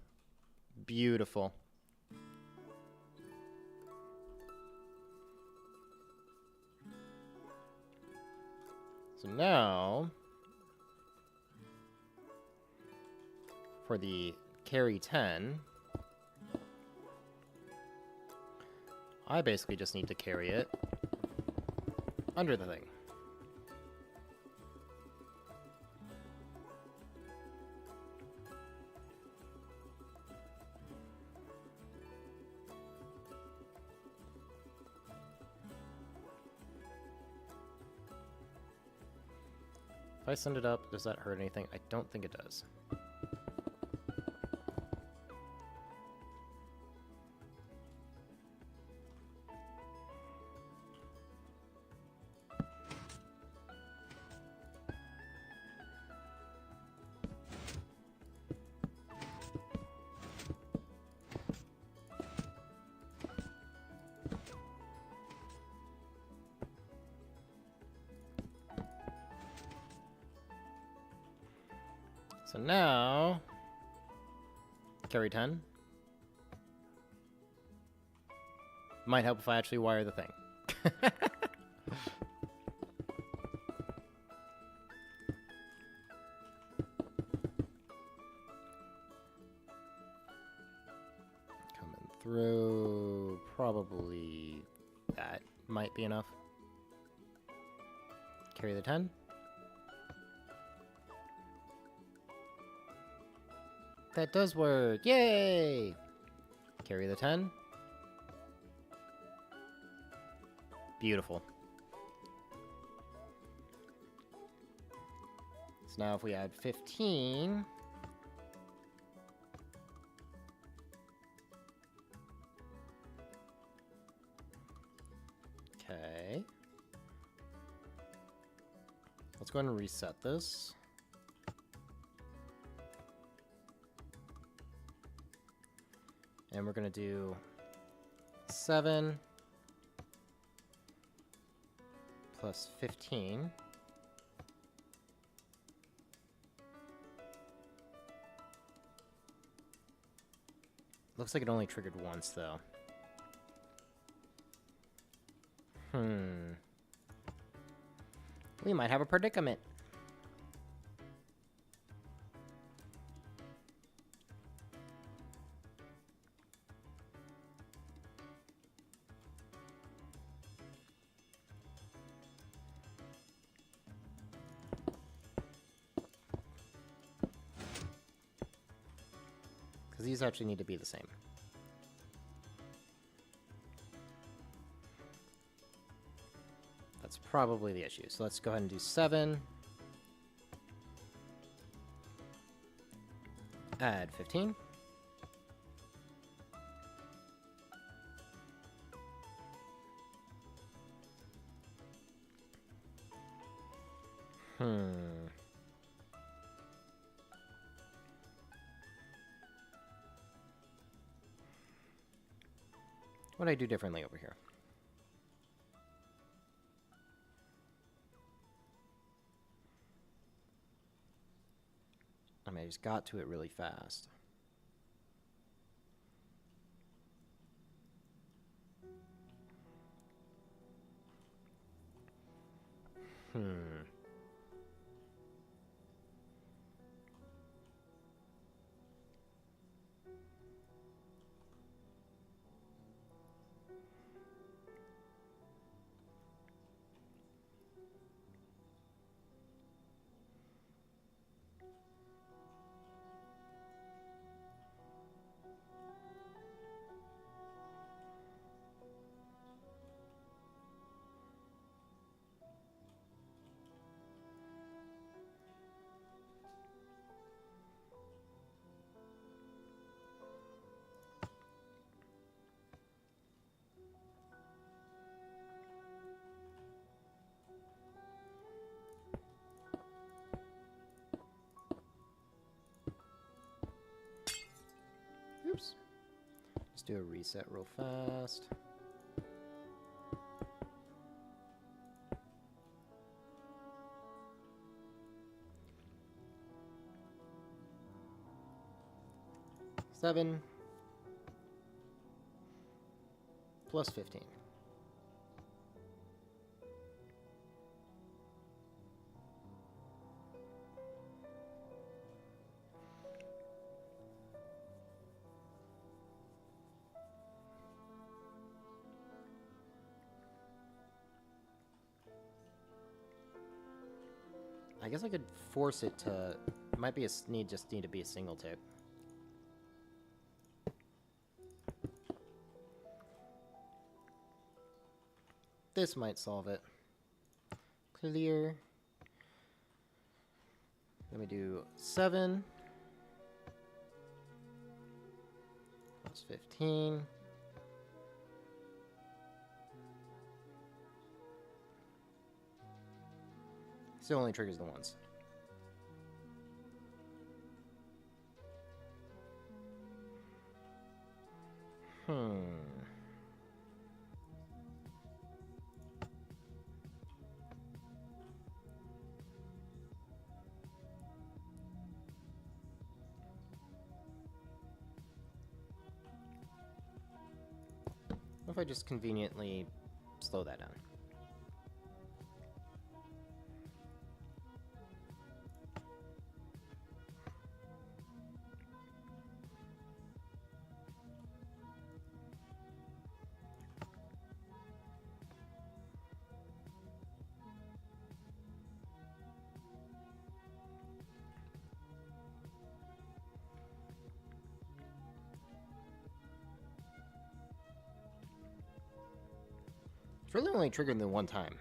Beautiful. So now, for the carry 10, I basically just need to carry it under the thing. If I send it up, does that hurt anything? I don't think it does. So now, carry 10. Might help if I actually wire the thing. Coming through, probably that might be enough. Carry the 10. That does work. Yay! Carry the 10. Beautiful. So now if we add 15... Okay. Let's go ahead and reset this. And we're going to do 7 plus 15. Looks like it only triggered once, though. We might have a predicament. Because these actually need to be the same. That's probably the issue. So let's go ahead and do 7. Add 15. What do I do differently over here? I mean, I just got to it really fast. Oops. Let's do a reset real fast. Seven plus 15. I guess I could force it to... It might be a just need to be a single tick. This might solve it. Clear. Let me do 7. Plus 15. Still only triggers the once. What if I just conveniently slow that down? It's really only triggered the one time.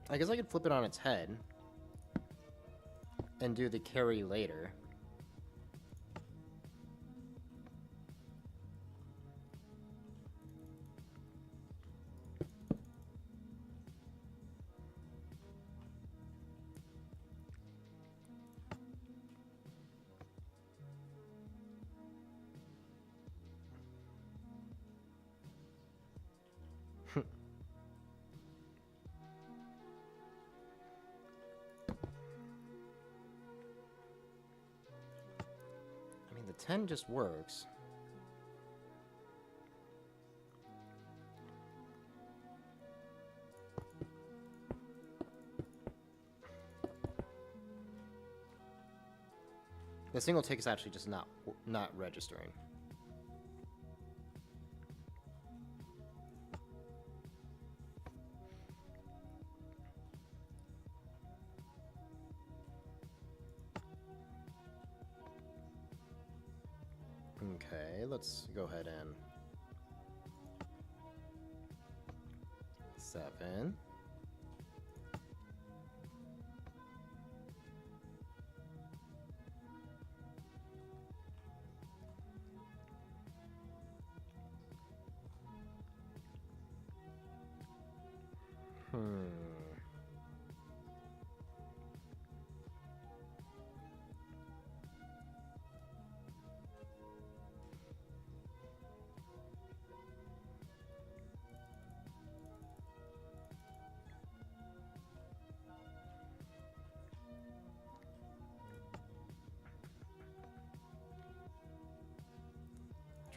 I guess I could flip it on its head and do the carry later. I mean, the 10 just works. The single tick is actually just not registering. Okay, let's go ahead and 7.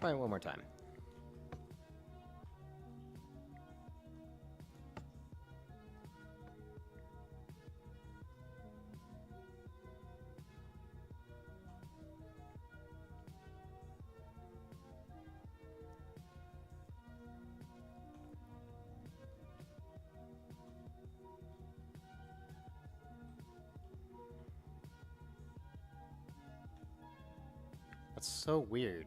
Try it one more time. That's so weird.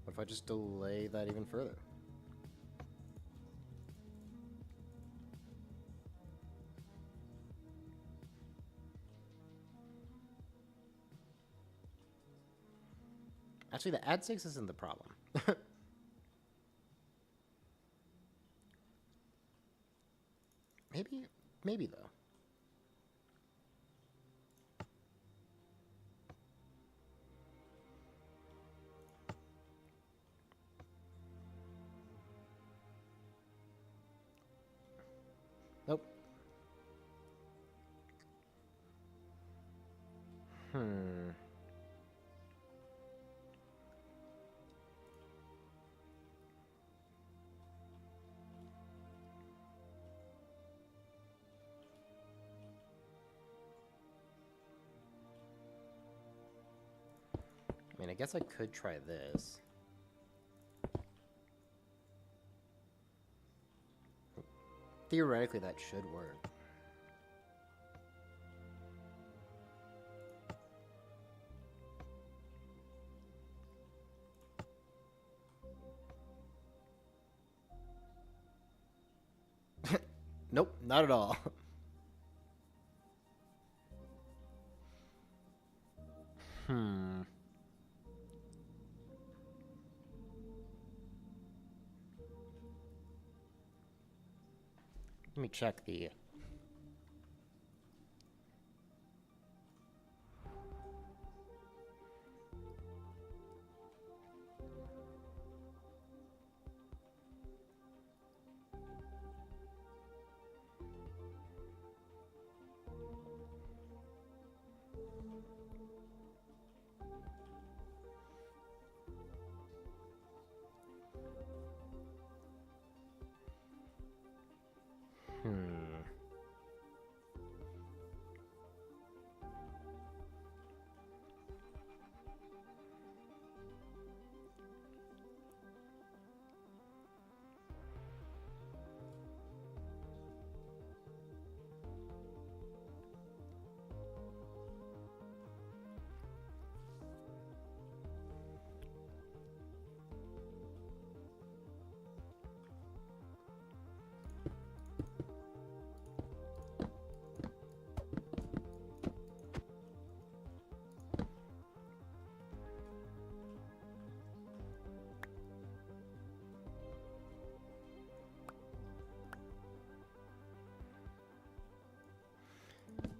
What if I just delay that even further? Actually, the add 6 isn't the problem. Maybe though. Nope. I mean, I guess I could try this. Theoretically, that should work. Nope, not at all. Let me check the...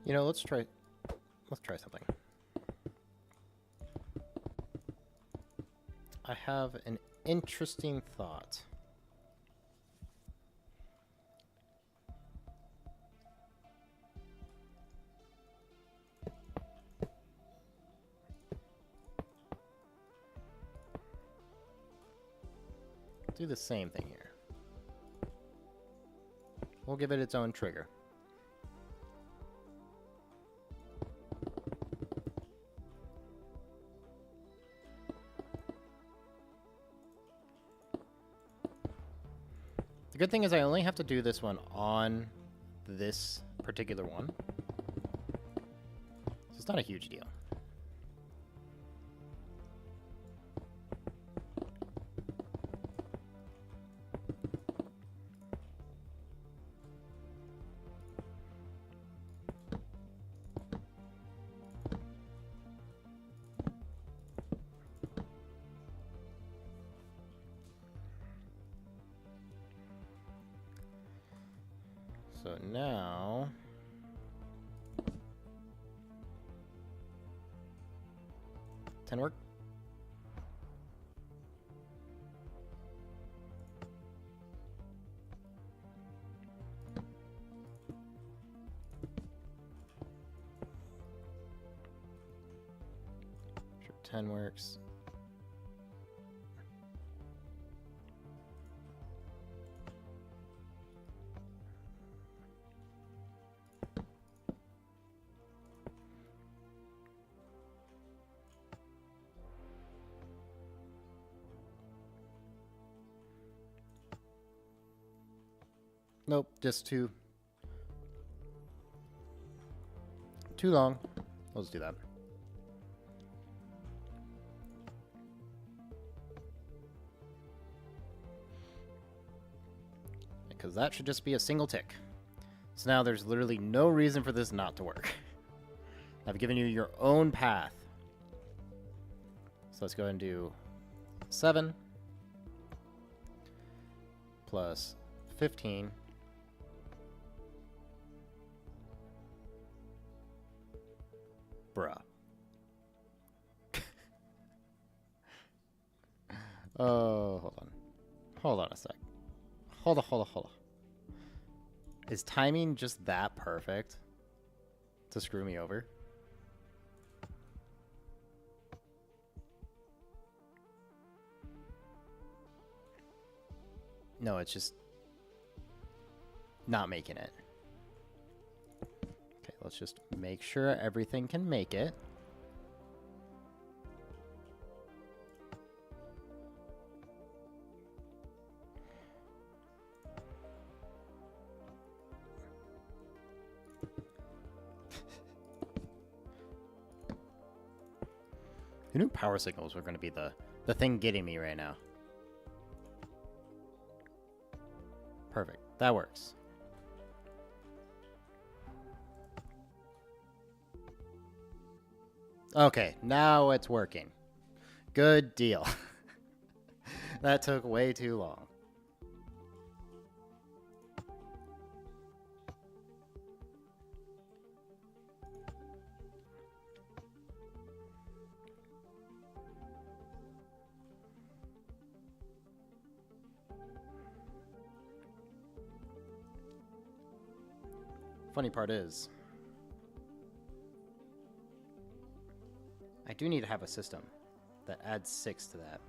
You know, let's try something. I have an interesting thought. Do the same thing here. We'll give it its own trigger. The good thing is I only have to do this one on this particular one. So it's not a huge deal. So now, ten work. Sure, 10 works. Nope, just too long. Let's do that. Because that should just be a single tick. So now there's literally no reason for this not to work. I've given you your own path. So let's go ahead and do 7 plus 15 bruh. Oh, hold on. Hold on a sec. Hold on. Is timing just that perfect to screw me over? No, it's just not making it. Okay, let's just make sure everything can make it. Who knew power signals were going to be the thing getting me right now? Perfect. That works. Okay, now it's working. Good deal. That took way too long. Funny part is, I do need to have a system that adds 6 to that.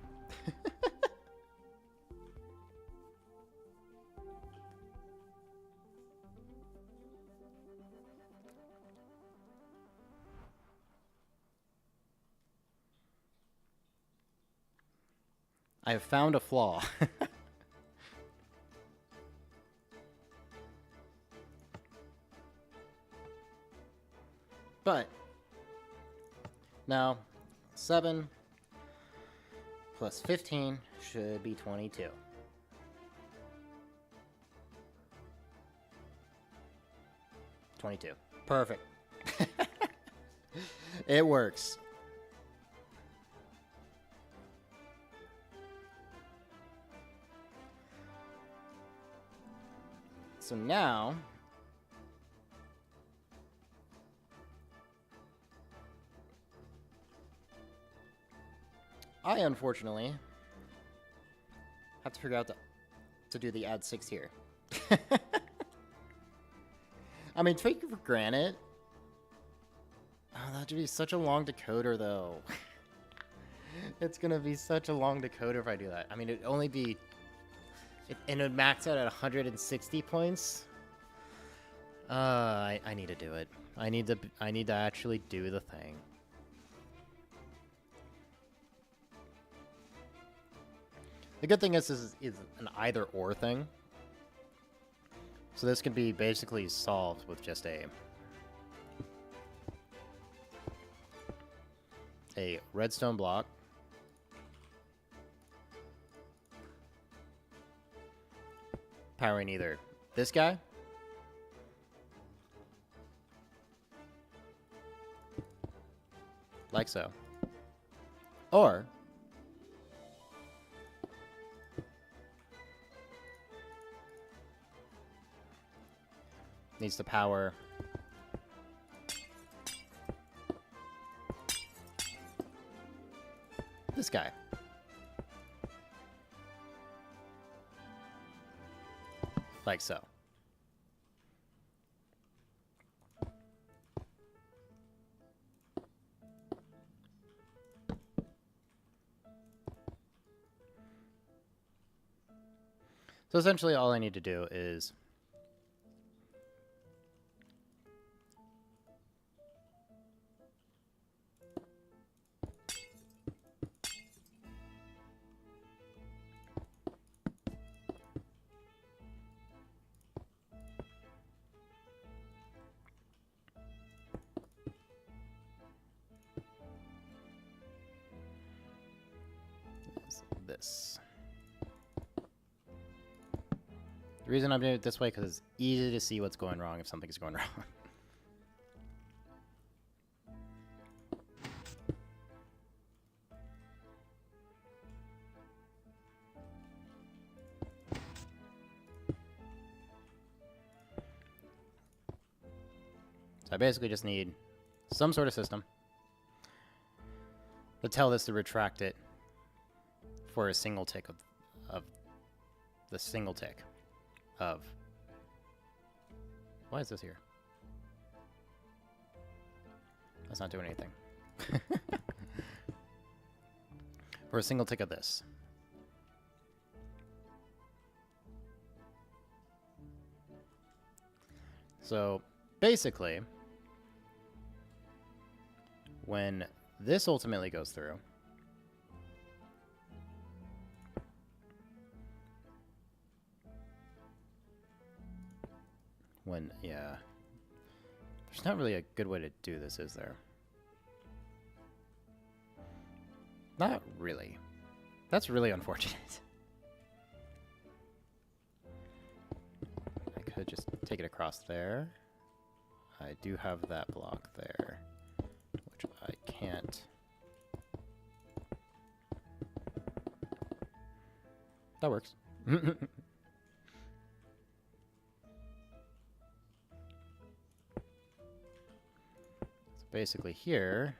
I have found a flaw. But now 7 plus 15 should be 22. Perfect. It works. So now I unfortunately have to figure out to do the add 6 here. I mean, take it for granted. Oh, that'd be such a long decoder, though. It's gonna be such a long decoder if I do that. I mean, it'd only be... and it would max out at 160 points. I need to do it. I need to actually do the thing. The good thing is this is an either-or thing. So this can be basically solved with just a redstone block. Powering either this guy like so, or needs to power this guy. Like so. So essentially all I need to do is this. The reason I'm doing it this way because it's easy to see what's going wrong if something's going wrong. So I basically just need some sort of system to tell this to retract it for a single tick of the single tick of... Why is this here? That's not doing anything. For a single tick of this. So basically, when this ultimately goes through, yeah, there's not really a good way to do this, is there? Not really. That's really unfortunate. I could just take it across there. I do have that block there, which I can't. That works. So basically here,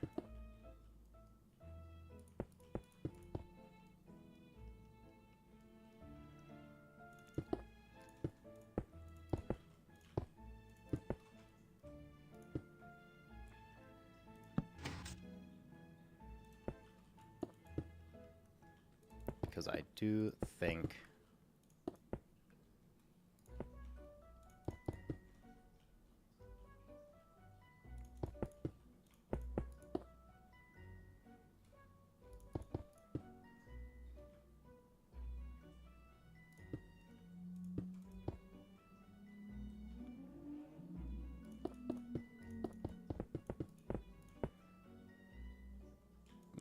because I do think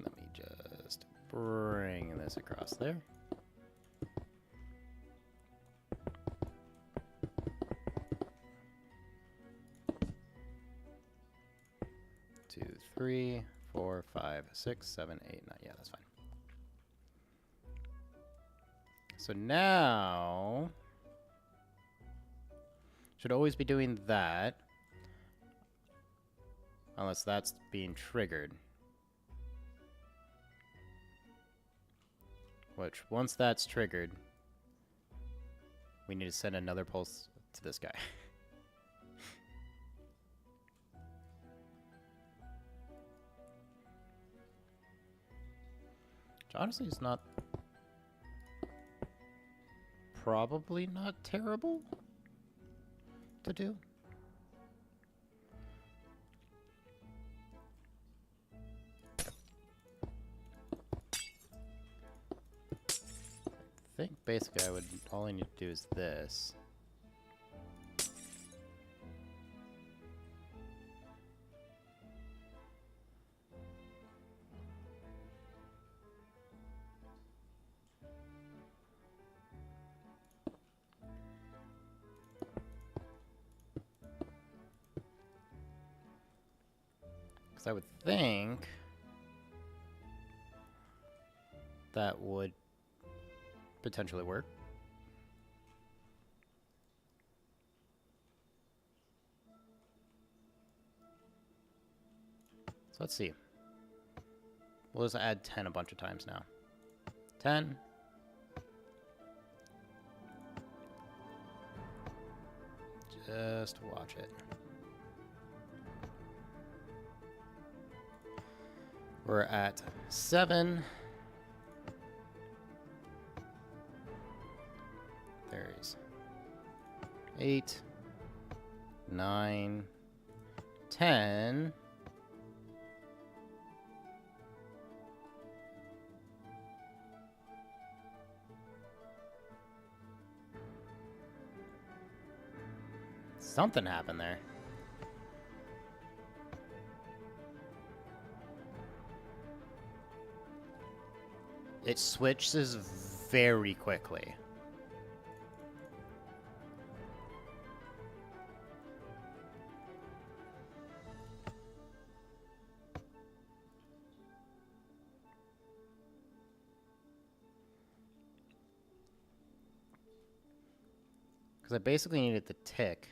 let me just bring this across there. 2, 3, 4, 5, 6, 7, 8, 9. Yeah, that's fine. So now, should always be doing that, unless that's being triggered. Which, once that's triggered, we need to send another pulse to this guy. Which honestly is not... probably not terrible to do. I think basically all I need to do is this. Because I would think that would potentially work. So let's see. We'll just add 10 a bunch of times now. 10. Just watch it. We're at 7. There's 8, 9, 10. Something happened there. It switches very quickly. Because I basically needed the tick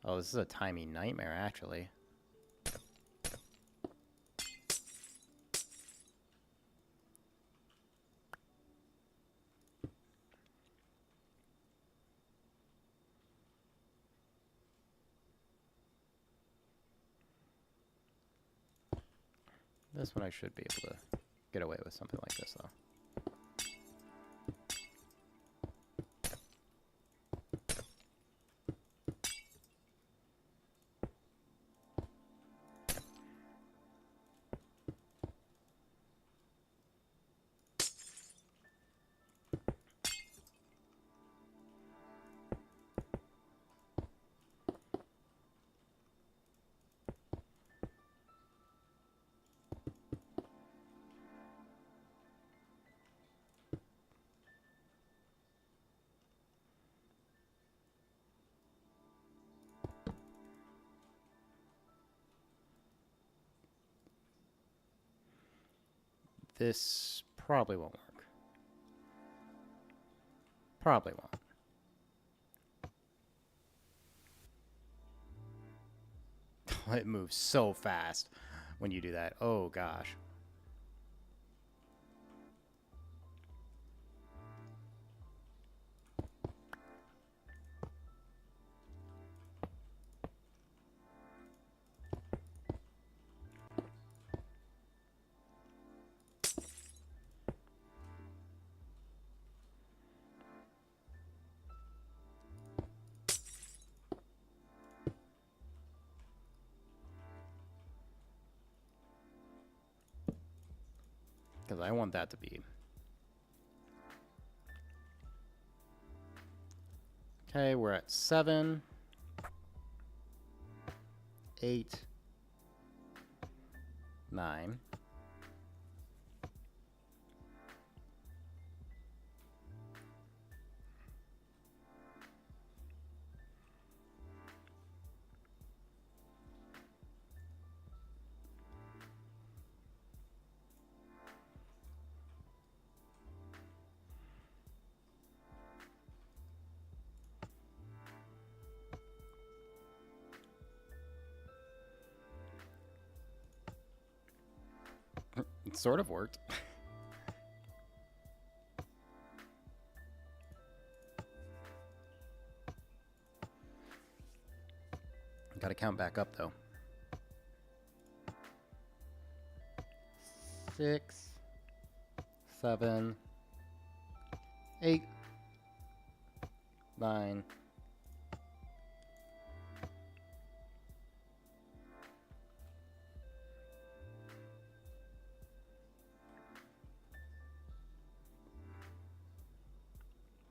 Oh, this is a timing nightmare, actually. This one I should be able to get away with something like this, though. This probably won't work. Probably won't. It moves so fast when you do that. Oh, gosh. Because I want that to be. Okay, we're at 7, 8, 9. It sort of worked. Gotta count back up, though. 6, 7, 8, 9.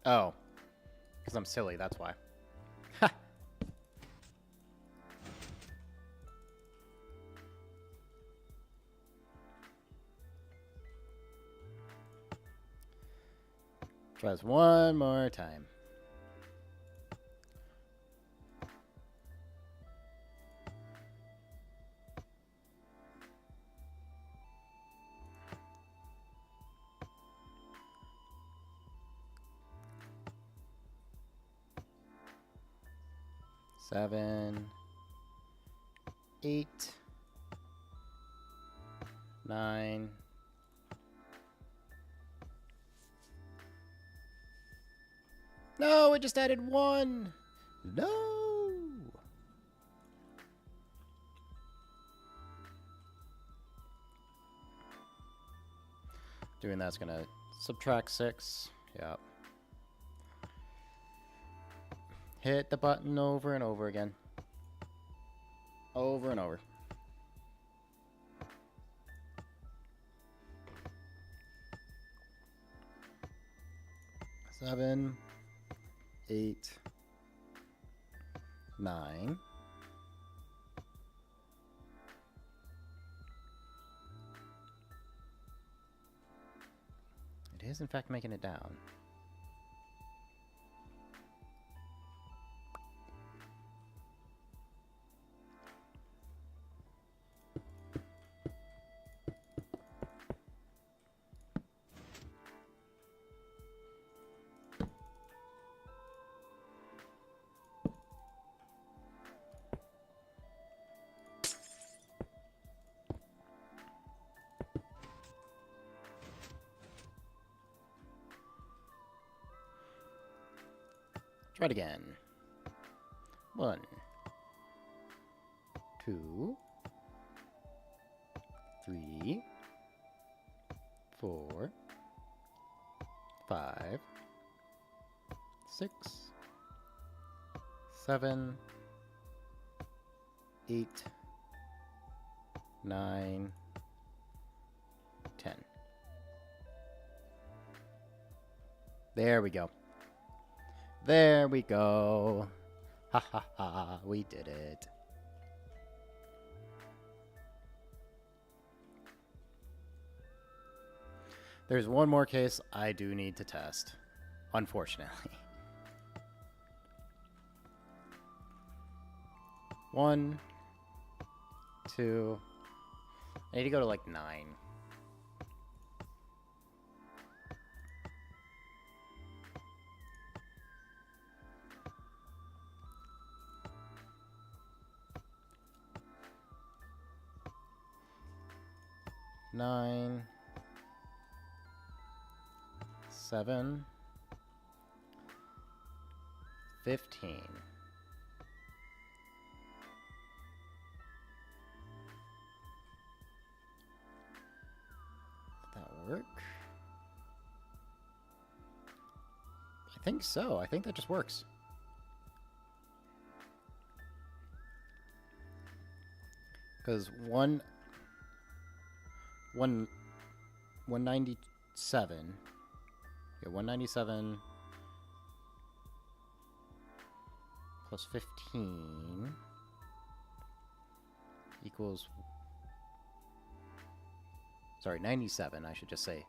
Oh, because I'm silly, that's why. Ha! Try this one more time. Seven, 8, 9. No, it just added 1. No. Doing that's gonna subtract 6. Yep. Hit the button over and over again. Over and over. Seven, 8, 9. It is, in fact, making it down. Try it again. 1, 2, 3, 4, 5, 6, 7, 8, 9, 10. There we go. There we go. Ha ha ha, we did it. There's one more case I do need to test, unfortunately. 1, 2, I need to go to like 9. Nine, 7, 15. Did that work? I think so. I think that just works. Because 197. Yeah, 197 plus 15 equals... Sorry, 97, I should just say.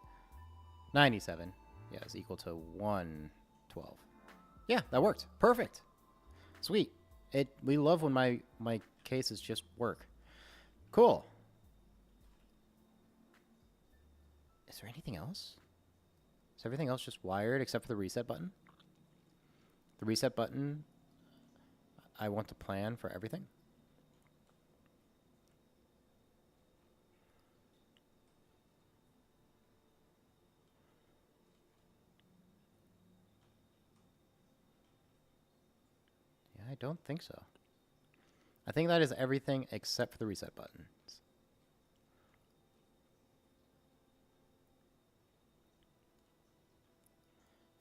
97, yeah, is equal to 112. Yeah, that worked. Perfect. Sweet. We love when my cases just work. Cool. Is there anything else? Is everything else just wired except for the reset button? The reset button, I want to plan for everything. Yeah, I don't think so. I think that is everything except for the reset button.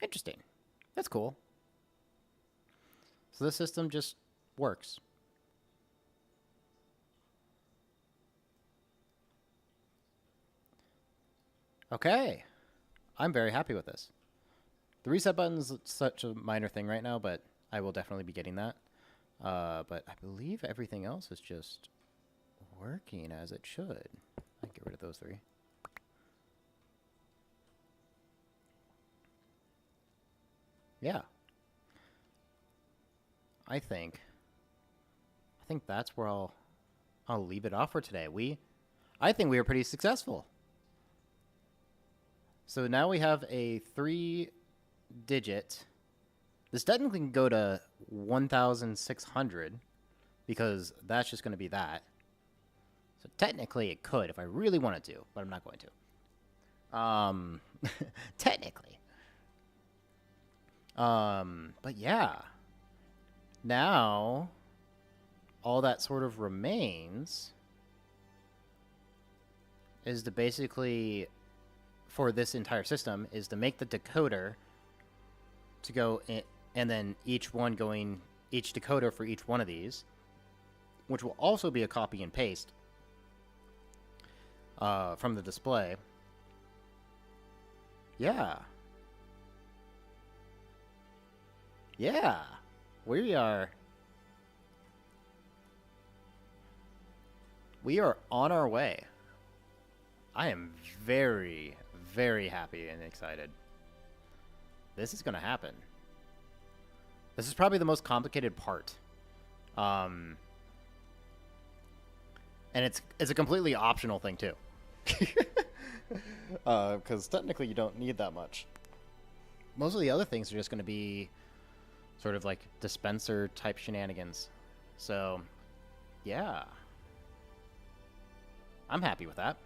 Interesting. That's cool. So this system just works. Okay. I'm very happy with this. The reset button is such a minor thing right now, but I will definitely be getting that. But I believe everything else is just working as it should. I'll get rid of those 3. Yeah. I think that's where I'll leave it off for today. I think we were pretty successful. So now we have a 3-digit. This technically can go to 1,600 because that's just going to be that. So technically it could if I really wanted to, but I'm not going to. Technically. But yeah, now all that sort of remains is to basically, for this entire system, is to make the decoder to go in, and then each decoder for each one of these, which will also be a copy and paste from the display. Yeah. Yeah, we are on our way. I am very, very happy and excited. This is going to happen. This is probably the most complicated part. And it's a completely optional thing too. Because technically you don't need that much. Most of the other things are just going to be sort of like dispenser type shenanigans. So, yeah. I'm happy with that.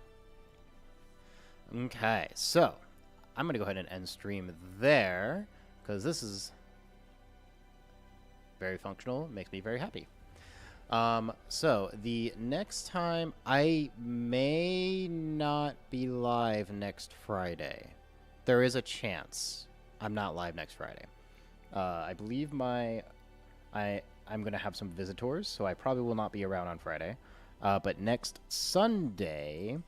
Okay, so I'm going to go ahead and end stream there, because this is very functional, makes me very happy. So the next time I may not be live next Friday. There is a chance I'm not live next Friday. I believe I'm gonna have some visitors, so I probably will not be around on Friday. But next Sunday,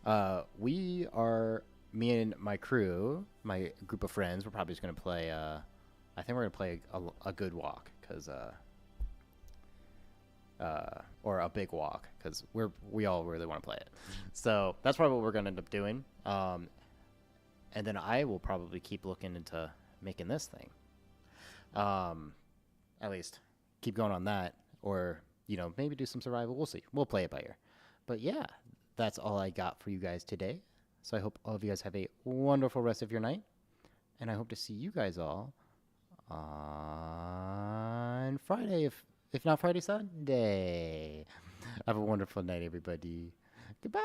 me and my crew, my group of friends, we're probably just gonna play. I think we're gonna play a good walk, cause or a big walk, because we all really want to play it. So that's probably what we're gonna end up doing. And then I will probably keep looking into making this thing. At least keep going on that, or maybe do some survival. We'll see. We'll play it by ear. But yeah, that's all I got for you guys today. So I hope all of you guys have a wonderful rest of your night, and I hope to see you guys all on Friday, if not Friday, Sunday. Have a wonderful night, everybody. Goodbye.